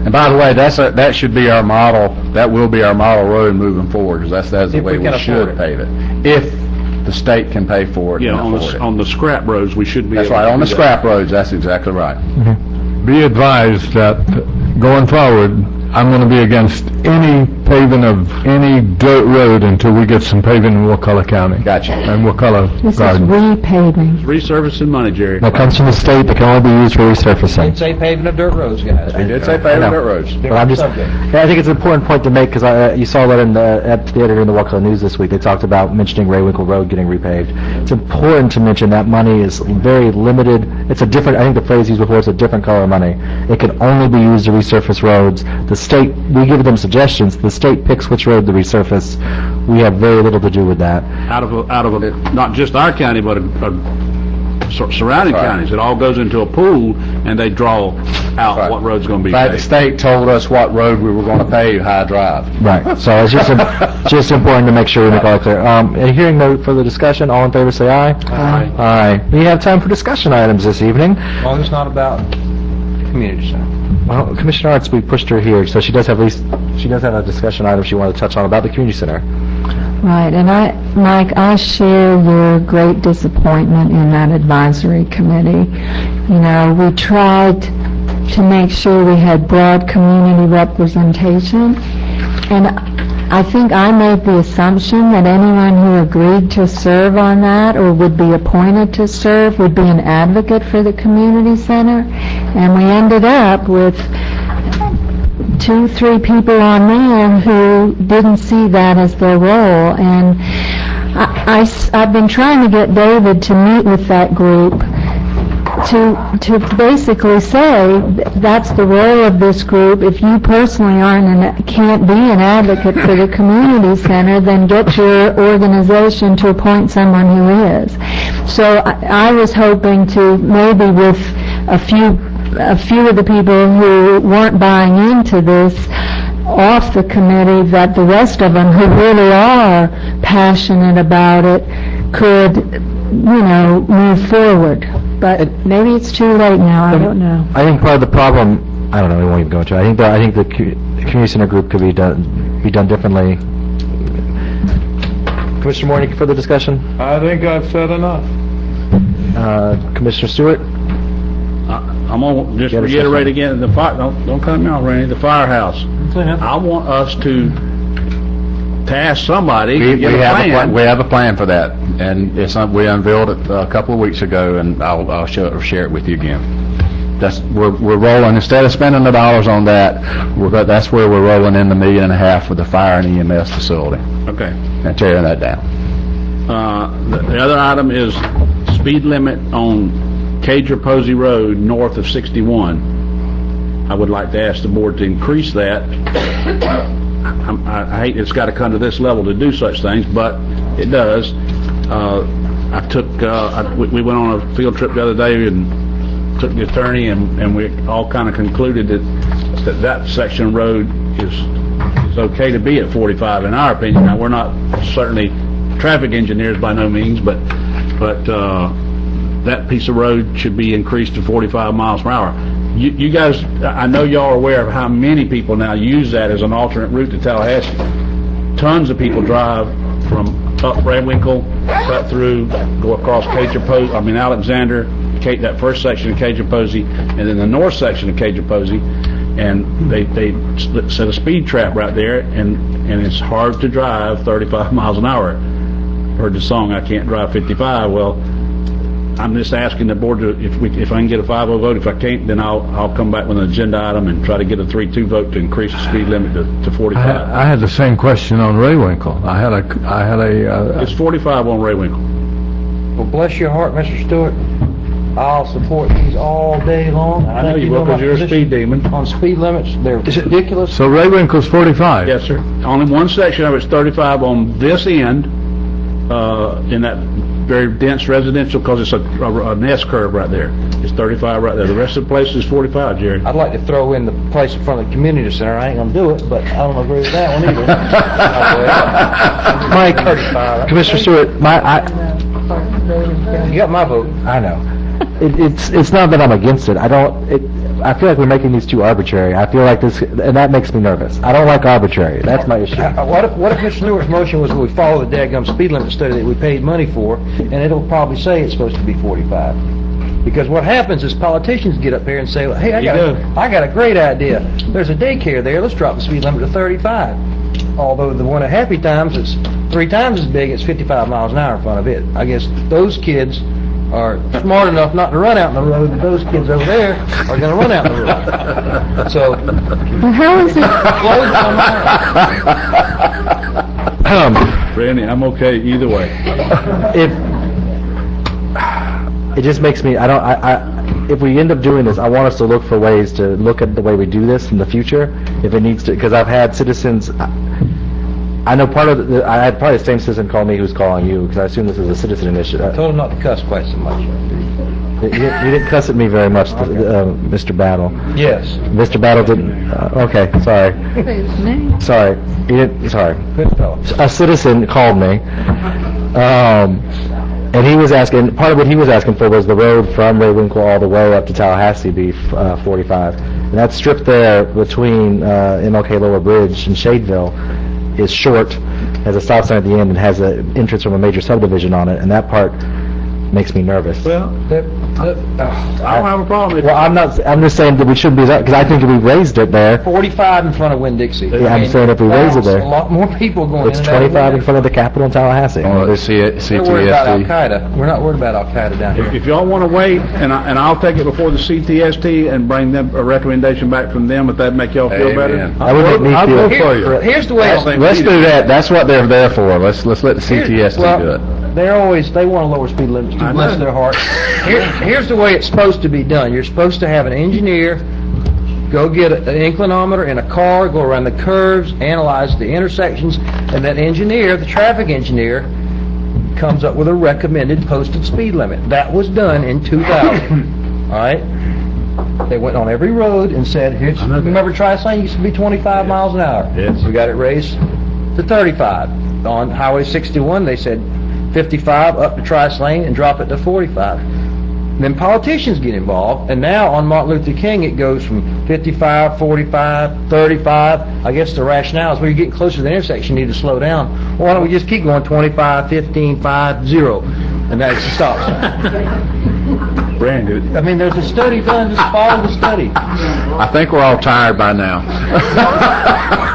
And by the way, that should be our model. That will be our model road moving forward, because that's the way we should pave it. If the state can pay for it. Yeah, on the scrap roads, we should be. That's right. On the scrap roads, that's exactly right. Be advised that going forward, I'm going to be against any paving of any dirt road until we get some paving in Wakulla County. Gotcha. And Wakulla This is Gardens. repaving. Resurfacing money, Jerry. That comes from the state, that can only be used for resurfacing. Did say paving of dirt roads, guys. We did say paving of dirt roads. But I'm just, yeah, I think it's an important point to make, because you saw that at the editor in the Wakulla News this week. They talked about mentioning Ray Winkle Road getting repaved. It's important to mention that money is very limited. It's a different, I think the phrase used before, it's a different color of money. It can only be used to resurface roads. The state, we give them suggestions. The state picks which road to resurface. We have very little to do with that. Out of not just our county, but surrounding counties. It all goes into a pool, and they draw out what road's going to be In fact, paved. the state told us what road we were going to pave High Drive. Right. So it's just important to make sure we make all that clear. And hearing no further discussion, all in favor say aye. Aye. Aye. We have time for discussion items this evening. As long as it's not about the community center. Well, Commissioner Arts, we pushed her here, so she does have a discussion item she wanted to touch on about the community center. Right, and Mike, I share your great disappointment in that advisory committee. You know, we tried to make sure we had broad community representation, and I think I made the assumption that anyone who agreed to serve on that or would be appointed to serve would be an advocate for the community center, and we ended up with 2-3 people on there who didn't see that as their role. And I've been trying to get David to meet with that group to basically say that's the role of this group. If you personally can't be an advocate for the community center, then get your organization to appoint someone who is. So I was hoping to maybe with a few of the people who weren't buying into this off the committee, that the rest of them who really are passionate about it could, move forward. But maybe it's too late now, I don't know. I think part of the problem, I don't know, we won't even go into it. I think the community center group could be done differently. Commissioner Moore, any further discussion? I think I've said enough. Commissioner Stewart? I'm going to just reiterate again, don't cut me off, Randy, the firehouse. I want us to ask somebody to get a plan. We have a plan for that, and it's we unveiled it a couple of weeks ago, and I'll share it with you again. We're rolling, instead of spending the dollars on that, that's where we're rolling in the $1.5 million for the fire and EMS facility. Okay. And tearing that down. The other item is speed limit on Cager-Posey Road north of 61. I would like to ask the board to increase that. I hate it's got to come to this level to do such things, but it does. We went on a field trip the other day and took the attorney, and we all kind of concluded that section of road is okay to be at 45 in our opinion. Now, we're not certainly traffic engineers by no means, but that piece of road should be increased to 45 miles per hour. You guys, I know y'all are aware of how many people now use that as an alternate route to Tallahassee. Tons of people drive from up Radwinkle, cut through, go across Alexander, that first section of Cager-Posey, and then the north section of Cager-Posey, and they set a speed trap right there, and it's hard to drive 35 miles an hour. Heard the song, I Can't Drive 55. Well, I'm just asking the board to, if I can get a 5-0 vote. If I can't, then I'll come back with an agenda item and try to get a 3-2 vote to increase the speed limit to 45. I had the same question on Radwinkle. I had a. It's 45 on Radwinkle. Well, bless your heart, Mr. Stewart. I'll support these all day long. I know you will, because you're a speed demon. On speed limits, they're ridiculous. So Radwinkle's 45? Yes, sir. Only one section of it's 35 on this end, in that very dense residential, because it's an S curve right there. It's 35 right there. The rest of the place is 45, Jerry. I'd like to throw in the place in front of the community center. I ain't gonna do it, but I don't agree with that one either. Mike, Commissioner Stewart, you got my vote. I know. It's not that I'm against it. I feel like we're making these too arbitrary. I feel like this, and that makes me nervous. I don't like arbitrary. That's my issue. What if Mr. Stewart's motion was that we follow the daggum speed limit study that we paid money for, and it'll probably say it's supposed to be 45? Because what happens is politicians get up here and say, hey, I got a great idea. There's a daycare there. Let's drop the speed limit to 35. Although the one at Happy Times is 3 times as big, it's 55 miles an hour in front of it. I guess those kids are smart enough not to run out in the road, but those kids over there are going to run out in the road. So, well, how is it? Randy, I'm okay either way. It just makes me, if we end up doing this, I want us to look for ways to look at the way we do this in the future, if it needs to, because I've had citizens, I know I had probably the same citizen call me who's calling you, because I assume this is a citizen initiative. I told him not to cuss quite so much. You didn't cuss at me very much, Mr. Battle. Yes. Mr. Battle didn't, okay, sorry. Sorry. He didn't, sorry. Good fellow. A citizen called me, and he was asking, part of what he was asking for was the road from Radwinkle all the way up to Tallahassee be 45. And that strip there between MLK Lower Bridge and Shadeville is short, has a stop sign at the end, and has an entrance from a major subdivision on it, and that part makes me nervous. Well, I don't have a problem. Well, I'm just saying that we shouldn't do that, because I think if we raised it there. 45 in front of Winn-Dixie. Yeah, I'm saying if we raise it there. A lot more people going It's 25 in front of the Capitol in Tallahassee. Oh, CTSD. We're worried about Al-Qaeda. We're not worried about Al-Qaeda down here. If y'all want to wait, and I'll take it before the CTST and bring them a recommendation back from them, if that make y'all feel better. That would make me feel for you. Here's the way. Let's do that. That's what they're there for. Let's let the CTST do it. They want to lower speed limits to bless their heart. Here's the way it's supposed to be done. You're supposed to have an engineer go get an inclinometer in a car, go around the curves, analyze the intersections, and that engineer, the traffic engineer, comes up with a recommended posted speed limit. That was done in 2000. All right? They went on every road and said, here's, remember Trice Lane used to be 25 miles an hour? Yes. We got it raised to 35. On Highway 61, they said 55 up to Trice Lane and drop it to 45. Then politicians get involved, and now on Martin Luther King, it goes from 55, 45, 35. I guess the rationale is when you're getting closer to the intersection, you need to slow down. Well, why don't we just keep going 25, 15, 5, 0, and that's the stop sign. Brand good. I mean, there's a study done, just follow the study. I think we're all tired by now.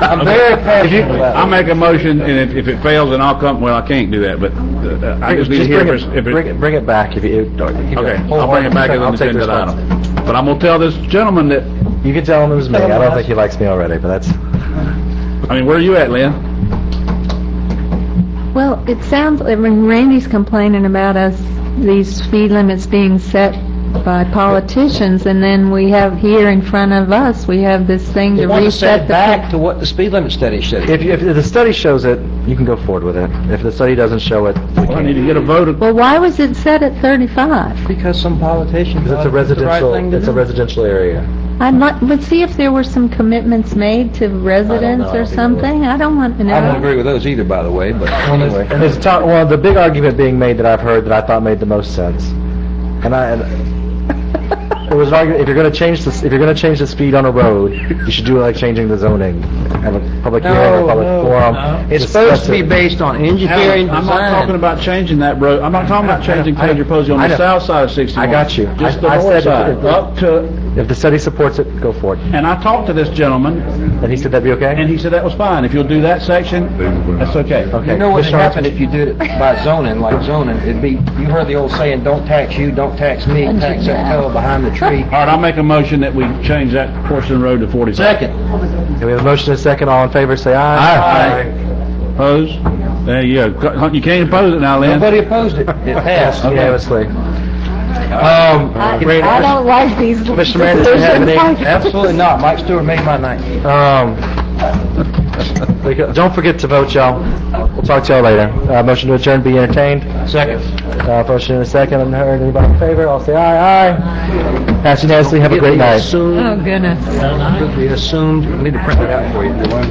I'm very passionate about I'll it. make a motion, and if it fails, then I'll come, well, I can't do that, but I just need to hear if it... Bring it back if you... Okay, I'll bring it back as an agenda item. But I'm gonna tell this gentleman that, You can tell him it was me. I don't think he likes me already, but that's... I mean, where are you at, Lynn? Well, it sounds, I mean, Randy's complaining about these speed limits being set by politicians, and then we have here in front of us, we have this thing They to want to set reset it the... back to what the speed limit study said. If the study shows it, you can go forward with it. If the study doesn't show it, we Well, I need can't. to get a vote. Well, why was it set at 35? Because some politicians Because thought it was the right thing to it's a do. residential area. I'd like, but see if there were some commitments made to residents I or don't think something. I don't want to know. I don't agree with those either, by the way, but anyway. And there's well, the big argument being made that I've heard that I thought made the most sense, and there was an argument, if you're going to change the speed on a road, you should do it like changing the zoning, have a public hearing or public forum. It's Discuss supposed to be it. based on engineering I'm not talking design. about changing that road, I'm not talking about changing Pedro Posey on I the know. south side of 61. I got you. Just the I north said side, up to, if the study supports it, go for it. and I talked to this gentleman, And he said that'd be okay? and he said that was fine. If you'll do that section, that's okay. Okay. You know what would Commissioner happen if you did it by zoning, like zoning? It'd be, you heard the old saying, don't tax you, don't tax me, tax that fellow behind the tree. All right, I'll make a motion that we change that portion of the road to 45. Second. Okay, we have a motion and a second. All in favor, say aye. Opposed? There you go. You can't oppose it now, Lynn. Nobody opposed it. It passed. Unanimously. I don't like these Mr. Miranda, do you have any? Absolutely not. Mike Stewart made my night. Don't forget to vote, y'all. We'll talk to y'all later. Motion to adjourn, be entertained. Second. Motion and a second. Unheard. Anybody in favor? I'll say aye. Aye. Pass unanimously. Have a great night. Oh, goodness. We assumed, I need to print it out for you.